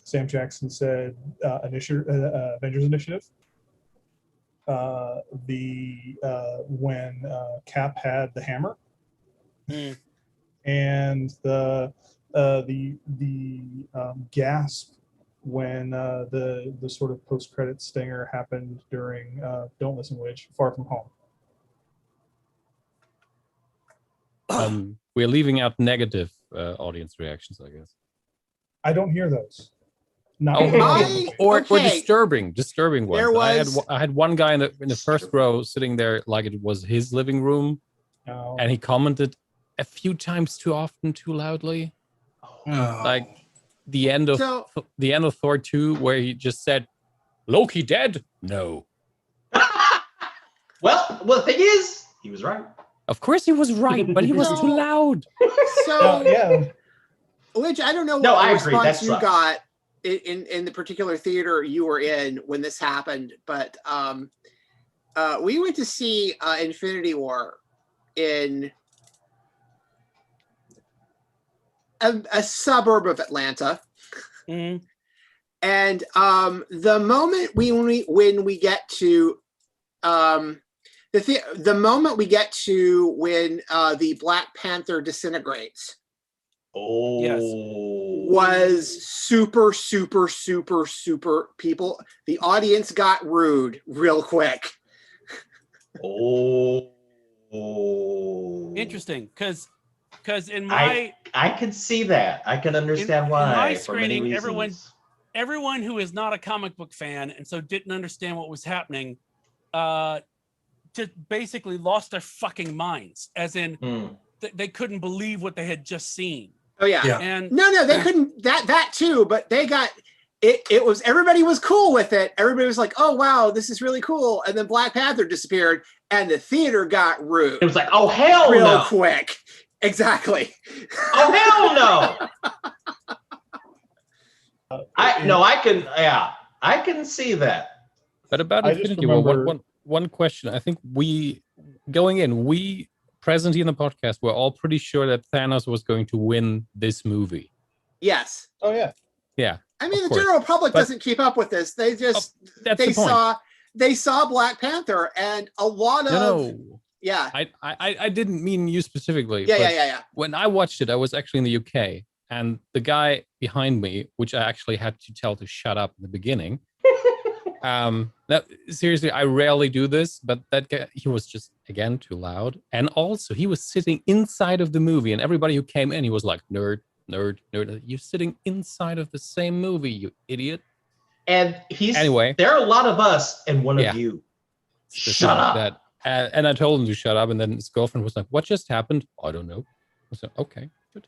Sam Jackson said Avengers Initiative. When Cap had the hammer, and the gasp when the sort of post-credit stinger happened during Don't Listen Witch, Far From Home. We're leaving out negative audience reactions, I guess. I don't hear those. Or disturbing ones. I had one guy in the first row sitting there like it was his living room, and he commented a few times too often, too loudly. Like the end of Thor 2, where he just said, "Loki dead?" No. Well, the thing is, he was right. Of course he was right, but he was too loud. So yeah. Which I don't know No, what I agree. response That you sucks. got in the particular theater you were in when this happened, but we went to see Infinity War in a suburb of Atlanta. Mm-hmm. And the moment when we get to the moment we get to when the Black Panther disintegrates was super people. The audience got rude real quick. Interesting, because in my I can see that. I can understand why. In my for many screening, reasons. everyone who is not a comic book fan and so didn't understand what was happening, just basically lost their fucking minds. As in, they couldn't believe what they had just seen. Oh yeah. And no, they couldn't. That too. But they got it was, everybody was cool with it. Everybody was like, oh wow, this is really cool. And then Black Panther disappeared and the theater got rude. It was like, oh hell real no. quick. Exactly. Oh hell no. I can see that. But about I just Infinity War, remember- one question. I think we present here in the podcast, we're all pretty sure that Thanos was going to win this movie. Yes. Oh yeah. Yeah. I mean, Of the course. general public But- doesn't keep up with this. They just That's they the point. saw Black Panther and a lot of No. yeah. I didn't mean you specifically. Yeah, but yeah. When I watched it, I was actually in the UK, and the guy behind me, which I actually had to tell to shut up in the beginning. That seriously, I rarely do this, but that guy, he was just again too loud, and also he was sitting inside of the movie, and everybody who came in, he was like, "Nerd, nerd, nerd! You're sitting inside of the same movie, you idiot!" And Anyway. there are a lot of us and one Yeah. of you. Just Shut like up. that. And I told him to shut up, and then his girlfriend was like, "What just happened?" I don't know. I said, "Okay, good."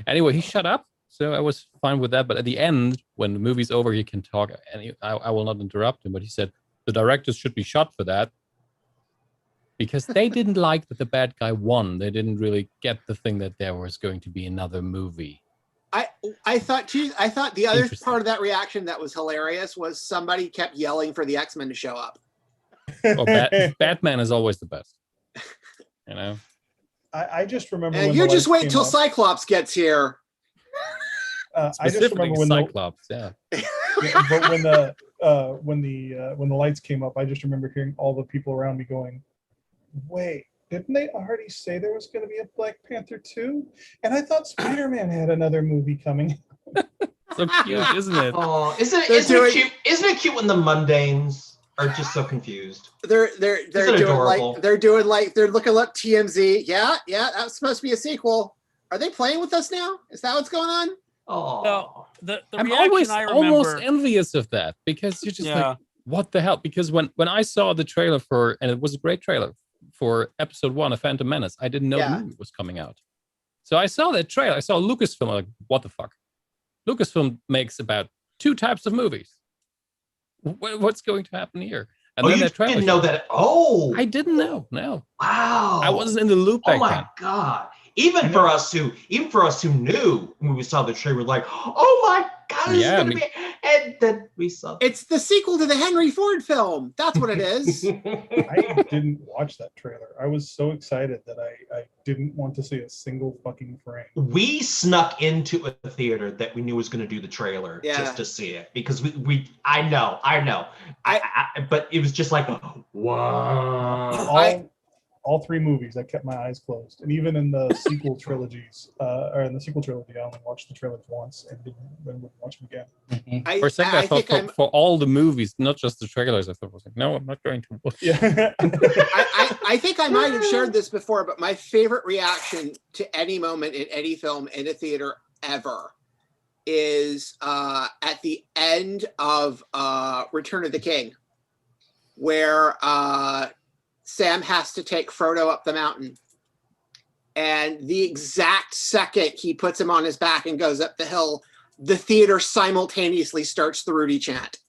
Anyway, he shut up, so I was fine with that. But at the end, when the movie's over, he can talk, and I will not interrupt him. But he said the directors should be shot for that because they didn't like that the bad guy won. They didn't really get the thing that there was going to be another movie. I thought too. I thought the other Interesting. part of that reaction that was hilarious was somebody kept yelling for the X-Men to show up. Well, Batman is always the best, you know. I just remember. And when you the just lights wait came till up. Cyclops gets here. I just Specifically remember when the Cyclops. Yeah. yeah, but when the lights came up, I just remember hearing all the people around me going, "Wait, didn't they already say there was going to be a Black Panther 2? And I thought Spider-Man had another movie coming." So cute, isn't it? Oh, isn't They're it doing- cute? Isn't it cute when the mundanes are just so confused? They're Isn't doing adorable? like they're looking up TMZ. Yeah, that's supposed to be a sequel. Are they playing with us now? Is that what's going on? Oh, No, the I'm reaction always I remember. almost envious of that because you're just Yeah. like, what the hell? Because when I saw the trailer for, and it was a great trailer for episode 1 of Phantom Menace, I didn't know Yeah. the movie was coming out. So I saw that trailer. I saw Lucasfilm. I'm like, what the fuck? Lucasfilm makes about 2 types of movies. What's going to happen here? And oh, then you that trailer. didn't know that? Oh, I didn't know. No, wow! I wasn't in the loop Oh back my then. god! Even for us who knew when we saw the trailer, like, oh my god, this Yeah, is gonna be. And then we saw. It's the sequel to the Henry Ford film. That's what it is. I didn't watch that trailer. I was so excited that I didn't want to see a single fucking frame. We snuck into a theater that we knew was going to do the trailer Yeah. just to see it because I know, but it was just like, wow. All 3 movies, I kept my eyes closed, and even in the sequel trilogies, or in the sequel trilogy, I only watched the trailers once and wouldn't watch them again. For a second, I thought think I'm- for all the movies, not just the trailers, I thought was like, no, I'm not going to watch. Yeah. I think I might have shared this before, but my favorite reaction to any moment in any film in a theater ever is at the end of Return of the King, where Sam has to take Frodo up the mountain. And the exact second he puts him on his back and goes up the hill, the theater simultaneously starts the Rudy chant.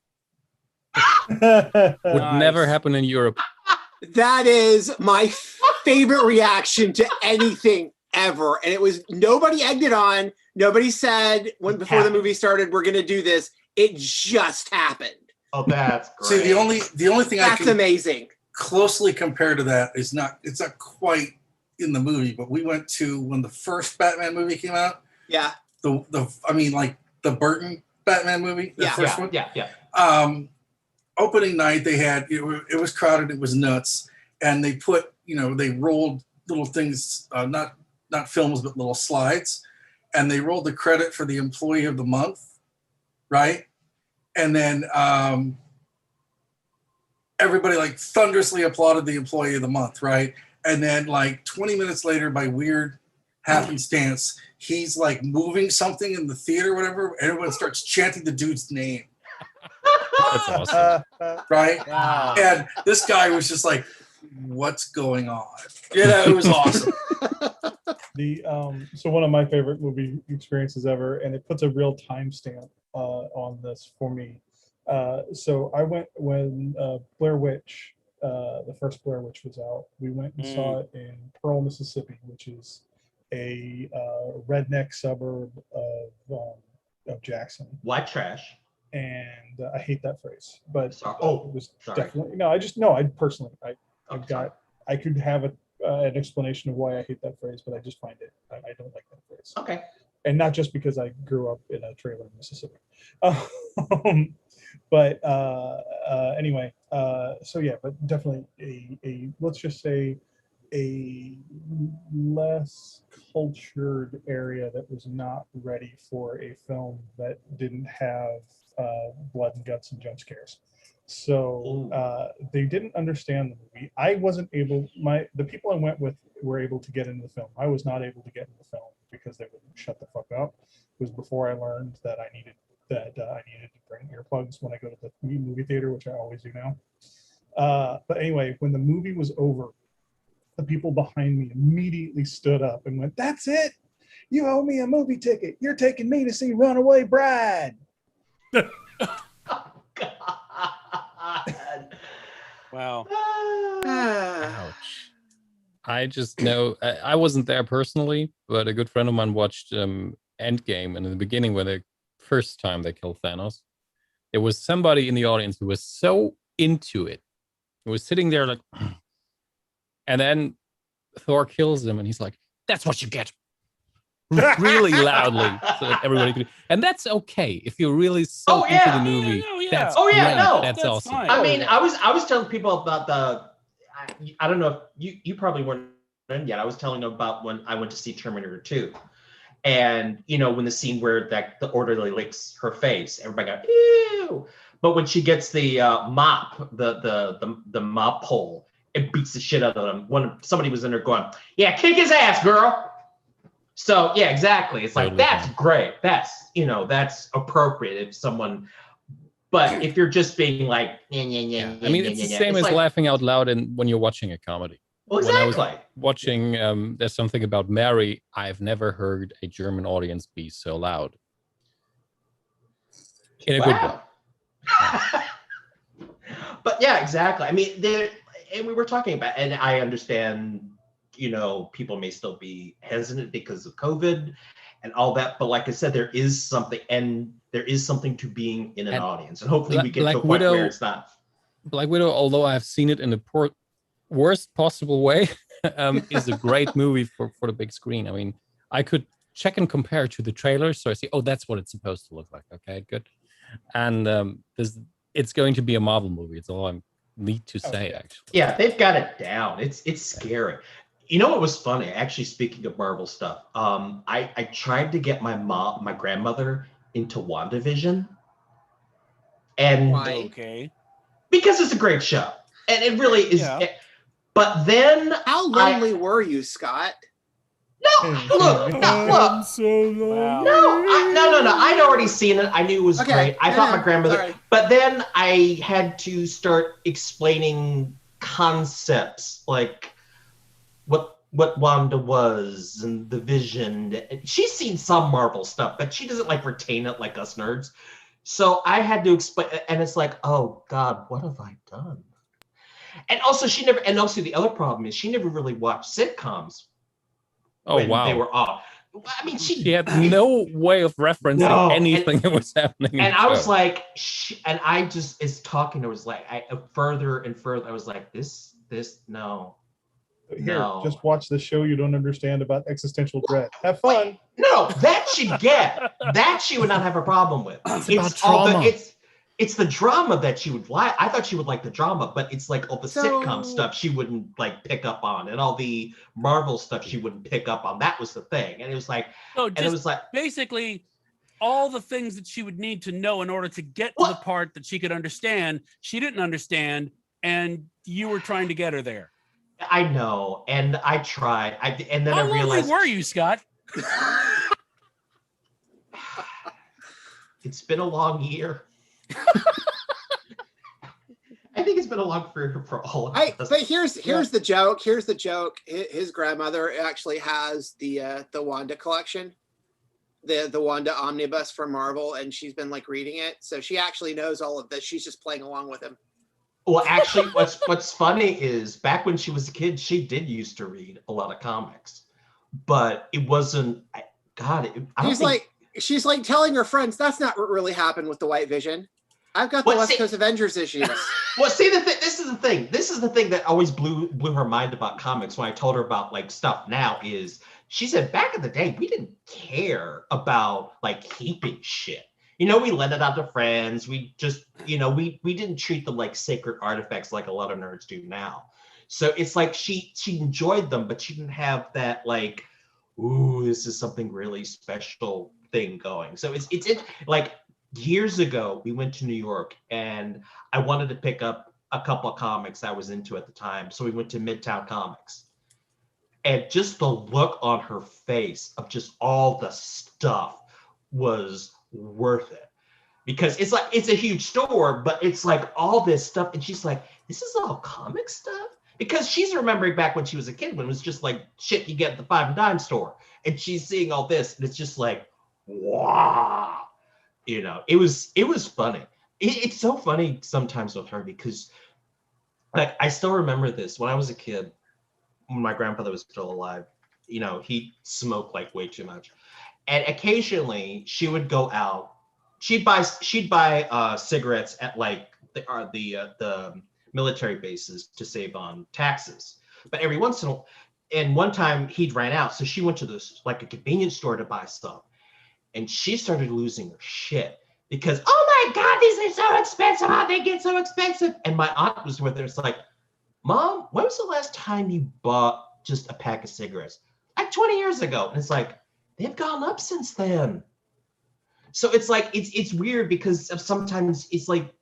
Would Nice. never happen in Europe. That is my favorite reaction to anything ever. And it was, nobody egged it on. Nobody said before the happened. movie started, we're going to do this. It just happened. Oh, that's great. See, the only thing I That's can amazing. closely compare to that is it's not quite in the movie, but we went to when the first Batman movie came out. Yeah. The Burton Batman movie, the Yeah. first one. Yeah. Opening night, they had it was crowded, it was nuts, and they put they rolled little things, not films but little slides, and they rolled the credit for the employee of the month, right? And then everybody like thunderously applauded the employee of the month, right? And then like 20 minutes later, by weird happenstance, he's like moving something in the theater, whatever. And everyone starts chanting the dude's name, That's awesome. right? Wow. And this guy was just like, "What's going on?" It was awesome. So one of my favorite movie experiences ever, and it puts a real timestamp on this for me. So I went when Blair Witch, the first Blair Witch was out. We went and saw it in Pearl, Mississippi, which is a redneck suburb of Jackson. White trash. And I hate that phrase, but Sorry. it was Sorry. definitely no. I personally, I've Okay. got. I could have an explanation of why I hate that phrase, but I just find it. I don't like that phrase. Okay. And not just because I grew up in a trailer in Mississippi. But anyway, so yeah, but definitely a let's just say a less cultured area that was not ready for a film that didn't have blood and guts and jump scares. So they didn't understand the movie. I wasn't able. The people I went with were able to get into the film. I was not able to get into the film because they wouldn't shut the fuck up. It was before I learned that I needed to bring earplugs when I go to the movie theater, which I always do now. But anyway, when the movie was over, the people behind me immediately stood up and went, "That's it! You owe me a movie ticket. You're taking me to see Runaway Bride." Wow. Ouch. I just know I wasn't there personally, but a good friend of mine watched Endgame, and in the beginning, when the first time they killed Thanos, there was somebody in the audience who was so into it. He was sitting there like, and then Thor kills him, and he's like, "That's what you get." Really loudly, so that everybody could. And that's okay if you're really so into the movie. That's great. That's awesome. fine. I mean, I was telling people about I don't know if you probably weren't in yet. I was telling them about when I went to see Terminator 2. And when the scene where the orderly licks her face, everybody got ew. But when she gets the mop, the mop pole, it beats the shit out of them. When somebody was in there going, "Yeah, kick his ass, girl." So yeah, exactly. It's like that's great. That's that's appropriate if someone. But if you're just being like, I mean, it's the same as laughing out loud when you're watching a comedy. Well, When I exactly. was watching There's Something About Mary, I've never heard a German audience be so loud. In a good way. But yeah, exactly. I mean, and we were talking about, and I understand, people may still be hesitant because of COVID and all that. But like I said, there is something to being in an audience, and hopefully we get to a point where it's not. Black Widow, although I've seen it in the worst possible way, is a great movie for the big screen. I mean, I could check and compare to the trailer, so I see, oh, that's what it's supposed to look like. Okay, good. And it's going to be a Marvel movie. It's all I need to say, actually. Yeah, they've got it down. It's scary. You know what was funny? Actually, speaking of Marvel stuff, I tried to get my grandmother into WandaVision, and Okay. Because it's a great show, and it really is. Yeah. But then, how lonely were you, Scott? No, look. I'm so Wow. No. I'd already seen it. I knew it was great. I thought my grandmother. Sorry. But then I had to start explaining concepts like what Wanda was and the Vision. She's seen some Marvel stuff, but she doesn't retain it like us nerds. So I had to explain, and it's like, oh God, what have I done? And also, the other problem is she never really watched sitcoms. Oh, when wow. they were off. I mean, She had no way of referencing anything that was happening. in And the I was show. like, and I just is talking. It was like, further and further. I was like, this, no. Here, No. just watch the show you don't understand about existential dread. Have fun. No, that she'd get. That she would not have a problem with. It's about all trauma. it's the drama that she would like. I thought she would like the drama, but it's like all the So- sitcom stuff she wouldn't pick up on, and all the Marvel stuff she wouldn't pick up on. That was the thing, and it was like, So and it just was like, basically all the things that she would need to know in order to get to the part that she could understand, she didn't understand, and you were trying to get her there. I know, and I tried. And then How I lonely realized were you, Scott? it's been a long year. I think think it's been a long career for all of us. But here's the joke. Here's the joke. His grandmother actually has the Wanda collection, the Wanda omnibus from Marvel, and she's been like reading it. So she actually knows all of this. She's just playing along with him. Well, actually, what's funny is back when she was a kid, she did used to read a lot of comics, but it wasn't. She's like telling her friends that's not what really happened with the White Vision. I've got the West Coast Avengers issues. Well, see, this is the thing. This is the thing that always blew her mind about comics when I told her about like stuff now is she said back in the day, we didn't care about like keeping shit. You know, we lent it out to friends. We just, you know, we didn't treat them like sacred artifacts like a lot of nerds do now. So it's like she enjoyed them, but she didn't have that like, ooh, this is something really special thing going. So it's like years ago, we went to New York and I wanted to pick up a couple of comics I was into at the time. So we went to Midtown Comics. And just the look on her face of just all the stuff was worth it. Because it's like, it's a huge store, but it's like all this stuff. And she's like, this is all comic stuff? Because she's remembering back when she was a kid, when it was just like shit you get at the 5 and dime store. And she's seeing all this, and it's just like, wow. You know, it was funny. It's so funny sometimes with her because like I still remember this when I was a kid, when my grandfather was still alive. You know, he smoked like way too much, and occasionally she would go out. She'd buy cigarettes at like the military bases to save on taxes. But every once in a while, and one time he'd ran out, so she went to this like a convenience store to buy some. And she started losing her shit because, oh my God, these are so expensive. How they get so expensive? And my aunt was with her. It's like, Mom, when was the last time you bought just a pack of cigarettes? Like 20 years ago. And it's like, they've gone up since then. So it's like, it's weird because sometimes it's like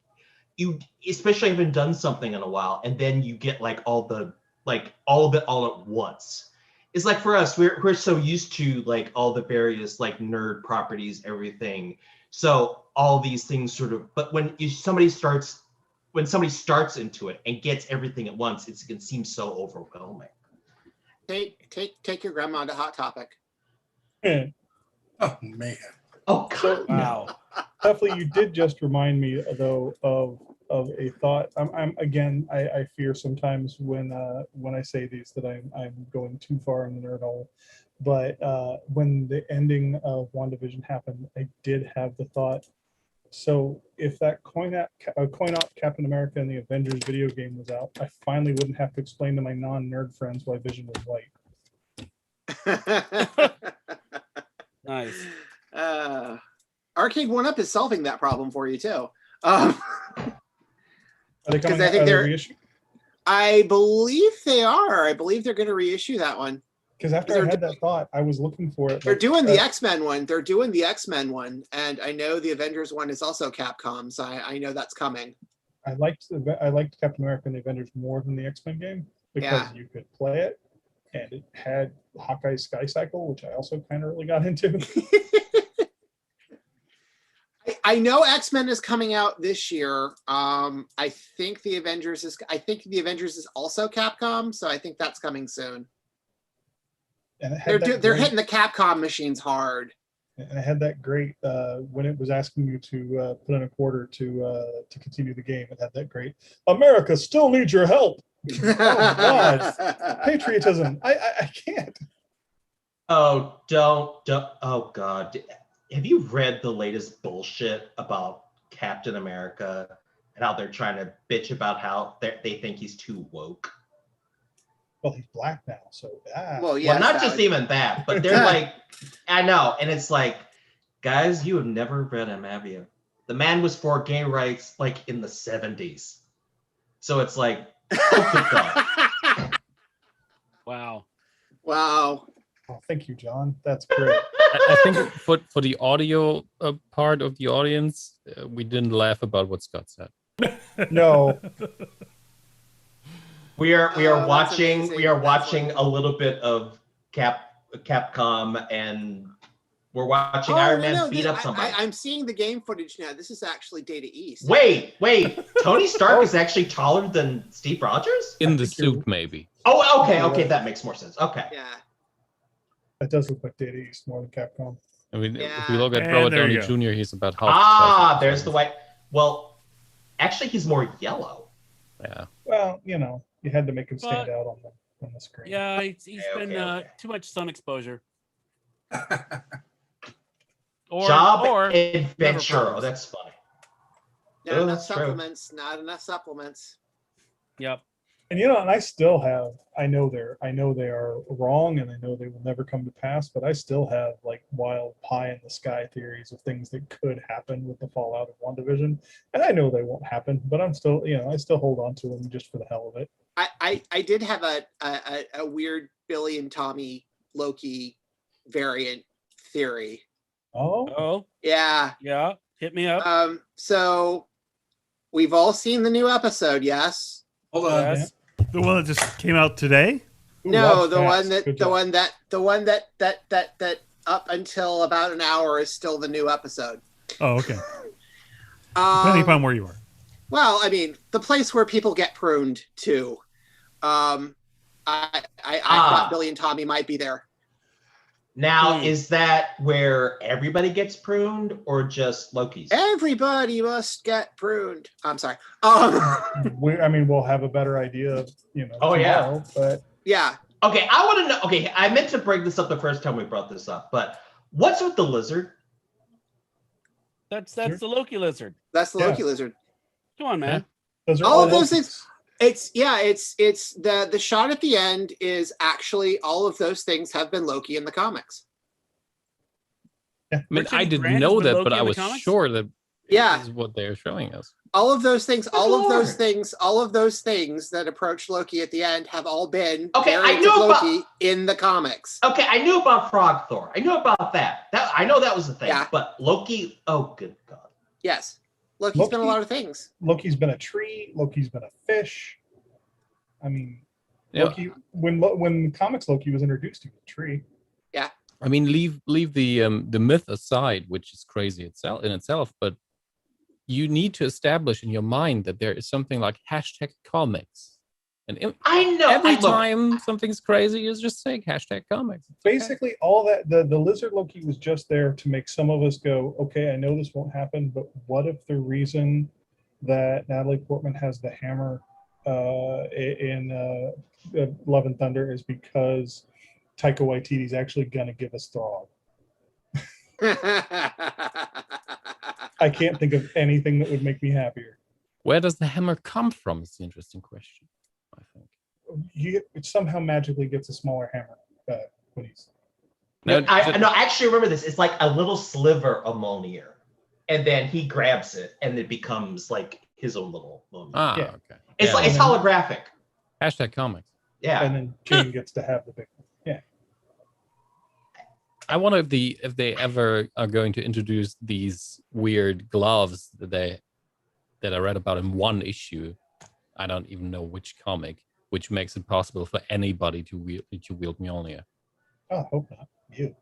you, especially haven't done something in a while, and then you get like all of it all at once. It's like for us, we're so used to like all the various like nerd properties, everything. So all these things sort of, but when somebody starts into it and gets everything at once, it can seem so overwhelming. Take your grandma to Hot Topic. Oh man. Oh God. Wow. Definitely, you did just remind me though of a thought. I fear sometimes when I say these that I'm going too far in the nerd hole. But when the ending of WandaVision happened, I did have the thought. So if that coin op Captain America and the Avengers video game was out, I finally wouldn't have to explain to my non-nerd friends why Vision was white. Nice. Arcade 1-Up is solving that problem for you too. Because I think they're. I believe they are. I believe they're going to reissue that one. Because after I had that thought, I was looking for it. They're doing the X-Men one. They're doing the X-Men one, and I know the Avengers one is also Capcom, so I know that's coming. I liked Captain America and the Avengers more than the X-Men game because you could play it, and it had Hawkeye Sky Cycle, which I also kind of really got into. I know X-Men is coming out this year. I think the Avengers is also Capcom, so I think that's coming soon. And they're hitting the Capcom machines hard. And I had that great when it was asking you to put in a quarter to continue the game. It had that great America still needs your help. Oh God, patriotism. I can't. Oh, don't. Oh God. Have you read the latest bullshit about Captain America and how they're trying to bitch about how they think he's too woke? Well, he's black now, so well, yeah. Well, not just even that, but they're like, I know, and it's like, guys, you have never read him, have you? The man was for gay rights like in the 70s, so it's like, wow. Oh, thank you, John. That's great. I think for the audio part of the audience, we didn't laugh about what Scott said. No. We are watching a little bit of Capcom and We're watching Oh, Iron no, Man no, beat up somebody. I'm seeing the game footage now. This is actually Data East. Wait. Tony Stark is actually taller than Steve Rogers? In the suit, maybe. Oh, okay, that makes more sense. Okay. Yeah. That does look like Data East more than Capcom. I mean, if Yeah. we look at And Robert there Downey you go. Jr., he's about half. There's the white. Well, actually, he's more yellow. Yeah. Well, you had to make him stand But- out on the screen. Yeah, he's Okay, been okay. too much sun exposure. Or Job adventure. performs. Oh, that's funny. Not Oh, enough that's true. supplements. Not enough supplements. Yep. And and I still have. I know they are wrong, and I know they will never come to pass. But I still have like wild pie in the sky theories of things that could happen with the fallout of WandaVision, and I know they won't happen. But I'm still, I still hold on to them just for the hell of it. I did have a weird Billy and Tommy Loki variant theory. Oh, Yeah. yeah. Hit me up. So we've all seen the new episode, yes? Hold on. Yes. The one that just came out today? No, Watch the fast. one that Good the job. one that up until about an hour is still the new episode. Oh, okay. Depending upon where you are. Well, I mean, the place where people get pruned too. I thought Billy and Tommy might be there. Now, is that where everybody gets pruned or just Loki's? Everybody must get pruned. I'm sorry. We'll have a better idea, Oh, yeah. tomorrow, but Yeah. Okay, I want to know. Okay, I meant to bring this up the first time we brought this up, but what's with the lizard? That's the Loki lizard. That's the Loki lizard. Come on, man. those are All of those Lokis. things. It's the shot at the end is actually all of those things have been Loki in the comics. I mean, Richard I didn't Grant has know been that, Loki but I in the was comics? sure that Yeah. this is what they're showing us. All of those things, all of those Lord. things, all of those things that approach Loki at the end have all been Okay, I variants knew of about- Loki in the comics. Okay, I knew about Frog Thor. I knew about that. I know that was a thing. Yeah. But Loki, oh good God. Yes, Loki's been a Loki- lot of things. Loki's been a tree. Loki's been a fish. I mean, Yeah. Loki when comics Loki was introduced, he was a tree. I mean, leave the myth aside, which is crazy in itself, but you need to establish in your mind that there is something like #comics, and I know. every look, time something's crazy, you just say #comics. Basically, all that the lizard Loki was just there to make some of us go, okay, I know this won't happen, but what if the reason that Natalie Portman has the hammer in Love and Thunder is because Taika Waititi's actually gonna give us Throg? I can't think of anything that would make me happier. Where does the hammer come from? Is the interesting question, I think. It somehow magically gets a smaller hammer when he's. Now, I actually remember this. It's like a little sliver of Mjolnir, and then he grabs it, and it becomes like his own little Mjolnir. Yeah. Okay. It's Yeah. like it's holographic. #comics. Yeah. And then Jane gets to have the big one. Yeah. I wonder if they ever are going to introduce these weird gloves that I read about in one issue. I don't even know which comic, which makes it possible for anybody to wield Mjolnir. Oh, I hope not. You.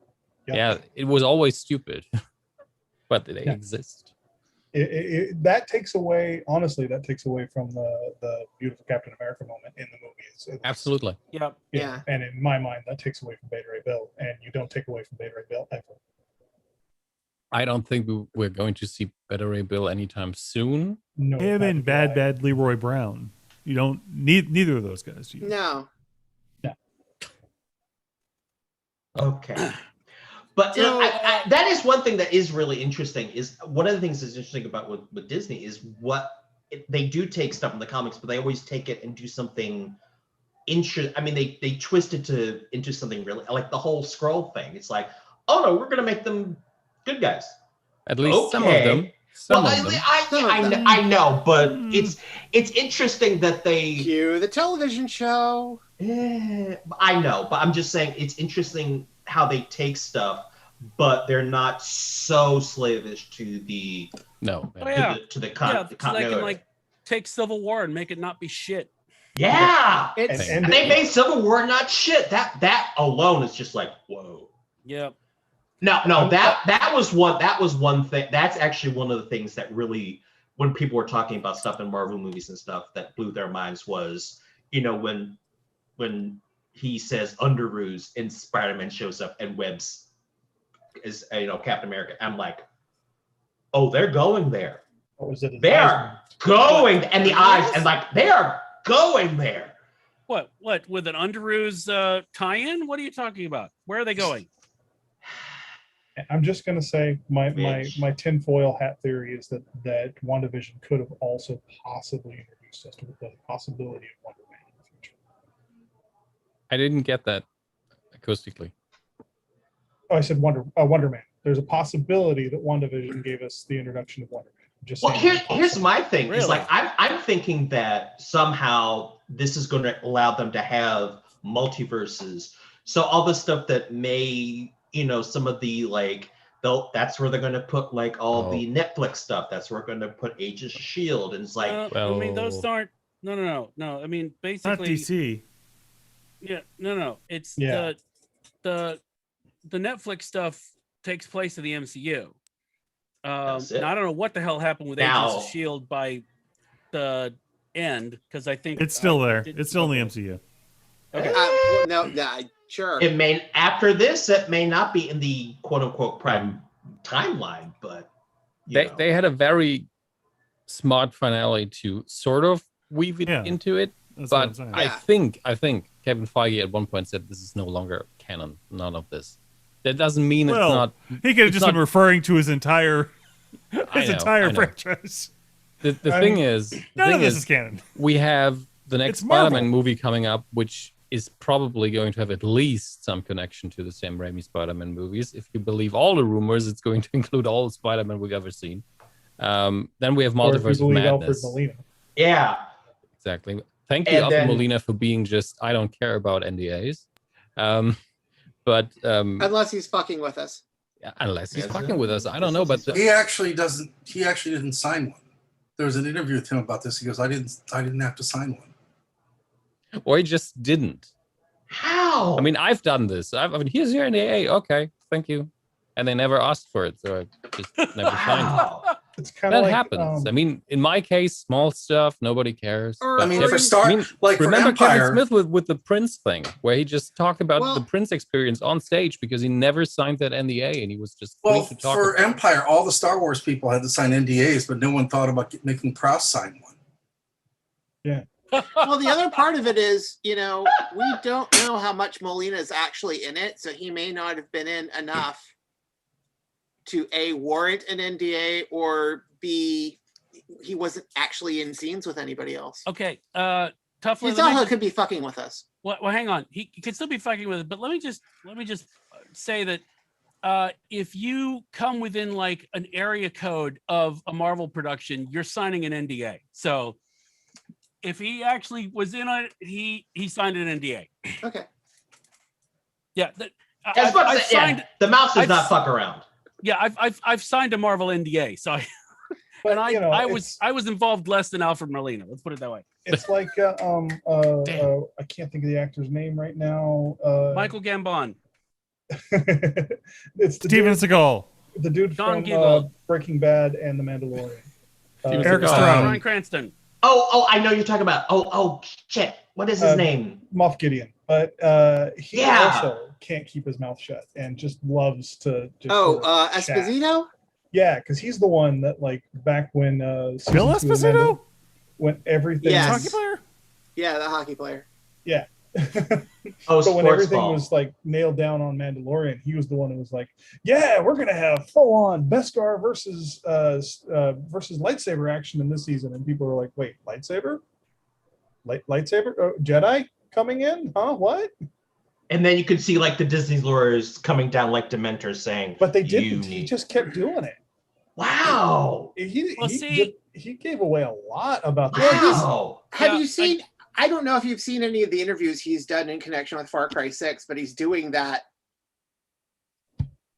Yeah, it was always stupid, but they Yeah. exist. That takes away, honestly, from the beautiful Captain America moment in the movie. Absolutely. Yep. Yeah. And in my mind, that takes away from Beta Ray Bill, and you don't take away from Beta Ray Bill ever. I don't think we're going to see Beta Ray Bill anytime soon. No. Him and Bad Leroy Brown. You don't need neither of those guys. Do you? No. Okay. But So, that is one thing that is really interesting. Is one of the things that's interesting about with Disney is they do take stuff from the comics, but they always take it and do something interesting. I mean, they twist it into something really like the whole scroll thing. It's like, oh no, we're gonna make them good guys. At least some of Okay. them. Some Well, of them. I know, but it's interesting that they. Cue the television show. I know, but I'm just saying it's interesting how they take stuff, but they're not so slavish to the No. Oh, yeah. to the Yeah, so they continuity. can like take Civil War and make it not be shit. Yeah, It's And they made Civil War not shit. That alone is just like whoa. Yep. No, that was one thing. That's actually one of the things that really, when people were talking about stuff in Marvel movies and stuff, that blew their minds was, when he says Underoos and Spider-Man shows up and Webb's is Captain America. I'm like, oh, they're going there. What was it? They are going, and the eyes, and like they are going there. What with an Underoos tie-in? What are you talking about? Where are they going? I'm just going to say my tinfoil hat theory is that WandaVision could have also possibly introduced us to the possibility of Wonder Man in the future. I didn't get that acoustically. Oh, I said Wonder Man. There's a possibility that WandaVision gave us the introduction of Wonder Man. Just well, here's my thing. Really? Is like I'm thinking that somehow this is going to allow them to have multiverses. So all the stuff that may, some of the that's where they're going to put like all the Netflix stuff. That's where we're going to put Agents of S.H.I.E.L.D. And it's like, I mean, those aren't. No. I mean, basically, not DC. Yeah, no. It's the Netflix stuff takes place in the MCU. I don't know what the hell happened with Agents of S.H.I.E.L.D. by the end, because I think it's still there. It's still in the MCU. Okay. Sure. It may after this. It may not be in the quote unquote prime timeline, but they had a very smart finale to sort of weave it into it. But I think Kevin Feige at one point said this is no longer canon. None of this. That doesn't mean it's not. He could have just been referring to his entire franchise. The thing is, none of this is canon. We have the next Spider-Man movie coming up, which is probably going to have at least some connection to the Sam Raimi Spider-Man movies. If you believe all the rumors, it's going to include all the Spider-Man we've ever seen. Then we have Multiverse of Madness. Yeah, exactly. Thank you, Alfred Molina, for being just. I don't care about NDAs. But unless he's fucking with us. Yeah, unless he's fucking with us, I don't know. But he actually doesn't. He actually didn't sign one. There was an interview with him about this. He goes, "I didn't have to sign one." Or he just didn't. How? I mean, I've done this. I mean, here's your NDA. Okay, thank you. And they never asked for it, so I just never signed it. It's kind of that happens. I mean, in my case, small stuff, nobody cares. Remember Kevin Empire, Smith with the Prince thing, where he just talked about the Prince experience on stage because he never signed that NDA and he was just free to talk for about Empire, all the Star Wars people had to sign NDAs, but no one thought about making Prowse sign one. Yeah. Well, the other part of it is, we don't know how much Molina is actually in it, so he may not have been in enough to A, warrant an NDA, or B, he wasn't actually in scenes with anybody else. Okay, Tough. He still could be fucking with us. Well, hang on. He could still be fucking with it, but let me just say that if you come within like an area code of a Marvel production, you're signing an NDA. So if he actually was in on it, he signed an NDA. Okay. Yeah. I've signed. The mouse does not fuck around. Yeah, I've signed a Marvel NDA, so I was involved less than Alfred Molina. Let's put it that way. It's like I can't think of the actor's name right now. Michael Gambon. It's Steven Seagal. The dude John from Breaking Bad and The Mandalorian. Eric Bryan Cranston. Oh, I know you're talking about. Oh, shit. What is his name? Moff Gideon. But he also can't keep his mouth shut and just loves to. Esposito? Yeah, because he's the one that, like, back when Bill Esposito? When everything Yes. Hockey player? Yeah, the hockey player. Yeah. Oh, so when everything ball. was like nailed down on Mandalorian, he was the one who was like, "Yeah, we're gonna have full-on Beskar versus lightsaber action in this season." And people were like, "Wait, lightsaber? Lightsaber? Jedi coming in? Huh? What?" And then you could see like the Disney lawyers coming down like Dementors saying, "But they didn't. He just kept doing it." Wow. He gave away a lot about this. Wow. Have you seen? I don't know if you've seen any of the interviews he's done in connection with Far Cry 6, but he's doing that.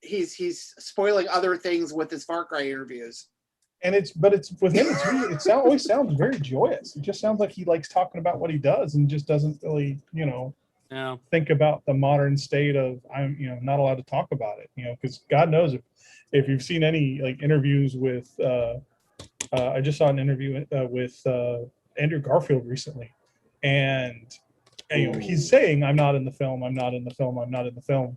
He's spoiling other things with his Far Cry interviews. And it's with him. It always sounds very joyous. It just sounds like he likes talking about what he does and just doesn't really, think about the modern state of I'm not allowed to talk about it, because God knows if you've seen any like interviews with I just saw an interview with Andrew Garfield recently, and he's saying I'm not in the film,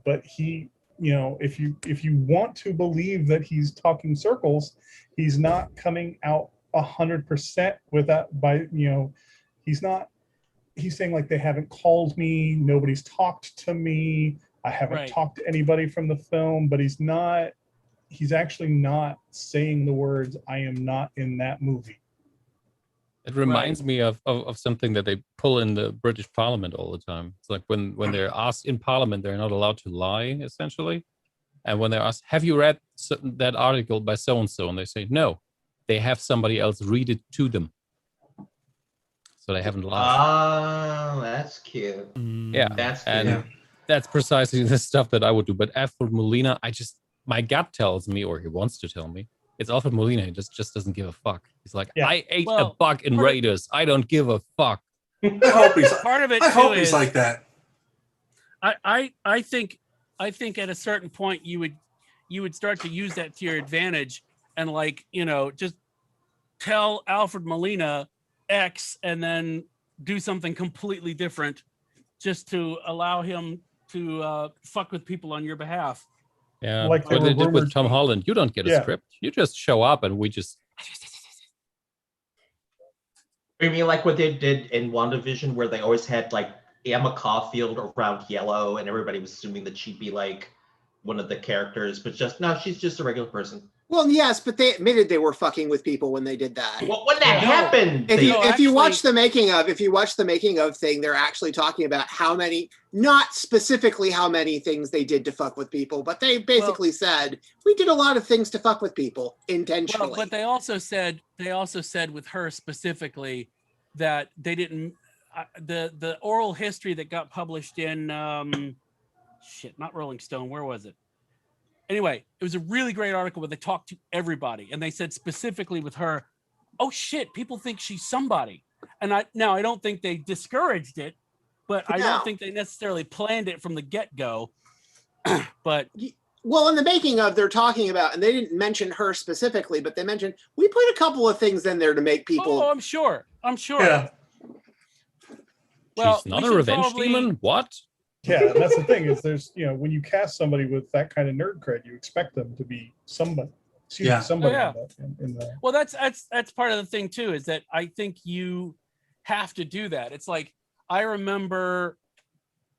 but he, if you want to believe that he's talking circles, he's not coming out 100% with that he's saying like they haven't called me, nobody's talked to me, I haven't talked to anybody from the film, but he's actually not saying the words I am not in that movie. It reminds me of something that they pull in the British Parliament all the time. It's like when they're asked in Parliament, they're not allowed to lie, essentially. And when they're asked, have you read that article by so-and-so? And they say, no, they have somebody else read it to them. So they haven't lied. Oh, that's cute. Yeah, that's cute. And that's precisely the stuff that I would do. But Alfred Molina, my gut tells me, or he wants to tell me, it's Alfred Molina. He just doesn't give a fuck. He's like, I ate a bug in Raiders. I don't give a fuck. I hope he's, part of it. I hope too he's is, like that. I think at a certain point you would start to use that to your advantage and just tell Alfred Molina X and then do something completely different just to allow him to fuck with people on your behalf. Yeah, like what they did with Tom Holland. You don't get a script. You just show up and we just... You mean like what they did in WandaVision, where they always had like Emma Caulfield around yellow and everybody was assuming that she'd be like one of the characters, but she's just a regular person. Well, yes, but they admitted they were fucking with people when they did that. Well, when that happened, if you watch the making of thing, they're actually talking about how many, not specifically how many things they did to fuck with people, but they basically said we did a lot of things to fuck with people intentionally. Well, but they also said with her specifically that they didn't the oral history that got published in not Rolling Stone, where was it? Anyway, it was a really great article where they talked to everybody, and they said specifically with her, oh shit, people think she's somebody. And I don't think they discouraged it, but I don't think they necessarily planned it from the get-go. But well, in the making of, they're talking about, and they didn't mention her specifically, but they mentioned we put a couple of things in there to make people. Oh, I'm sure. Yeah. Well, she's not a revenge demon. What? Yeah, and that's the thing is there's when you cast somebody with that kind of nerd cred, you expect them to be somebody. Somebody. In the... Well, that's part of the thing too, is that I think you have to do that. It's like I remember,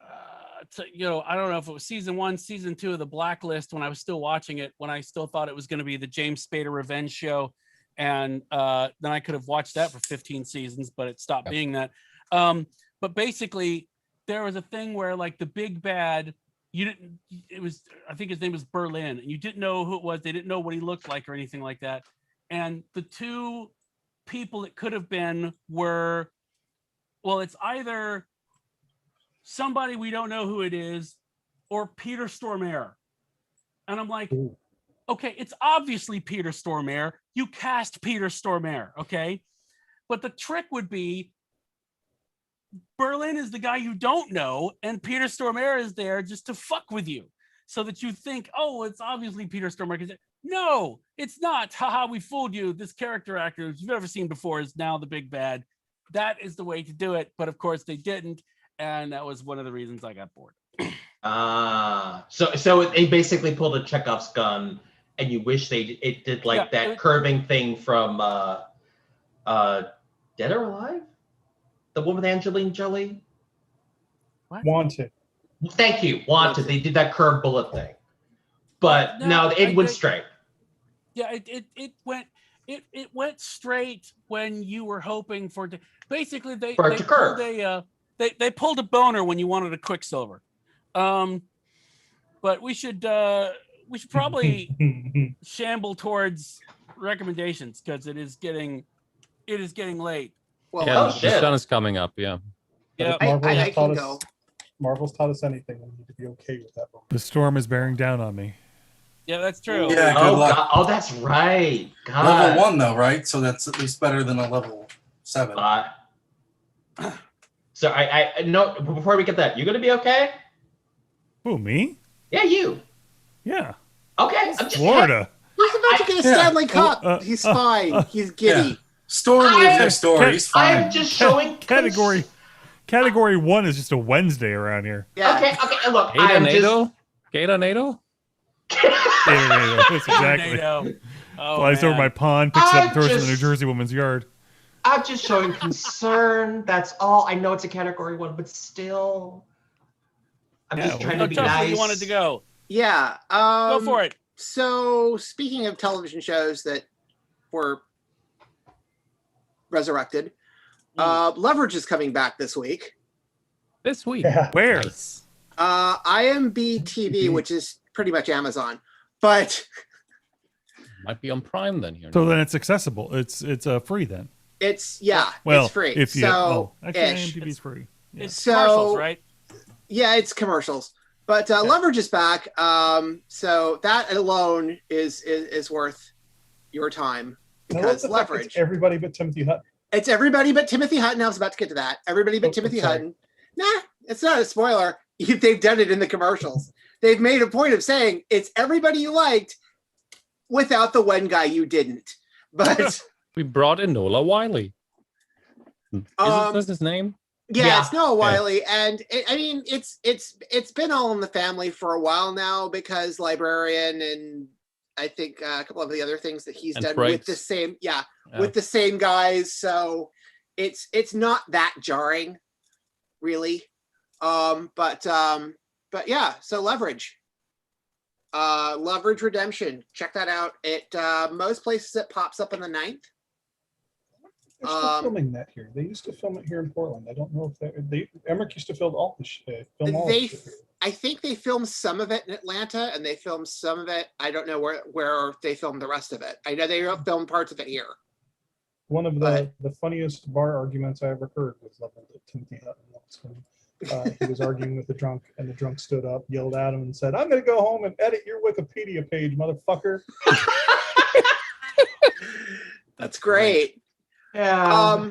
I don't know if it was season 1, season 2 of The Blacklist when I was still watching it, when I still thought it was going to be the James Spader revenge show, and then I could have watched that for 15 seasons, but it stopped being that. But basically, there was a thing where like the big bad, I think his name was Berlin, and you didn't know who it was. They didn't know what he looked like or anything like that. And the two people it could have been were, well, it's either somebody we don't know who it is or Peter Stormare. And I'm like, okay, it's obviously Peter Stormare. You cast Peter Stormare, okay? But the trick would be Berlin is the guy you don't know, and Peter Stormare is there just to fuck with you, so that you think, oh, it's obviously Peter Stormare. No, it's not. Haha, we fooled you. This character actor you've never seen before is now the big bad. That is the way to do it. But of course they didn't, and that was one of the reasons I got bored. So they basically pulled a Chekhov's gun, and you wish it did like that curving thing from Dead or Alive? The one with Angelina Jolie? What? Wanted. Thank you. Wanted. They did that curved bullet thing. But it went straight. Yeah, it went straight when you were hoping for basically they pulled a boner when you wanted a Quicksilver. But we should probably shamble towards recommendations because it is getting late. Well, the sun is coming up. Yeah. Yeah. I can go. Marvel's taught us anything. We need to be okay with that. The storm is bearing down on me. Yeah, that's true. Yeah, good luck. God. Oh, that's right. God. Level 1 though, right? So that's at least better than a level 7. So I no. Before we get that, you gonna be okay? Who, me? Yeah, you. Yeah. Okay. I'm just Florida. He's about to get a Yeah. Stanley Cup. He's fine. He's giddy. Yeah. Storm lives next door. Ken- He's fine. I'm just showing Category 1 is just a Wednesday around here. Yeah. Okay. Look, I'm just. Gatornado? That's exactly. Tornado. Oh, Flies over man. my pond, picks it up, and throws it in the just- New Jersey woman's yard. I'm just showing concern. That's all. I know it's a category 1, but still, I'm just trying Oh, to be Tuffley, nice. you wanted to go. Yeah. Go for it. So, speaking of television shows that were resurrected, Leverage is coming back this week. This week. Yeah. Where? Nice. IMB TV, which is pretty much Amazon, but Might be on Prime then here. So now. then it's accessible. It's free then. it's Well, it's free. if you so, actually ish. IMDb's free. Yeah. It's So- commercials, right? Yeah, it's commercials. But Leverage is back. So that alone is worth your time I love because the fact it's Leverage. everybody but Timothy Hutton. It's everybody but Timothy Hutton. I was about to get to that. Everybody but Oh, Timothy sorry. Hutton. Nah, it's not a spoiler. They've done it in the commercials. They've made a point of saying it's everybody you liked without the one guy you didn't. But We brought in Nola Wiley. Isn't this his name? yeah, it's Noah Wiley, and it's been all in the family for a while now because Librarian and I think a couple of the other things that he's And done Frakes. with the same with the same guys. So it's not that jarring, really. But yeah, so Leverage Redemption, check that out. It most places it pops up on the 9th. They're still filming that here. They used to film it here in Portland. I don't know if Emmerich used to film all the shit. I think they filmed some of it in Atlanta, and they filmed some of it. I don't know where they filmed the rest of it. I know they filmed parts of it here. One of the funniest bar arguments I ever heard was leveled at Timothy Hutton once when he was arguing with the drunk, and the drunk stood up, yelled at him, and said, "I'm going to go home and edit your Wikipedia page, motherfucker." That's great. Yeah.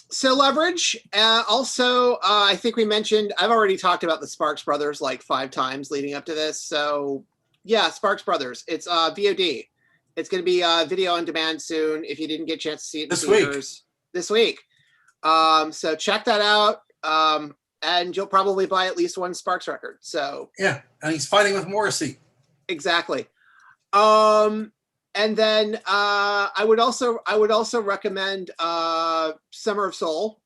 So Leverage. Also, I think we mentioned. I've already talked about the Sparks Brothers like 5 times leading up to this. So yeah, Sparks Brothers. It's VOD. It's going to be video on demand soon. If you didn't get a chance to see it in this week. So check that out. And you'll probably buy at least one Sparks record. So Yeah, and he's fighting with Morrissey. exactly. And then I would also recommend Summer of Soul,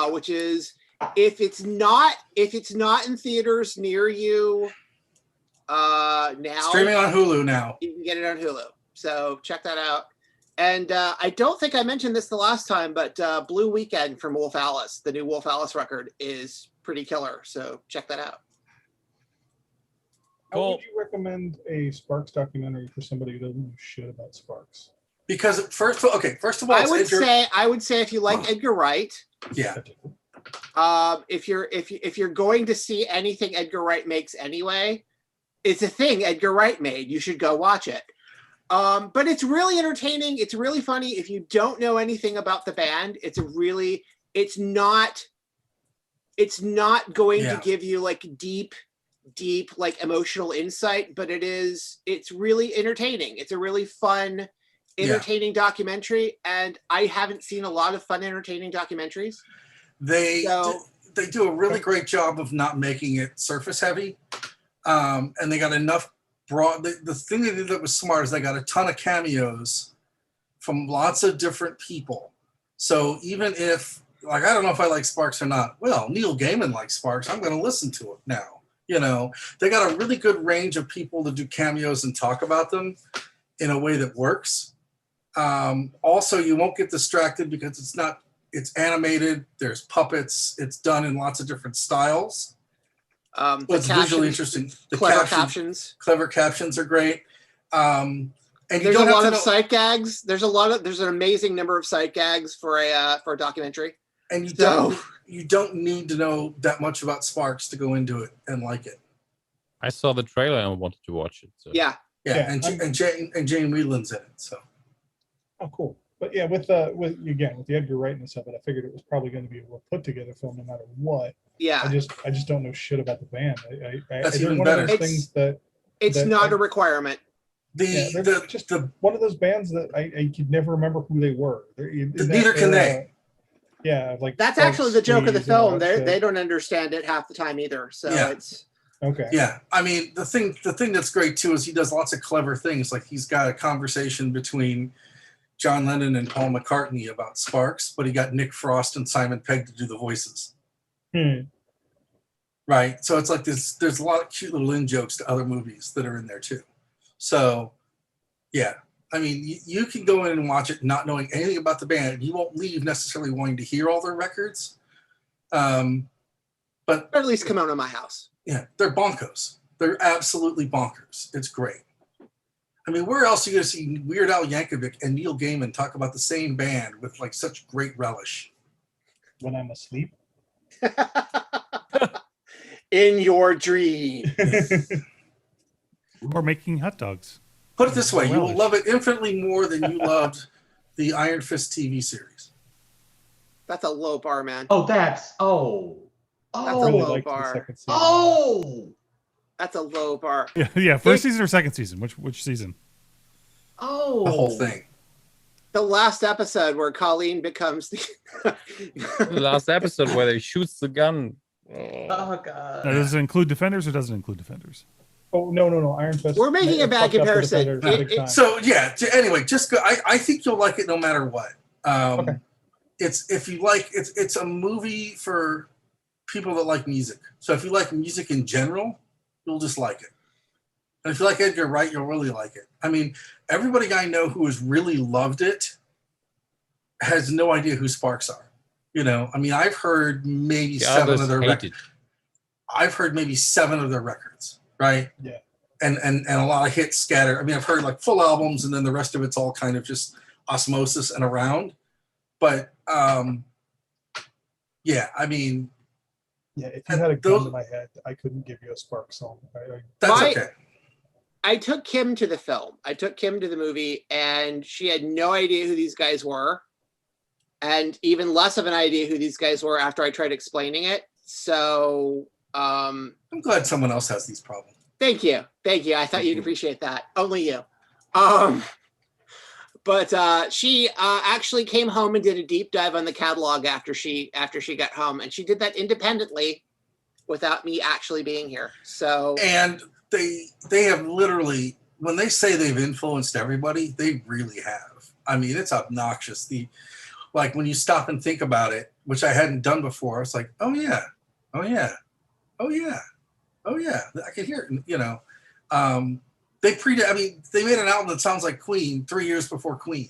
which is if it's not in theaters near you now, Streaming on Hulu now. you can get it on Hulu. So check that out. And I don't think I mentioned this the last time, but Blue Weekend from Wolf Alice, the new Wolf Alice record, is pretty killer. So check that out. How would you recommend a Sparks documentary for somebody who doesn't know shit about Sparks? Because first of all, I would say if you like Edgar Wright, yeah. If you're going to see anything Edgar Wright makes anyway, it's a thing Edgar Wright made. You should go watch it. But it's really entertaining. It's really funny. If you don't know anything about the band, it's not going to give you like deep like emotional insight, but it's really entertaining. It's a really fun, entertaining documentary, and I haven't seen a lot of fun, entertaining documentaries. They do a really great job of not making it surface heavy, and they got enough broad. The thing they did that was smart is they got a ton of cameos from lots of different people. So even if, like, I don't know if I like Sparks or not, well, Neil Gaiman likes Sparks, I'm going to listen to it now. You know, they got a really good range of people to do cameos and talk about them in a way that works. Also, you won't get distracted because it's animated, there's puppets, it's done in lots of different styles. It's visually interesting. The clever captions. Clever captions are great. And there's a lot of sight gags. There's an amazing number of sight gags for a documentary. And you don't need to know that much about Sparks to go into it and like it. I saw the trailer and wanted to watch it. So. Yeah. And Jane Whelan's in it. So. Oh, cool. But yeah, with the Edgar Wrightness of it, I figured it was probably going to be a well put together film no matter what. Yeah. I just don't know shit about the band. That's they're even one of better. those things that It's that not I- a requirement. they're just one of those bands that I could never remember who they were. Neither can they. Yeah, like That's Bugs actually the joke of the Squeeze and all film. that shit. They don't understand it half the time either. So Yeah. it's Okay. Yeah, I mean the thing that's great too is he does lots of clever things. Like he's got a conversation between John Lennon and Paul McCartney about Sparks, but he got Nick Frost and Simon Pegg to do the voices. Right, so it's like there's a lot of cute little in jokes to other movies that are in there too. So, yeah, I mean you can go in and watch it not knowing anything about the band. You won't leave necessarily wanting to hear all their records, but at least come out of my house. Yeah, they're bonkos. They're absolutely bonkers. It's great. I mean, where else are you going to see Weird Al Yankovic and Neil Gaiman talk about the same band with like such great relish? When I'm asleep. In your dream. Or making hot dogs. Put it this way, you will Relish. love it infinitely more than you loved the Iron Fist TV series. That's a low bar, man. That's a really low liked the bar. second season. Oh, That's a low bar. Yeah. First season or second season? Which season? oh, The whole thing. The last episode where Colleen becomes the The last episode where they shoots the gun. Oh god. Now, does it include Defenders or doesn't it include Defenders? Oh no, Iron Fist. We're making a bad fucked up the comparison. Defenders big time. So yeah. Anyway, just go. I think you'll like it no matter what. Okay. It's if you like it's a movie for people that like music. So if you like music in general, you'll just like it. And if you like Edgar Wright, you'll really like it. I mean, everybody I know who has really loved it has no idea who Sparks are. You know, I mean, I've heard maybe The seven others of their hate records. it. I've heard maybe 7 of their records, right? Yeah. And a lot of hits scattered. I mean, I've heard like full albums, and then the rest of it's all kind of just osmosis and around. But yeah, I mean, Yeah, if you had a gun to my head, I couldn't give you a Spark song. that's My- okay. I took Kim to the film. I took Kim to the movie, and she had no idea who these guys were, and even less of an idea who these guys were after I tried explaining it. So, I'm glad someone else has these problems. thank you. I thought you'd appreciate that. Only you. But she actually came home and did a deep dive on the catalog after she got home, and she did that independently, without me actually being here. So, And they have literally, when they say they've influenced everybody, they really have. I mean, it's obnoxious. Like when you stop and think about it, which I hadn't done before, it's like, oh yeah, I can hear it. You know, they made an album that sounds like Queen 3 years before Queen,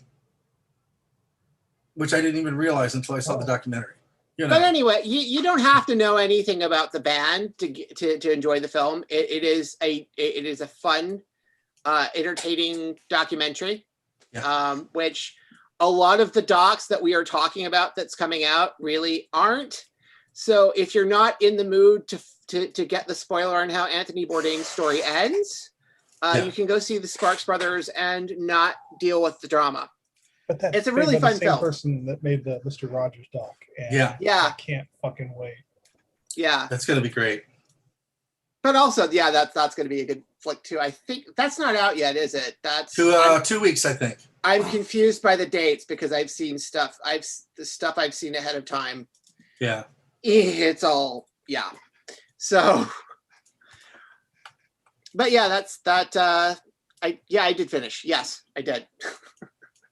which I didn't even realize until I saw the documentary. You know, but anyway, you don't have to know anything about the band to enjoy the film. It is a fun, entertaining documentary, which a lot of the docs that we are talking about that's coming out really aren't. So if you're not in the mood to get the spoiler on how Anthony Bourdain's story ends, you can go see the Sparks Brothers and not deal with the drama. But that's It's a really made by fun the same film. person that made the Mr. Rogers doc. And Yeah. I can't fucking wait. Yeah. that's gonna be great. But also, yeah, that's going to be a good flick too. I think that's not out yet, is it? That's 2 weeks, I think. I'm confused by the dates because I've seen stuff. The stuff I've seen ahead of time. Yeah. It's all So, but yeah, that's that. I did finish. Yes, I did.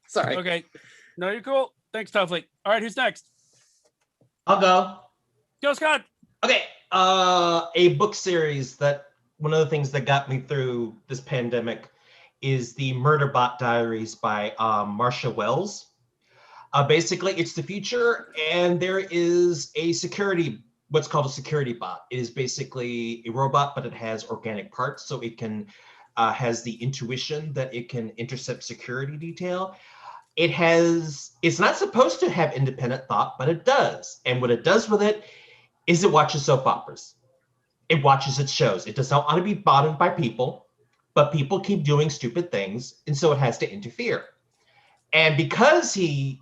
Sorry. Okay. No, you're cool. Thanks, Toughly. All right, who's next? I'll go. Go, Scott. Okay. A book series that one of the things that got me through this pandemic is the Murderbot Diaries by Marcia Wells. Basically, it's the future, and there is what's called a security bot. It is basically a robot, but it has organic parts, so it can has the intuition that it can intercept security detail. It's not supposed to have independent thought, but it does. And what it does with it is it watches soap operas. It watches its shows. It does not want to be bottomed by people, but people keep doing stupid things, and so it has to interfere. And because he's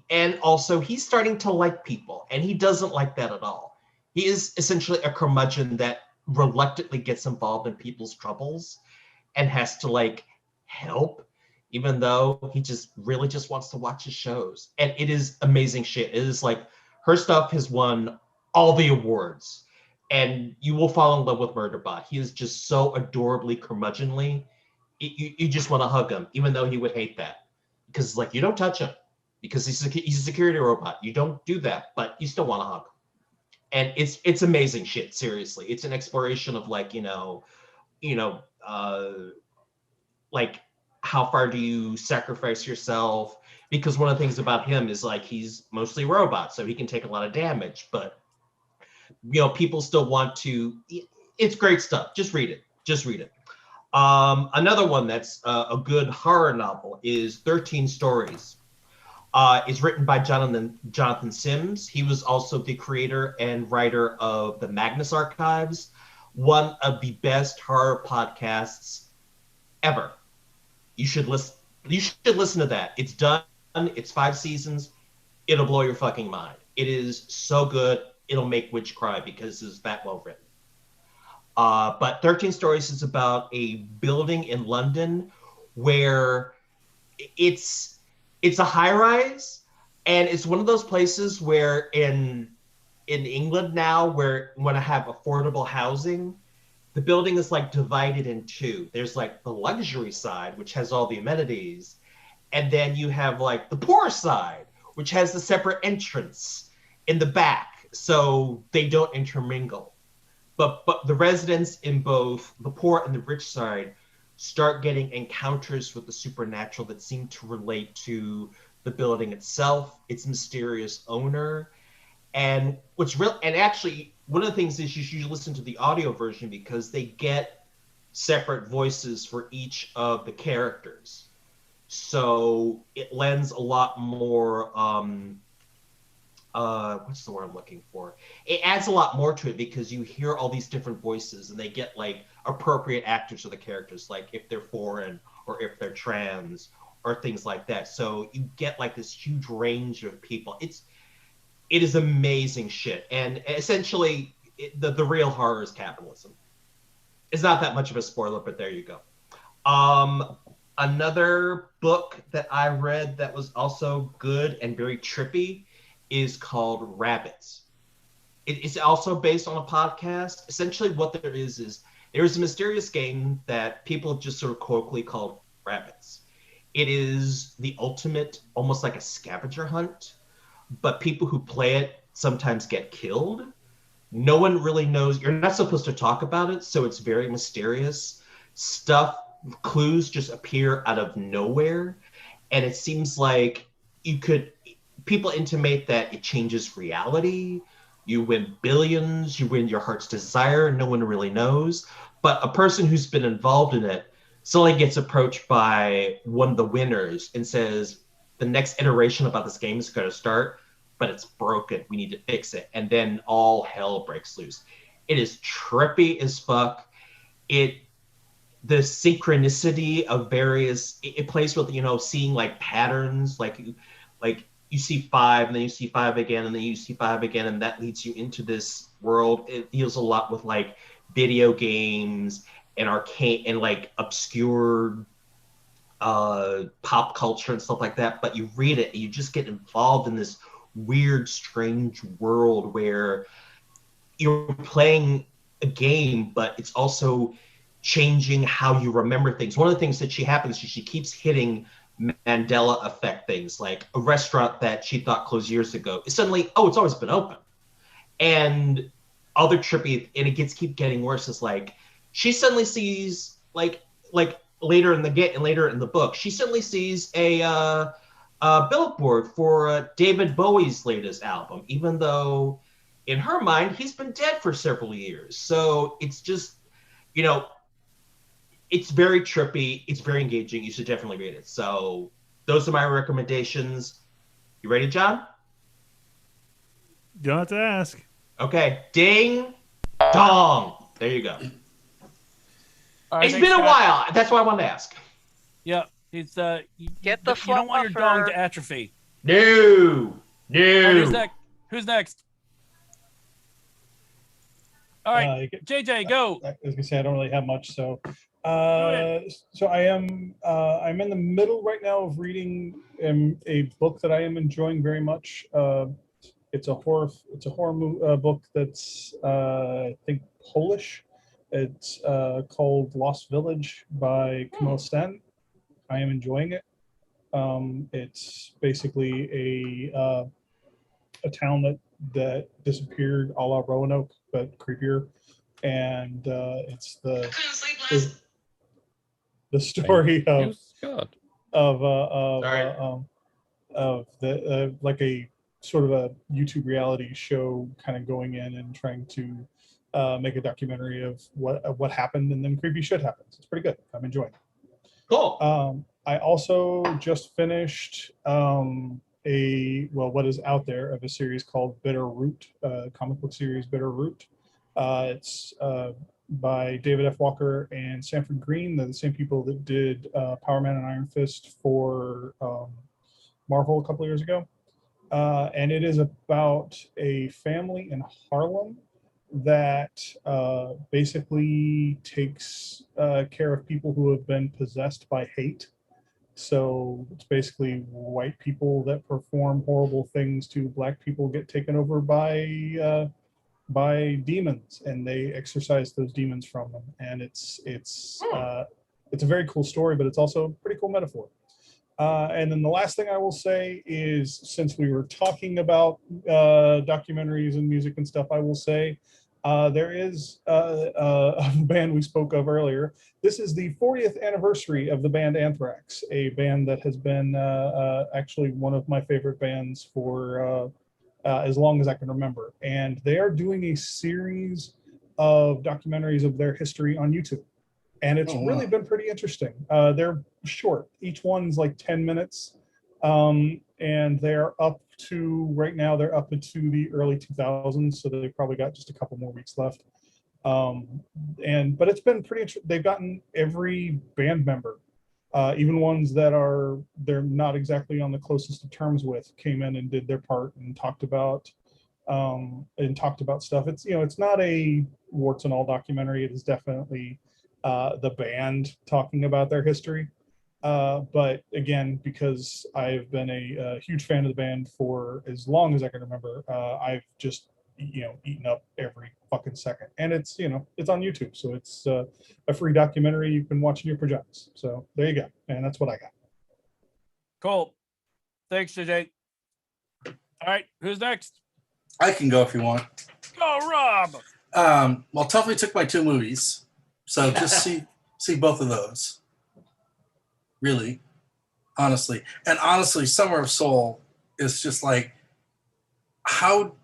starting to like people, and he doesn't like that at all. He is essentially a curmudgeon that reluctantly gets involved in people's troubles and has to like help, even though he just really just wants to watch his shows. And it is amazing shit. It is like her stuff has won all the awards, and you will fall in love with Murderbot. He is just so adorably curmudgeonly. You just want to hug him, even though he would hate that. Because it's like, you don't touch him because he's a security robot. You don't do that, but you still want to hug him. And it's amazing shit. Seriously, it's an exploration of like, like how far do you sacrifice yourself? Because one of the things about him is like, he's mostly robot, so he can take a lot of damage, but people still want to, it's great stuff. Just read it. Another one that's a good horror novel is 13 Stories. It's written by Jonathan Sims. He was also the creator and writer of the Magnus Archives, one of the best horror podcasts ever. You should listen to that. It's done. It's 5 seasons. It'll blow your fucking mind. It is so good. It'll make Witch cry because it's that well written. But 13 Stories is about a building in London where it's a high rise, and it's one of those places where in England now, where when I have affordable housing, the building is like divided in two. There's like the luxury side, which has all the amenities, and then you have like the poor side, which has the separate entrance in the back, so they don't intermingle. But the residents in both the poor and the rich side start getting encounters with the supernatural that seem to relate to the building itself, its mysterious owner. And actually, one of the things is you should listen to the audio version because they get separate voices for each of the characters. So it lends a lot more, what's the word I'm looking for? It adds a lot more to it because you hear all these different voices and they get like appropriate actors for the characters, like if they're foreign or if they're trans or things like that. So you get like this huge range of people. It is amazing shit. And essentially the real horror is capitalism. It's not that much of a spoiler, but there you go. Another book that I read that was also good and very trippy is called Rabbits. It's also based on a podcast. Essentially what there is there's a mysterious game that people just sort of colloquially called Rabbits. It is the ultimate, almost like a scavenger hunt, but people who play it sometimes get killed. No one really knows. You're not supposed to talk about it, so it's very mysterious. Clues just appear out of nowhere, and it seems like people intimate that it changes reality. You win billions, you win your heart's desire, no one really knows. But a person who's been involved in it suddenly gets approached by one of the winners and says, the next iteration about this game is going to start, but it's broken. We need to fix it. And then all hell breaks loose. It is trippy as fuck. The synchronicity of various, it plays with, seeing like patterns, like you see 5 and then you see 5 again and then you see 5 again, and that leads you into this world. It deals a lot with like video games and arcane and like obscure pop culture and stuff like that. But you read it and you just get involved in this weird, strange world where you're playing a game, but it's also changing how you remember things. One of the things that happens is she keeps hitting Mandela effect things, like a restaurant that she thought closed years ago is suddenly, it's always been open. And other trippy, and it keep getting worse, is like she suddenly sees like later in the book, she suddenly sees a billboard for David Bowie's latest album, even though in her mind he's been dead for several years. So it's just, it's very trippy. It's very engaging. You should definitely read it. So those are my recommendations. You ready, John? You don't have to ask. Okay. Ding dong. There you go. All right, it's thanks, been a Scott. while. That's why I wanted to ask. Yeah. He's Get the you don't want your dog fluffer. to atrophy. No. All right, who's No. next? Who's next? All right, JJ, go. I was gonna say I don't really have much, so it. so I'm in the middle right now of reading a book that I am enjoying very much. It's a horror book that's I think Polish. It's called Lost Village by Camille Sten. I am enjoying it. It's basically a town that disappeared, a la Roanoke, but creepier. And it's the story of the like a sort of a YouTube reality show, kind of going in and trying to make a documentary of what happened, and then creepy shit happens. It's pretty good. I'm enjoying it. Cool. I also just finished what is out there of a series called Bitter Root, comic book series Bitter Root. It's by David F. Walker and Sanford Green. They're the same people that did Power Man and Iron Fist for Marvel a couple of years ago. And it is about a family in Harlem that basically takes care of people who have been possessed by hate. So it's basically white people that perform horrible things to black people get taken over by demons, and they exorcise those demons from them. And it's a very cool story, but it's also a pretty cool metaphor. And then the last thing I will say is, since we were talking about documentaries and music and stuff, I will say there is a band we spoke of earlier. This is the 40th anniversary of the band Anthrax, a band that has been actually one of my favorite bands for as long as I can remember. And they are doing a series of documentaries of their history on YouTube. And it's really been pretty interesting. They're short. Each one's like 10 minutes. And they're up to, right now, they're up into the early 2000s. So they've probably got just a couple more weeks left. But it's been pretty interesting. They've gotten every band member, even ones that they're not exactly on the closest of terms with, came in and did their part and talked about stuff. It's, it's not a warts and all documentary. It is definitely the band talking about their history. But again, because I've been a huge fan of the band for as long as I can remember, I've just, eaten up every fucking second. And it's, it's on YouTube. So it's a free documentary you can watch in your pajamas. So there you go. And that's what I got. Cool. Thanks, JJ. All right, who's next? I can go if you want. Go, Rob. Well, Tuffley took my 2 movies, so just see both of those. Really, honestly, Summer of Soul is just like, how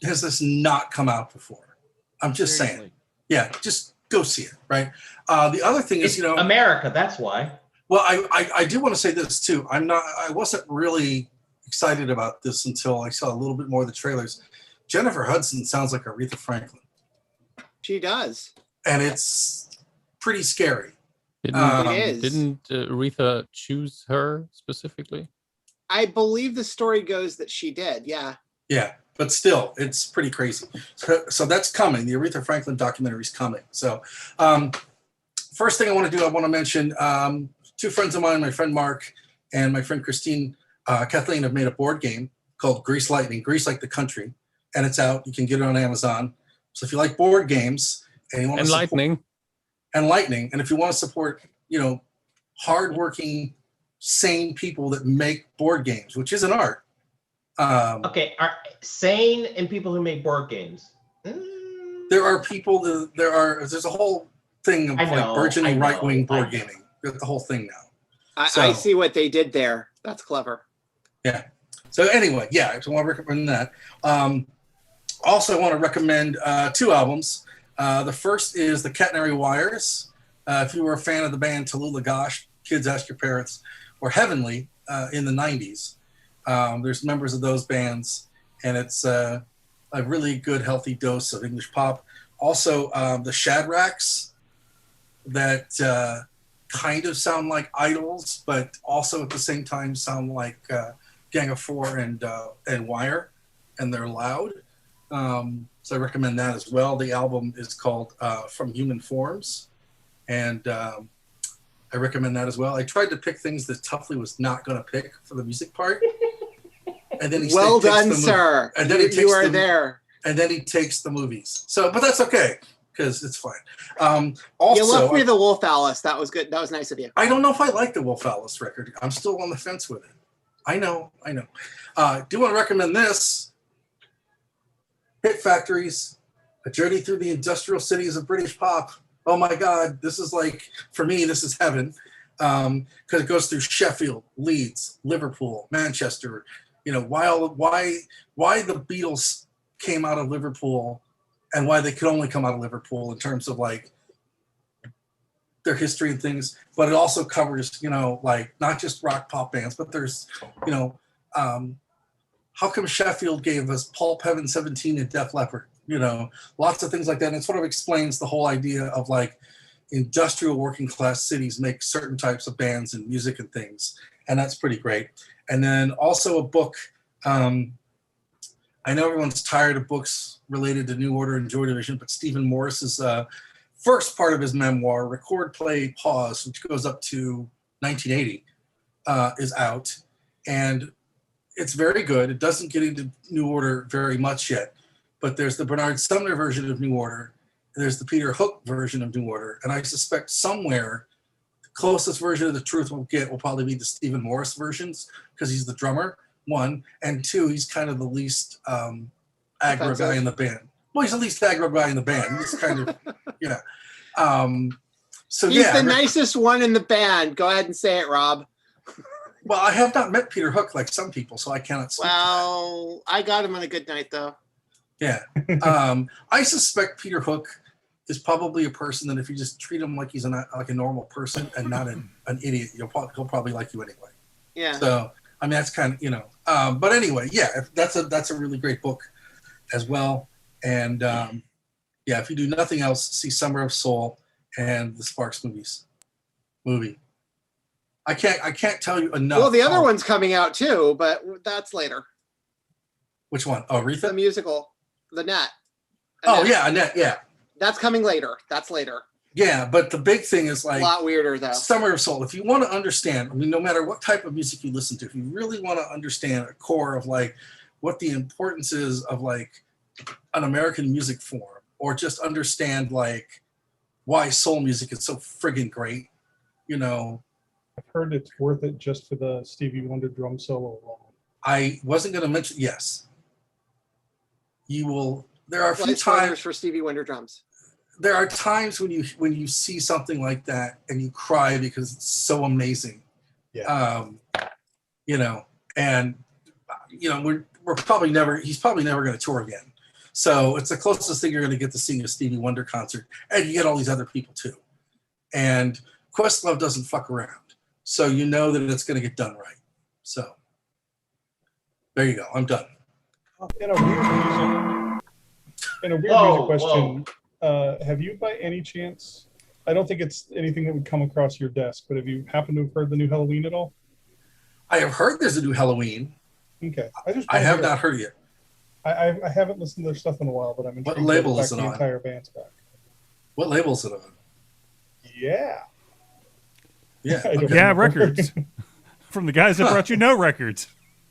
has this not come out before? I'm just saying. Yeah, just go see it, right? The other thing is, America. That's why. Well, I do want to say this too. I wasn't really excited about this until I saw a little bit more of the trailers. Jennifer Hudson sounds like Aretha Franklin. She does. And it's pretty scary. Didn't Aretha choose her specifically? I believe the story goes that she did, yeah. Yeah, but still, it's pretty crazy. So that's coming. The Aretha Franklin documentary is coming. So first thing I want to mention 2 friends of mine, my friend Mark and my friend Kathleen, have made a board game called Grease Lightning, Grease like the country, and it's out. You can get it on Amazon. So if you like board games and you want to Lightning, and if you want to support, hardworking, sane people that make board games, which is an art. Okay, are sane and people who make board games. There are people. There's a whole thing of burgeoning right-wing board gaming. There's the whole thing now. I see what they did there. That's clever. Yeah. So anyway, I want to recommend that. Also, I want to recommend 2 albums. The first is the Catenary Wires. If you were a fan of the band Tallulah Gosh, Kids Ask Your Parents, or Heavenly in the 90s, there's members of those bands, and it's a really good, healthy dose of English pop. Also, the Shadracks that kind of sound like Idols, but also at the same time sound like Gang of Four and Wire, and they're loud. So I recommend that as well. The album is called From Human Forms, and I recommend that as well. I tried to pick things that Tuffley was not going to pick for the music part. And then he well done, sir. And then he takes you are there. And then he takes the movies. So, but that's okay because it's fine. Also, you left me the Wolf Alice. That was good. That was nice of you. I don't know if I like the Wolf Alice record. I'm still on the fence with it. I know. Do want to recommend this? Hit Factories, A Journey Through the Industrial Cities of British Pop. Oh my God, this is like, for me, this is heaven. Because it goes through Sheffield, Leeds, Liverpool, Manchester. You know, why the Beatles came out of Liverpool and why they could only come out of Liverpool in terms of like their history and things, but it also covers, you know, like not just rock pop bands, but there's, you know, how come Sheffield gave us Paul Pevin 17 and Def Leppard, you know, lots of things like that. And it sort of explains the whole idea of like industrial working class cities make certain types of bands and music and things. And that's pretty great. And then also a book, I know everyone's tired of books related to New Order and Joy Division, but Stephen Morris's first part of his memoir, Record, Play, Pause, which goes up to 1980, is out. And it's very good. It doesn't get into New Order very much yet, but there's the Bernard Sumner version of New Order, and there's the Peter Hook version of New Order. And I suspect somewhere the closest version of the truth we'll get will probably be the Stephen Morris versions, because he's the drummer, one, and two, he's kind of the least aggro guy in the band. Well, he's the least aggro guy in the band. He's kind of, yeah. So he's yeah, the nicest one in the band. Go ahead and say it, Rob. Well, I have not met Peter Hook like some people, so I cannot speak. Well, I got him on a good night, though. Yeah. I suspect Peter Hook is probably a person that if you just treat him like he's like a normal person and not an idiot, he'll probably like you anyway. Yeah. So, I mean, that's kind of, you know. But anyway, yeah, that's a really great book as well. And yeah, if you do nothing else, see Summer of Soul and the Sparks movie. I can't tell you enough. Well, the other one's coming out too, but that's later. Which one? Oh, Aretha? The musical, The Net. Oh yeah, Annette. Yeah. That's coming later. That's later. Yeah, but the big thing is like a lot weirder though. Summer of Soul. If you want to understand, I mean, no matter what type of music you listen to, if you really want to understand a core of like what the importance is of like an American music form, or just understand like why soul music is so friggin' great, you know. I've heard it's worth it just for the Stevie Wonder drum solo alone. I wasn't going to mention, yes. You will, there are a few Light times Spoilers for Stevie Wonder drums. There are times when you see something like that and you cry because it's so amazing. Yeah. You know, and you know, he's probably never going to tour again. So it's the closest thing you're going to get to seeing a Stevie Wonder concert. And you get all these other people too. And Questlove doesn't fuck around. So you know that it's going to get done right. So there you go. I'm done. In a weird music question, have you by any chance, I don't think it's anything that would come across your desk, but have you happened to have heard the new Halloween at all? I have heard there's a new Halloween. Okay. I have not heard it yet. I haven't listened to their stuff in a while, but I'm intrigued. What label is it the on? Entire band's back. What label is it on? Yeah. Yeah. Okay. Yeah, records. From the guys that brought you No Records.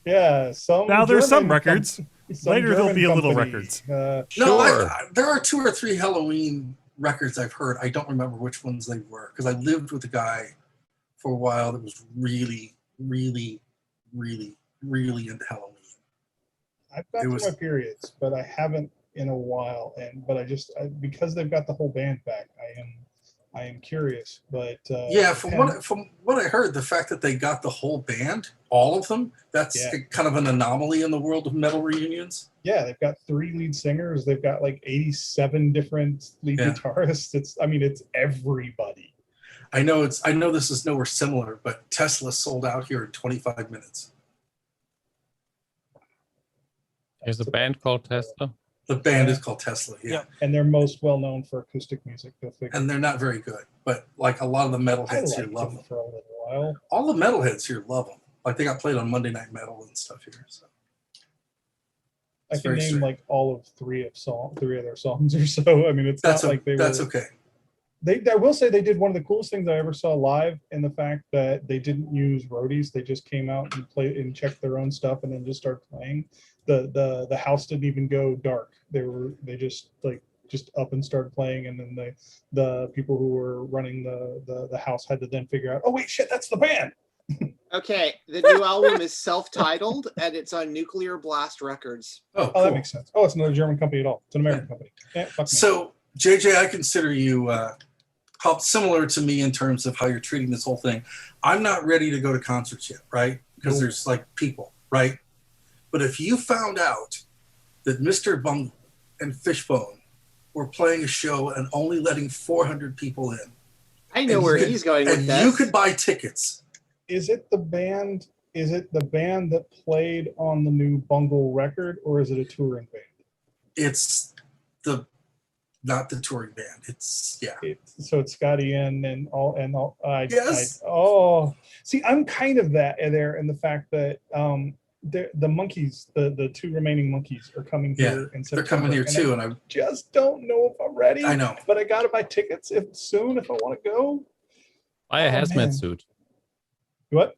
Yeah. Now there's some records. Some Later there'll German be a little company. records. No, there are 2 or 3 Halloween records I've heard. I don't remember which ones they were because I lived with a guy for a while that was really, really, really, really into Halloween. I've got my periods, but I haven't in a while. But because they've got the whole band back, I am curious. But yeah, from what I heard, the fact that they got the whole band, all of them, that's kind of an anomaly in the world of metal reunions. Yeah, they've got 3 lead singers. They've got like 87 different lead guitarists. It's everybody. I know this is nowhere similar, but Tesla sold out here in 25 minutes. There's a band called Tesla. The band is called Tesla, yeah. Yep. And they're most well known for acoustic music. Go figure. And they're not very good, but like a lot of the I metalheads here liked love them them. for a little while. All the metalheads here love them. Like they got played on Monday Night Metal and stuff here. So I It's can very name strange. like all of three of their songs or so. I mean, it's that's not like they that's were. okay. I will say they did one of the coolest things I ever saw live in the fact that they didn't use roadies. They just came out and played and checked their own stuff and then just started playing. The house didn't even go dark. They just up and started playing, and then the people who were running the house had to then figure out, oh wait, shit, that's the band. Okay, the new album is self-titled and it's on Nuclear Blast Records. Oh, Oh, that cool. makes sense. Oh, it's not a German company at all. It's an American company. Yeah, fuck me. So JJ, I consider you similar to me in terms of how you're treating this whole thing. I'm not ready to go to concerts yet, right? Because Nope. there's like people, right? But if you found out that Mr. Bungle and Fishbone were playing a show and only letting 400 people in, I know and where you could- he's going with and this. you could buy tickets. Is it the band? Is it the band that played on the new Bungle record, or is it a touring band? It's not the touring band. It's So it's Scotty and all. Yes. See, I'm kind of that there in the fact that the monkeys, the two remaining monkeys, are coming here in September. they're coming here and too, I and I just don't know if I'm ready. I know. but I gotta buy tickets soon if I want to go. Buy a Oh, hazmat man. suit. What?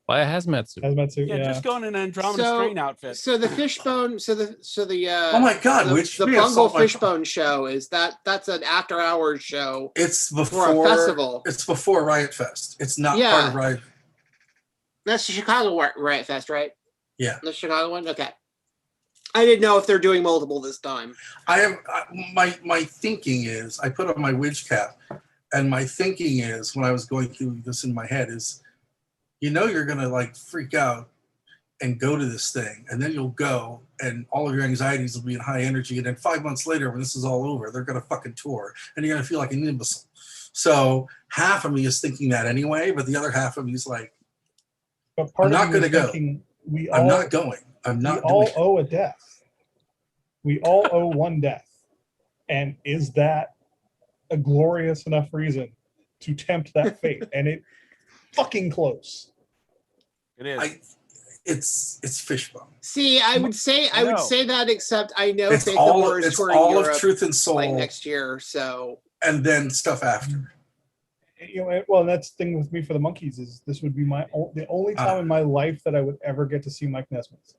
Buy a hazmat suit. Hazmat suit. Yeah, Yeah. just go in an Andromeda So- Strain outfit. So the Fishbone, oh my God, the, which the we have Bungle so much- Fishbone show that's an after hours show. It's For a before festival. It's before Riot Fest. It's not Yeah. part of Riot. That's the Chicago Riot Fest, right? Yeah. The Chicago one. Okay. I didn't know if they're doing multiple this time. My thinking is I put on my Widge cap, and my thinking is when I was going through this in my head is, you're gonna like freak out and go to this thing, and then you'll go, and all of your anxieties will be in high energy, and then 5 months later, when this is all over, they're gonna fucking tour, and you're gonna feel like an imbecile. So half of me is thinking that anyway, but the other half of me is like, But part I'm of not me gonna is go. thinking I'm not going. I'm We not all doing it. owe a death. We all owe one death. And is that a glorious enough reason to tempt that fate? And it fucking close. It is. It's Fishbone. See, I would say that, except I know It's Faith all- of War is it's touring all of Europe Truth and Soul. like next year. So And then stuff after. Well, and that's the thing with me for the Monkees is this would be the only time in my life that I would ever get to see Mike Nesmith.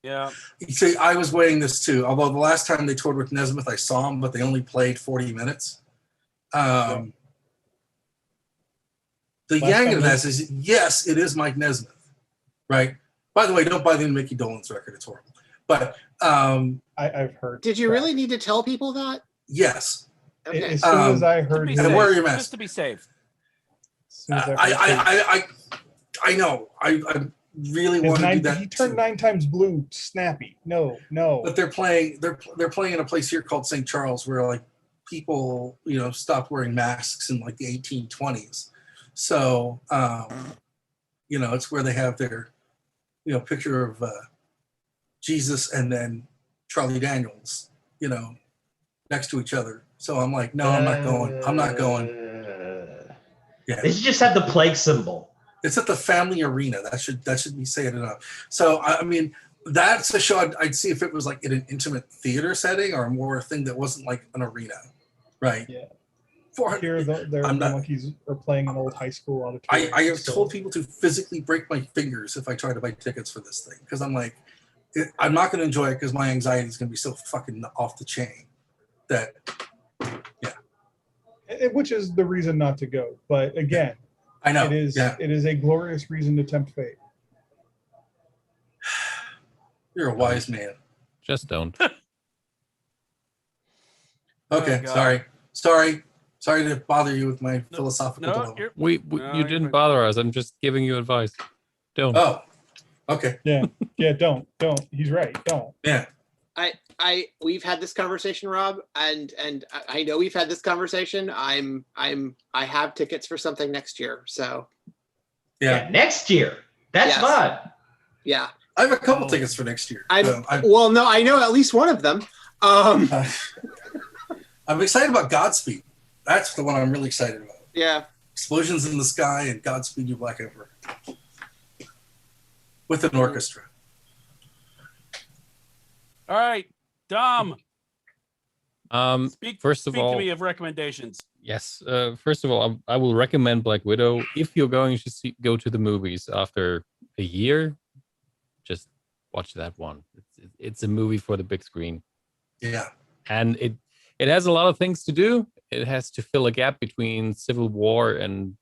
Yeah. See, I was weighing this too. Although the last time they toured with Nesmith, I saw him, but they only played 40 minutes. The Last yang time of this is, yes, it is Mike Nesmith, right? By the way, don't buy the Mickey Dolenz record; it's horrible. But I've heard. did you really need to tell people that? yes, Okay. As soon as I heard, be and safe. wear your Just mask. to be safe. as soon as I heard I know. I really his want to do nine, that. he turned too. 9 times blue. Snappy. No. But they're playing in a place here called St. Charles where like people stopped wearing masks in like the 1820s. So it's where they have their picture of Jesus and then Charlie Daniels next to each other. So I'm like, no, I'm not going. I'm not going. Yeah, They should just have the plague symbol. it's at the Family Arena. That should be saying enough. So I mean, that's a show I'd see if it was like in an intimate theater setting or more a thing that wasn't like an arena, right? Yeah. 400. Here, the I'm not- Monkees are playing an old high school auditorium. I have so- told people to physically break my fingers if I try to buy tickets for this thing because I'm like, I'm not going to enjoy it because my anxiety is going to be so fucking off the chain that which is the reason not to go. But again, I know. it is Yeah, it is a glorious reason to tempt fate. you're a wise man. Just don't. Okay, God. sorry to bother you with my philosophical No, dilemma. No, You you're didn't fine. bother us. I'm just giving you advice. Don't. Oh, okay, Yeah, don't. He's right. Don't. yeah. We've had this conversation, Rob, and I know we've had this conversation. I have tickets for something next year, so Yeah. Next year. That's Yes. fun. yeah. I have a couple tickets for next year. Well, no, I know at least one of them. I'm excited about Godspeed. That's the one I'm really excited about. Yeah. Explosions in the Sky and Godspeed You Black Emperor. With an orchestra. All right, Dom. First of speak all, to me of recommendations. yes. First of all, I will recommend Black Widow if you're going to go to the movies after a year. Just watch that one. It's a movie for the big screen. Yeah, and it has a lot of things to do. It has to fill a gap between Civil War and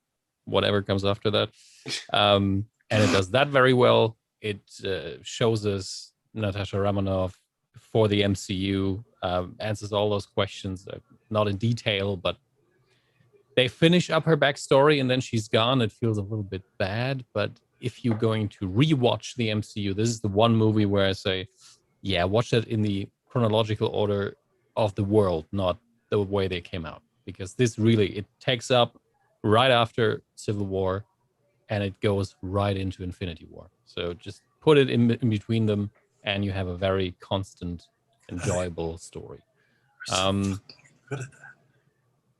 whatever comes after that, and it does that very well. It shows us Natasha Romanoff for the MCU, answers all those questions, not in detail, but they finish up her backstory and then she's gone. It feels a little bit bad, but if you're going to rewatch the MCU, this is the one movie where I say, yeah, watch it in the chronological order of the world, not the way they came out, because this really, it takes up right after Civil War and it goes right into Infinity War. So just put it in between them and you have a very constant, enjoyable story. Good at that.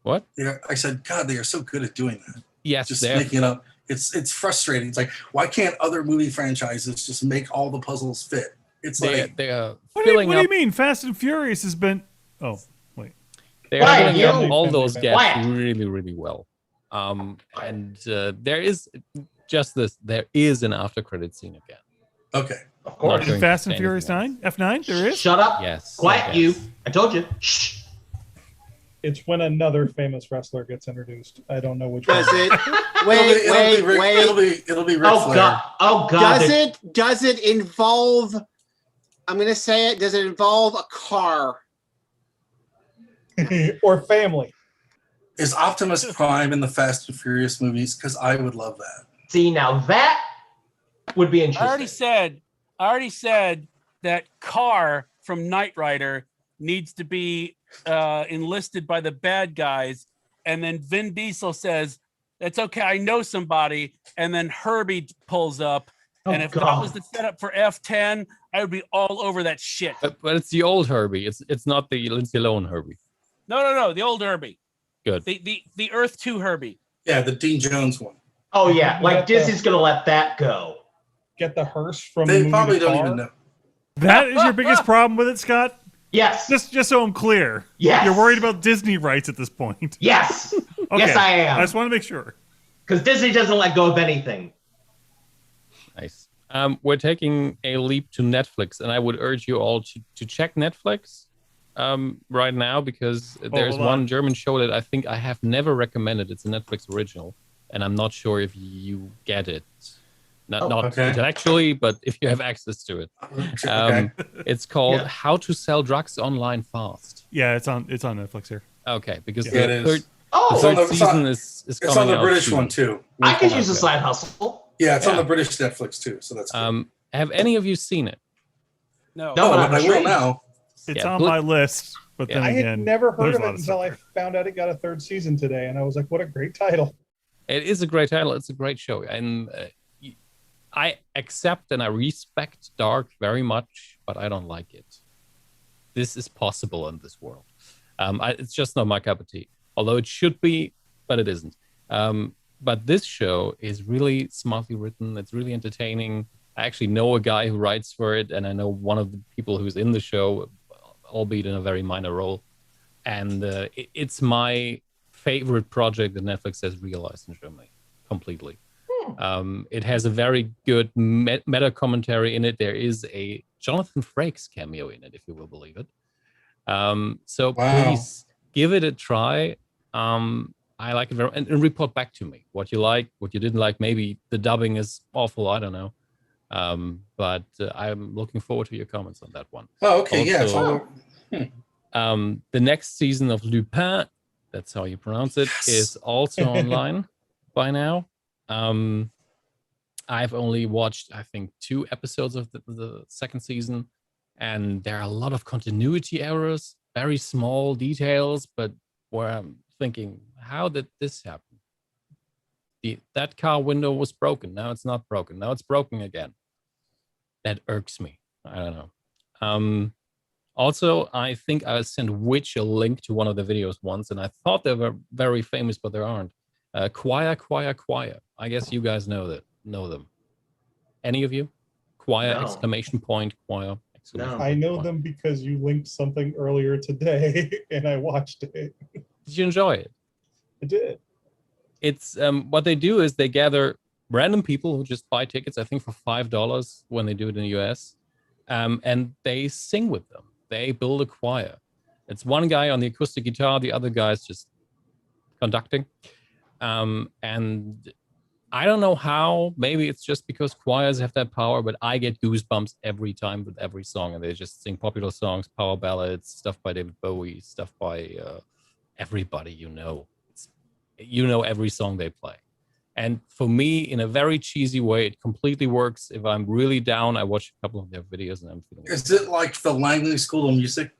What? Yeah, I said, God, they are so good at doing that. Yes, just making it up. It's frustrating. It's like, why can't other movie franchises just make all the puzzles fit? It's like they are What do you mean? Fast and Furious has been. Oh, wait. They're filling up all those gaps really, really well. And there is just this. There is an after credit scene again. Okay, of course. In Fast and Furious 9, F9, there is. Shut up. Yes. Quiet, you. I told you. Shh. It's when another famous wrestler gets introduced. I don't know which Does one. it? Wait. It'll be Ric Flair. God. Oh God. Does it involve? I'm gonna say it. Does it involve a car? Or family? Is Optimus Prime in the Fast and Furious movies? Because I would love that. See, now that would be interesting. I already said that Car from Knight Rider needs to be enlisted by the bad guys, and then Vin Diesel says, "That's okay, I know somebody," and then Herbie pulls up, and if that was the setup for F10, I would be all over that shit. But it's the old Herbie. It's not the Lindsay Lohan Herbie. No, the old Herbie. Good. The Earth 2 Herbie. Yeah, the Dean Jones one. Oh yeah, like Disney's gonna let that go. Get the hearse from. They the probably movie don't Car? even know. That is your biggest problem with it, Scott? Yes. Just so I'm clear. Yes. You're worried about Disney rights at this point. Yes. Okay. Yes, I am. I just want to make sure. Because Disney doesn't let go of anything. Nice. We're taking a leap to Netflix, and I would urge you all to check Netflix right now, because there's one German show that I think I have never recommended. It's a Netflix original, and I'm not sure if you get it. Not intellectually, but if you have access to it. It's called How to Sell Drugs Online Fast. Yeah, it's on Netflix here. Okay, because Yeah, the third season is it's coming on the out British soon. one too. I could use a side hustle. Yeah, it's on the British Netflix too, so that's good. Have any of you seen it? No, but I will now. It's on my list, but then I had again, never heard there's of a it lot of until I found out it got a third season today, and I was like, "What a great title!" It is a great title. It's a great show, and I accept and I respect Dark very much, but I don't like it. This is possible in this world. It's just not my cup of tea. Although it should be, but it isn't. But this show is really smartly written. It's really entertaining. I actually know a guy who writes for it, and I know one of the people who's in the show, albeit in a very minor role. And it's my favorite project that Netflix has realized in Germany, completely. It has a very good meta commentary in it. There is a Jonathan Frakes cameo in it, if you will believe it. So please give it a try. I like it very, and report back to me what you like, what you didn't like. Maybe the dubbing is awful. I don't know. But I'm looking forward to your comments on that one. Oh, okay. Also, the next season of Lupin, that's how you pronounce it, is also online by now. I've only watched, I think, 2 episodes of the second season, and there are a lot of continuity errors, very small details, but where I'm thinking, how did this happen? That car window was broken. Now it's not broken. Now it's broken again. that irks me. I don't know. Also, I think I sent Witch a link to one of the videos once, and I thought they were very famous, but they aren't. Choir. I guess you guys know them. Any of you? Choir! No. Exclamation point! Choir! Exclamation No. I know point. them because you linked something earlier today, and I watched it. Did you enjoy it? I did. It's what they do is they gather random people who just buy tickets, I think for $5 when they do it in the US, and they sing with them. They build a choir. It's one guy on the acoustic guitar, the other guy's just conducting. And I don't know how, maybe it's just because choirs have that power, but I get goosebumps every time with every song, and they just sing popular songs, power ballads, stuff by David Bowie, stuff by everybody you know. You know every song they play. And for me, in a very cheesy way, it completely works. If I'm really down, I watch a couple of their videos and I'm feeling Is it like the Langley School of Music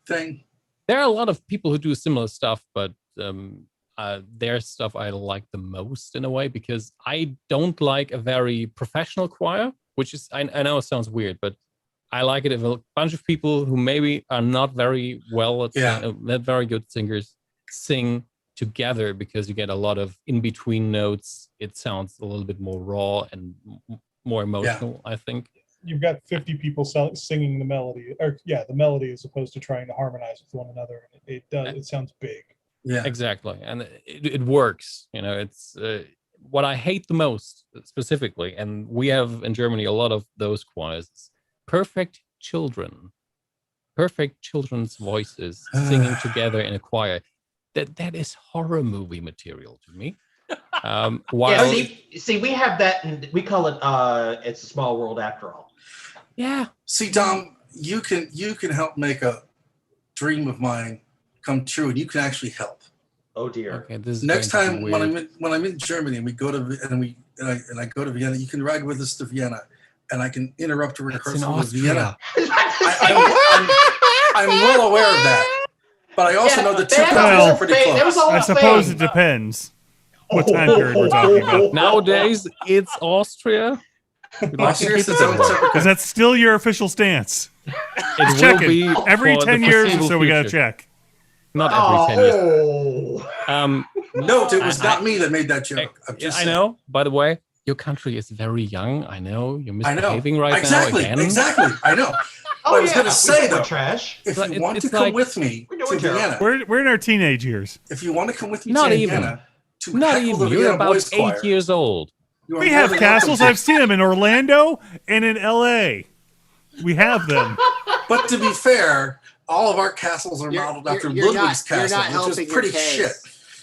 thing? There are a lot of people who do similar stuff, but their stuff I like the most in a way, because I don't like a very professional choir, which is, I know it sounds weird, but I like it if a bunch of people who maybe are not very well at not very good singers sing together, because you get a lot of in-between notes. It sounds a little bit more raw and more emotional, I think. You've got 50 people singing the melody, or the melody, as opposed to trying to harmonize with one another. It does. It sounds big. Yeah, exactly, and it works. You know, it's what I hate the most specifically, and we have in Germany a lot of those choirs. Perfect children's voices singing together in a choir. That is horror movie material to me. While see, we have that, and we call it "It's a Small World" after all. Yeah. See, Dom, you can help make a dream of mine come true, and you can actually help. Oh dear. Okay, this is Next time weird. when I'm in Germany and we go to I go to Vienna, you can ride with us to Vienna, and I can interrupt a rehearsal with Vienna. I'm well aware of that. But I also know the two countries are pretty close. I suppose it depends what time period we're talking about. Nowadays, it's Austria. Austria's its own separate. Because that's still your official stance. It Check will be every for 10 the years or foreseeable so. We got to future. check. Not every 10 years. Note, it was not me that made that joke. I know. By the way, your country is very young. I know you're misbehaving right exactly, now again. Exactly, I know. Oh, I was going to say though, trash. if But you want to it's come like- with me to Vienna, We're in our teenage years. if you want to come with me Not to even. Vienna, to Not heckle even. the You're Vienna about Boys 8 Choir, years old. you are We more have than castles. welcome I've seen them in Orlando and in LA. We have them. But to be fair, all of our castles are You're- modeled after you're not- Ludwig's you're castle, not which helping is your pretty case. shit.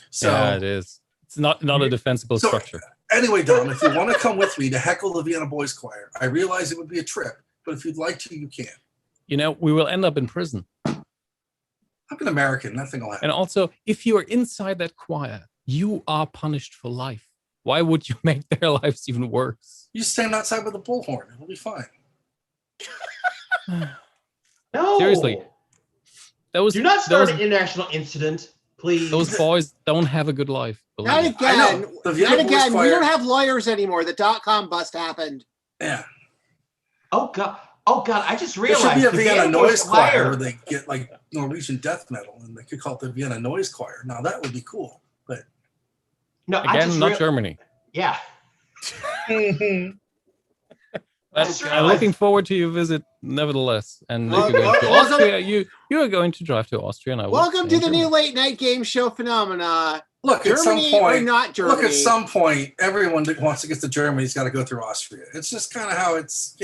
So Yeah, it is. It's not a defensible So- structure. anyway, Dom, if you want to come with me to heckle the Vienna Boys Choir, I realize it would be a trip, but if you'd like to, you can. You know, we will end up in prison. I'm an American. Nothing will happen. And also, if you are inside that choir, you are punished for life. Why would you make their lives even worse? You stand outside with a bullhorn. It'll be fine. No. Seriously. Do not start an international incident, please. Those boys don't have a good life. believe Not me. again. The Vienna Not Boys again. We Choir- don't have lawyers anymore. The .com bust happened. Yeah. Oh god. Oh god. I just There realized should be a the Vienna Boys Noise Choir where they get like Norwegian death metal, and they could call it the Vienna Noise Choir. Now that would be cool. But No, I Again, just not Germany. Yeah. But I'm realized- looking forward to your visit, nevertheless. And Well, if you're going to welcome- Austria, you are going to drive to Austria, and I will Welcome stay to in the Germany. new late night game show phenomena. look, at some Germany or point, not Germany. look, at some point, everyone that wants to get to Germany's got to go through Austria. It's just kind of how it's,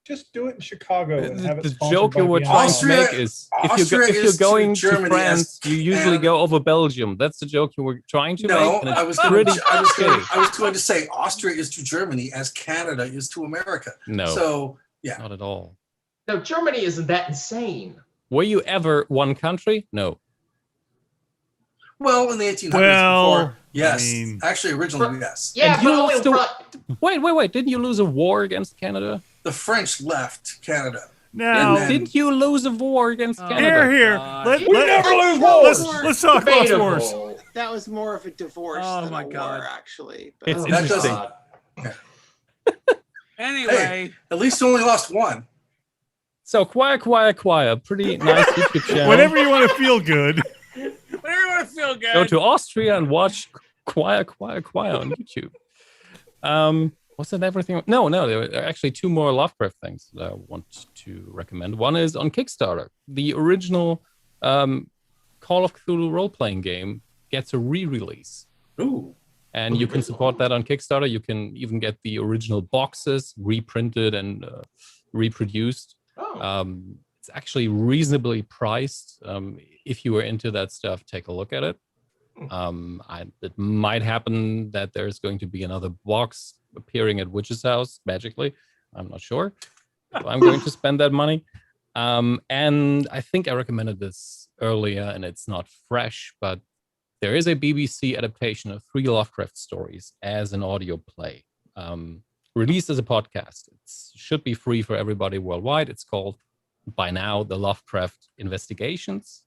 Just do it in Chicago and have it The sponsored joke by you were Vienna. trying Austria- to make is if you're is to going to Germany France, as you usually Canada- go over Belgium. That's the joke you were trying to No, make. and it's I was pretty going to say Austria is to Germany as Canada is to America. No, So yeah, not at all. No, Germany isn't that insane. Were you ever one country? No. well, in the 1800s, Well, before, yes, I mean- actually, originally, yes, Yeah, And you but only lost the- front- Wait. Didn't you lose a war against Canada? the French left Canada. Now, then- Didn't you lose a war against Canada? here. God. Let's talk Lost Wars. Debatable. That was more of a divorce Oh than my a God. war, actually. But It's Oh, That interesting. doesn't- God. Anyway, At least only lost one. So Choir, pretty nice YouTube channel. Whenever you want to feel good. whenever you want to feel good. Go to Austria and watch Choir on YouTube. Was that everything? No, there were actually two more Lovecraft things that I want to recommend. One is on Kickstarter. The original Call of Cthulhu role-playing game gets a re-release. Ooh. And you can support that on Kickstarter. You can even get the original boxes reprinted and reproduced. Oh. It's actually reasonably priced. If you were into that stuff, take a look at it. It might happen that there's going to be another box appearing at Witch's House magically. I'm not sure. So I'm going to spend that money. And I think I recommended this earlier, and it's not fresh, but there is a BBC adaptation of 3 Lovecraft stories as an audio play, released as a podcast. It should be free for everybody worldwide. It's called, by now, The Lovecraft Investigations.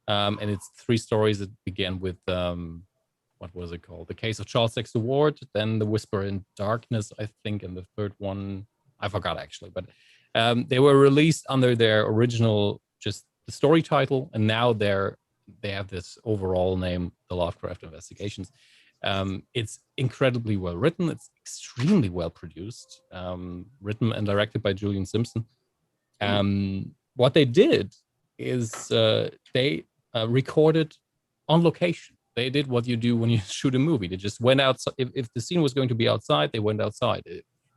And it's 3 stories that begin with, what was it called? The Case of Charles Dexter Ward, then The Whisper in Darkness, I think, and the third one, I forgot actually, but they were released under their original, just the story title, and now they have this overall name, The Lovecraft Investigations. It's incredibly well written. It's extremely well produced, written and directed by Julian Simpson. What they did is they recorded on location. They did what you do when you shoot a movie. They just went outside. If the scene was going to be outside, they went outside.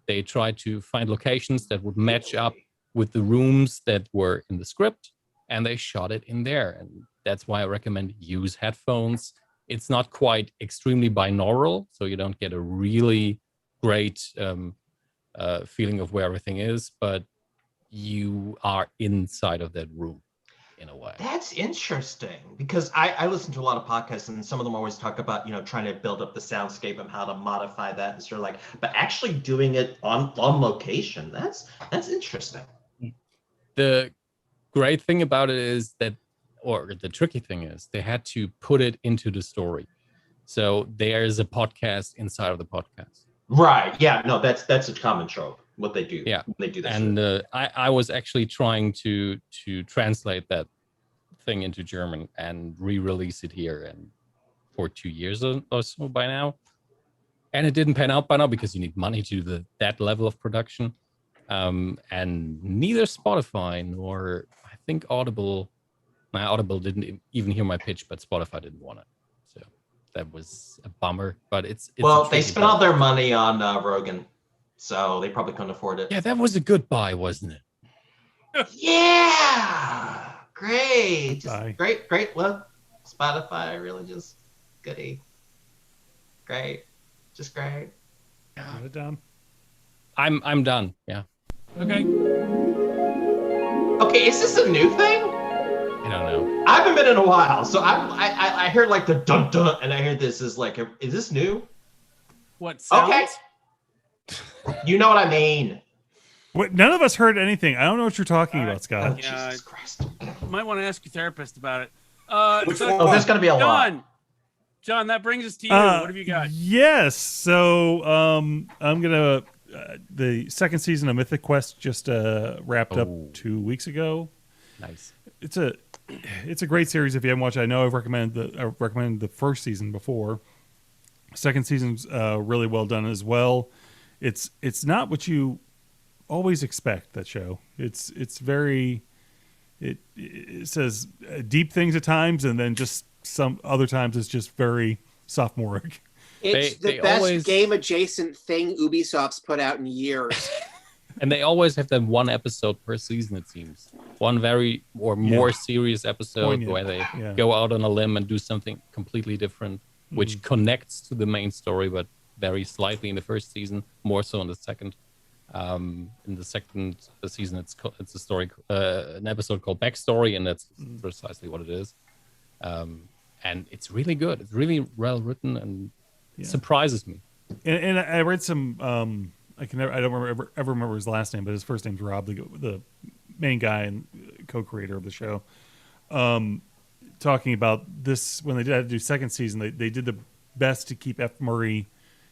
They tried to find locations that would match up with the rooms that were in the script, and they shot it in there. And that's why I recommend use headphones. It's not quite extremely binaural, so you don't get a really great feeling of where everything is, but you are inside of that room in a way. That's interesting, because I listen to a lot of podcasts, and some of them always talk about, trying to build up the soundscape and how to modify that, and sort of like, but actually doing it on location, that's interesting. The great thing about it is that, or the tricky thing is, they had to put it into the story. So there's a podcast inside of the podcast. Right. Yeah. No, that's a common trope. What they do. Yeah. They do that. And I was actually trying to translate that thing into German and re-release it here, and for 2 years or so by now. And it didn't pan out by now because you need money to do that level of production. And neither Spotify nor I think Audible didn't even hear my pitch, but Spotify didn't want it. So that was a bummer. But it's well, they spent all their money on Rogan, so they probably couldn't afford it. Yeah, that was a good buy, wasn't it? Yeah, great, just great. Well, Spotify really just goody, great, just great. Yeah, done. I'm done. Yeah. Okay. Okay, is this a new thing? I don't know. I haven't been in a while, so I heard like the dun dun, and I hear this is like, is this new? What sounds? Okay. You know what I mean. What, none of us heard anything. I don't know what you're talking about, Scott. Yeah, Jesus Christ. You might want to ask your therapist about it. Which so- one? There's going to be a lot. John, that brings us to you. What have you got? Yes. So I'm gonna the second season of Mythic Quest just wrapped up 2 weeks ago. Nice. It's a great series if you haven't watched it. I know I've recommended the first season before. Second season's really well done as well. It's not what you always expect, that show. It's very it says deep things at times, and then just some other times it's just very sophomoric. It's the best game adjacent thing Ubisoft's put out in years. And they always have that one episode per season, it seems. One very or more serious episode Poignant. where they Yeah. go out on a limb and do something completely different, which connects to the main story, but very slightly in the first season, more so in the second. In the second season, it's a story, an episode called Backstory, and that's precisely what it is. And it's really good. It's really well written and surprises me. And I read some. I don't ever remember his last name, but his first name's Rob, the main guy and co-creator of the show. Talking about this when they had to do second season, they did the best to keep F. Murray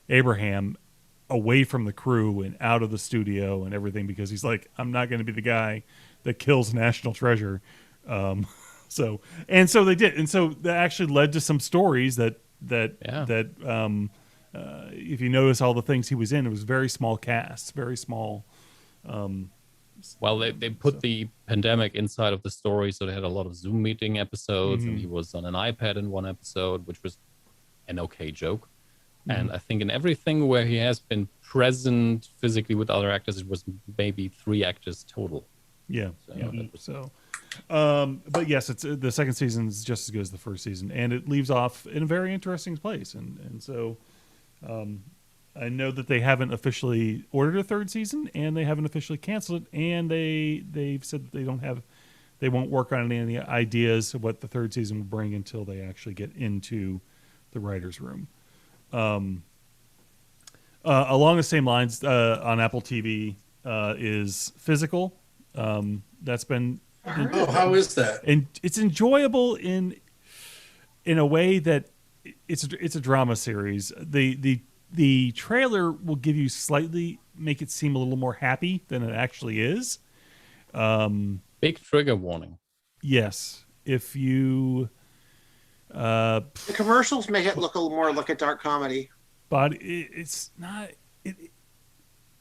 Abraham away from the crew and out of the studio and everything because he's like, I'm not going to be the guy that kills National Treasure. So they did, and so that actually led to some stories that if you notice all the things he was in, it was very small casts, very small. Well, they put the pandemic inside of the story, so they had a lot of Zoom meeting episodes, and he was on an iPad in one episode, which was an okay joke. And I think in everything where he has been present physically with other actors, it was maybe 3 actors total. Yeah. But yes, it's the second season is just as good as the first season, and it leaves off in a very interesting place. And so I know that they haven't officially ordered a third season, and they haven't officially canceled it, and they've said that they won't work on any ideas of what the third season will bring until they actually get into the writers' room. Along the same lines, on Apple TV is Physical. That's been how is that? And it's enjoyable in a way that it's a drama series. The trailer will give you make it seem a little more happy than it actually is. Big trigger warning. Yes, if you. The commercials make it look a little more like a dark comedy. But it's not.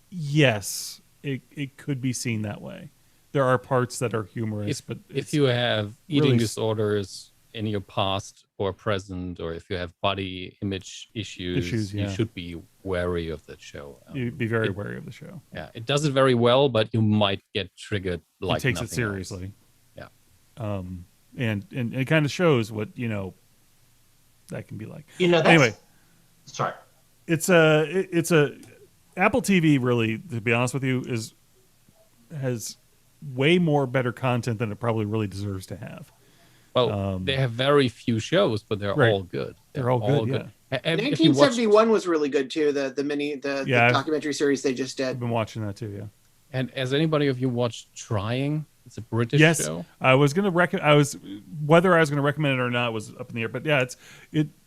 Yes, it could be seen that way. There are parts that are humorous, but if you have eating really disorders in your past or present, or if you have body image issues, you should be wary of that show. You'd be very wary of the show. Yeah, it does it very well, but you might get triggered. Like it takes it nothing seriously. else. Yeah. And it kind of shows what that can be like. Anyway, sorry. It's a Apple TV, really, to be honest with you, has way more better content than it probably really deserves to have. Well, they have very few shows, but they're all good. They're all good. Yeah. 1971 was really good too. The documentary series they just did. I've been watching that too. Yeah. And has anybody of you watched Trying? It's a British show. I was gonna whether I was gonna recommend it or not was up in the air. But yeah,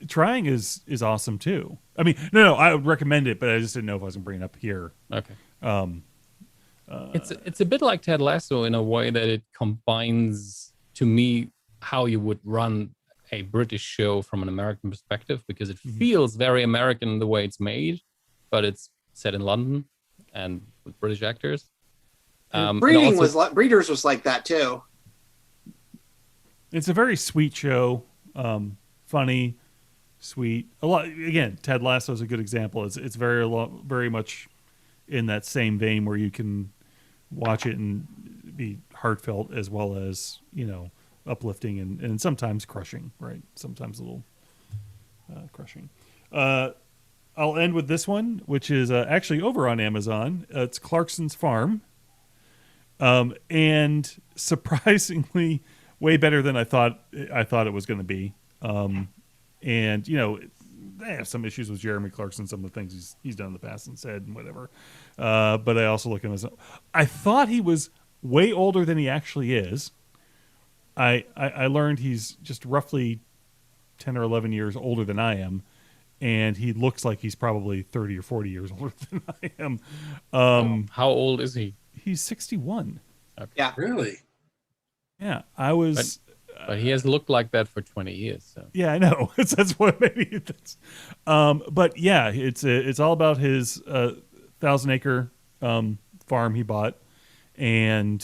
Trying is awesome too. I mean, no, I would recommend it, but I just didn't know if I was gonna bring it up here. Okay. It's a bit like Ted Lasso in a way that it combines, to me, how you would run a British show from an American perspective, because it feels very American in the way it's made, but it's set in London and with British actors. Breeders was like that too. It's a very sweet show, funny, sweet. A lot again. Ted Lasso is a good example. It's very much in that same vein where you can watch it and be heartfelt as well as uplifting and sometimes crushing. Right, sometimes a little crushing. I'll end with this one, which is actually over on Amazon. It's Clarkson's Farm. And surprisingly way better than I thought it was going to be. And they have some issues with Jeremy Clarkson, some of the things he's done in the past and said and whatever. But I also look at him as I thought he was way older than he actually is. I learned he's just roughly 10 or 11 years older than I am. And he looks like he's probably 30 or 40 years older than I am. How old is he? He's 61. Okay. Yeah. Really? Yeah, I was. But he has looked like that for 20 years. So. Yeah, I know. That's what maybe. But yeah, it's all about his 1,000-acre farm he bought, and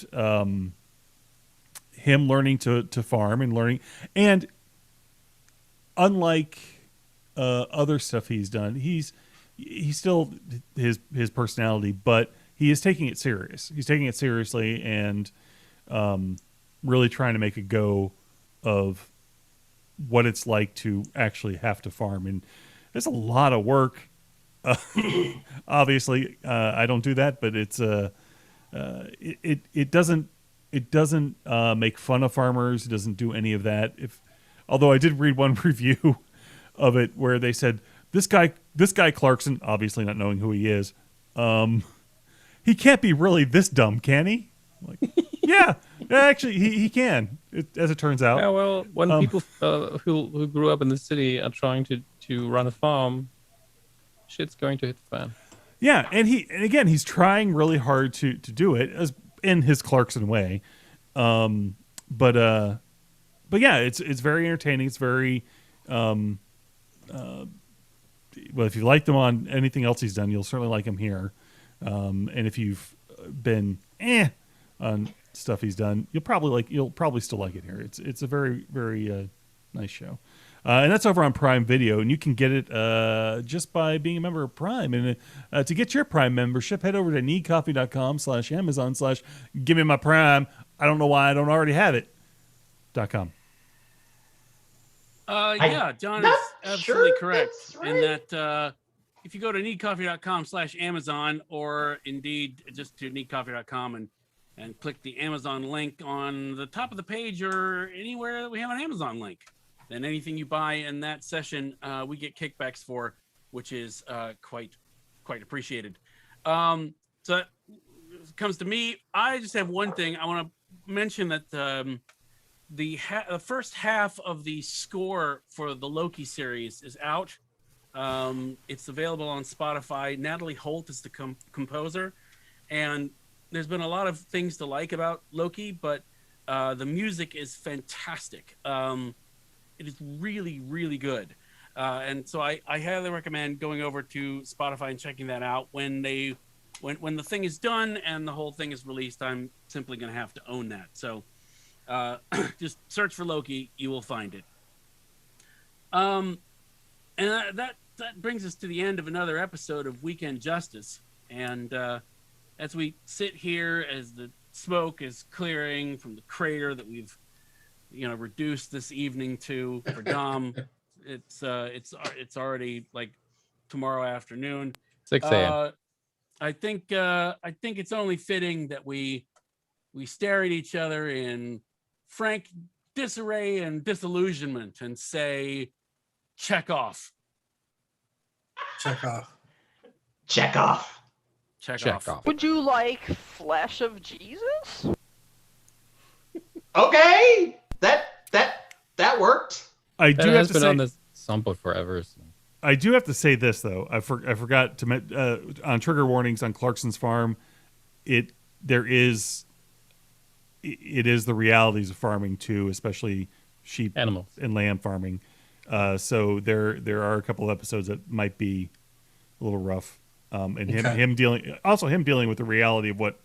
him learning to farm and learning. And unlike other stuff he's done, he's still his personality, but he is taking it serious. He's taking it seriously and really trying to make a go of what it's like to actually have to farm. And there's a lot of work. Obviously, I don't do that, but it's it doesn't make fun of farmers. It doesn't do any of that. Although I did read one review of it where they said this guy Clarkson, obviously not knowing who he is, he can't be really this dumb, can he? Like, yeah, actually, he can. As it turns out. Yeah, well, when people who grew up in the city are trying to run a farm, shit's going to hit the fan. Yeah, and again he's trying really hard to do it as in his Clarkson way, but yeah, it's very entertaining. It's very well, if you liked him on anything else he's done, you'll certainly like him here. And if you've been on stuff he's done, you'll probably still like it here. It's a very very nice show. And that's over on Prime Video, and you can get it just by being a member of Prime. And to get your Prime membership, head over to needcoffee.com/Amazon/give me my Prime. I don't know why I don't already have it. .com. Yeah, John is absolutely correct in that if you go to needcoffee.com/Amazon, or indeed just to needcoffee.com and click the Amazon link on the top of the page or anywhere that we have an Amazon link, then anything you buy in that session, we get kickbacks for, which is quite appreciated. So it comes to me. I just have one thing. I want to mention that the first half of the score for the Loki series is out. It's available on Spotify. Natalie Holt is the composer, and there's been a lot of things to like about Loki, but the music is fantastic. It is really, really good. And so I highly recommend going over to Spotify and checking that out. When the thing is done and the whole thing is released, I'm simply going to have to own that. So just search for Loki, you will find it. And that brings us to the end of another episode of Weekend Justice. And as we sit here, as the smoke is clearing from the crater that we've reduced this evening to for Dom, it's already like tomorrow afternoon, 6 a.m. I think it's only fitting that we stare at each other in frank disarray and disillusionment and say, check off. Check off. Check off. Check off. Would you like Flesh of Jesus? Okay, that worked. I do have to been say, on this sample forever. So. I do have to say this though. I forgot to on trigger warnings on Clarkson's Farm. It is the realities of farming too, especially sheep, animals, and lamb farming. So there are a couple of episodes that might be a little rough. And him dealing with the reality of what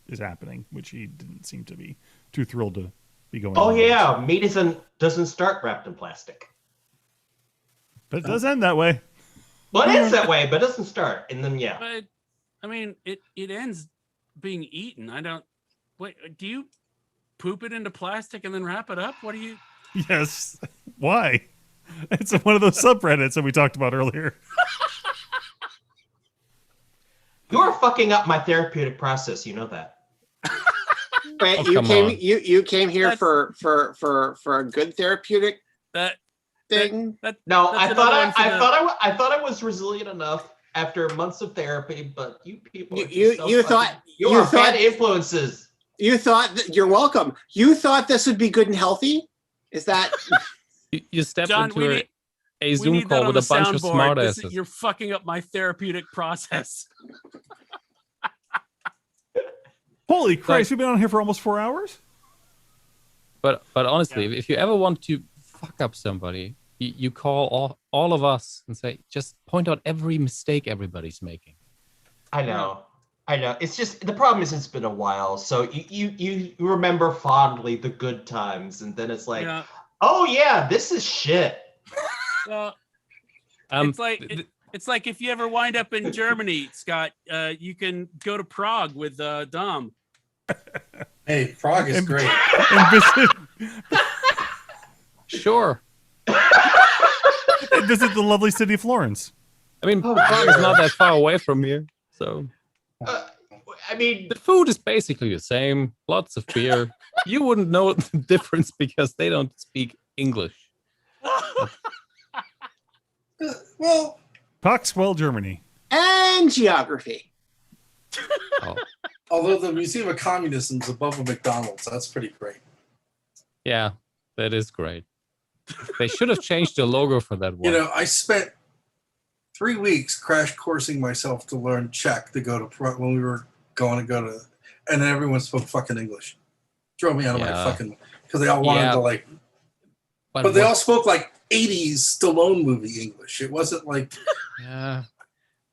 is happening, which he didn't seem to be too thrilled to be going. Oh yeah, meat doesn't start wrapped in plastic. But it does end that way. Well, it ends that way, but it doesn't start. And then yeah. But I mean, it ends being eaten. Wait, do you poop it into plastic and then wrap it up? What do you? Yes. Why? It's one of those subreddits that we talked about earlier. You are fucking up my therapeutic process. You know that. Wait, you came here for a good therapeutic thing. No, I thought I was resilient enough after months of therapy, but you people, you thought bad influences. You thought you're welcome. You thought this would be good and healthy. Is that? You stepped John, into a Zoom call with a bunch of smartasses. You're fucking up my therapeutic process. Holy Christ, we've been on here for almost 4 hours. But honestly, if you ever want to fuck up somebody, you call all of us and say, just point out every mistake everybody's making. I know. It's just the problem is it's been a while, so you remember fondly the good times, and then it's like, oh yeah, this is shit. Well, it's like if you ever wind up in Germany, Scott, you can go to Prague with Dom. Hey, Prague is great. Sure. And visit the lovely city of Florence. I mean, Prague is not that far away from here, so. I mean, the food is basically the same. Lots of beer. You wouldn't know the difference because they don't speak English. Well, Coxwell, Germany, and geography. Oh. Although the Museum of Communism is above a McDonald's, that's pretty great. Yeah, that is great. They should have changed the logo for that one. I spent 3 weeks crash coursing myself to learn Czech to go to when we were going to go to, and then everyone spoke fucking English. Drove me out of my fucking, because they all wanted to like, but they all spoke like 80s Stallone movie English. It wasn't like. Yeah,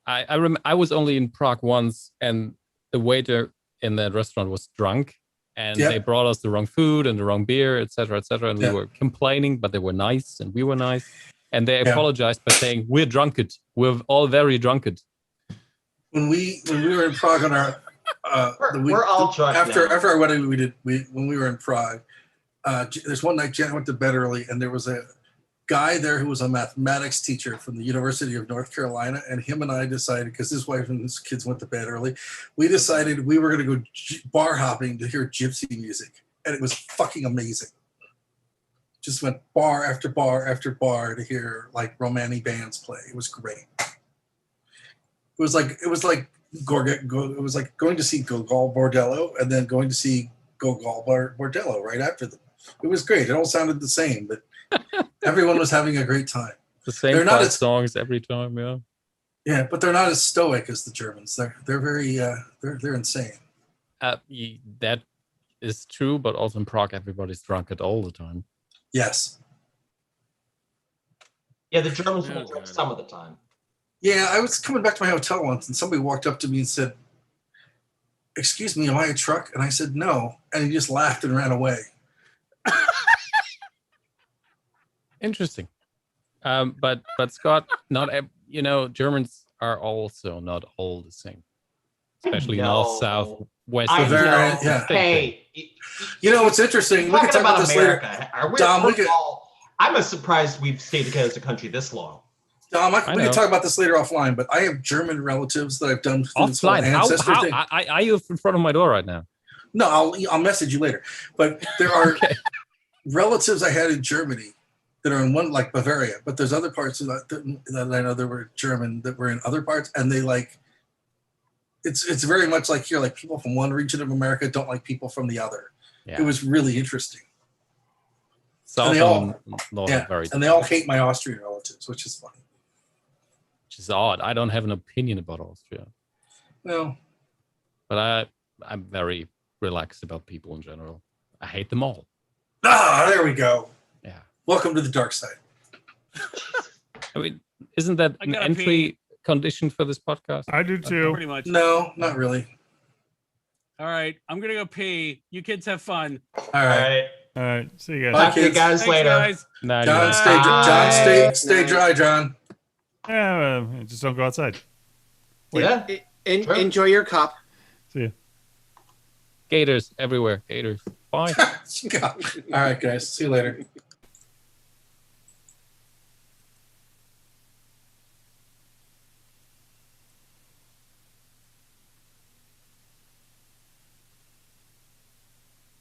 I was only in Prague once, and the waiter in that restaurant was drunk, and they brought us the wrong food and the wrong beer, etc., and we were complaining, but they were nice and we were nice, and they apologized by saying, "We're drunkard. We're all very drunkard." When we were in Prague on our we're all drunk after now. our wedding, when we were in Prague. There's one night Janet went to bed early, and there was a guy there who was a mathematics teacher from the University of North Carolina, and him and I decided, because his wife and his kids went to bed early, we decided we were going to go bar hopping to hear gypsy music, and it was fucking amazing. Just went bar after bar after bar to hear like Romani bands play. It was great. It was like going to see Gogol Bordello and then going to see Gogol Bordello right after them. It was great. It all sounded the same, but everyone was having a great time. The same they're not songs every time, yeah. Yeah, but they're not as stoic as the Germans. They're very they're insane. That is true, but also in Prague, everybody's drunk at all the time. Yes. Yeah, the Germans will drink some of the time. Yeah, I was coming back to my hotel once, and somebody walked up to me and said, "Excuse me, am I a truck?" And I said, "No," and he just laughed and ran away. Interesting. But Scott, Germans are also not all the same, especially north, south, west. Hey, what's interesting? We can talk about this later. Dom, I'm surprised we've stayed together as a country this long. Dom, we can talk about this later offline, but I have German relatives that I've done this whole ancestor thing. Are you in front of my door right now? No, I'll message you later. But there are relatives I had in Germany that are in one, like Bavaria, but there's other parts of that I know that were German that were in other parts, and they like it's very much like here, like people from one region of America don't like people from the other. Yeah. It was really interesting. And they all hate my Austrian relatives, which is funny. Which is odd. I don't have an opinion about Austria. No. But I'm very relaxed about people in general. I hate them all. There we go. Yeah. Welcome to the dark side. I mean, isn't that an entry condition for this podcast? I do too. Pretty much. No, not really. All right, I'm gonna go pee. You kids have fun. All right. See you guys. Talk to you guys later. Guys. John, stay dry, John. Yeah, just don't go outside. Wait. Yeah. Enjoy your cup. See you. Gators everywhere. Gators. Bye. All right, guys. See you later.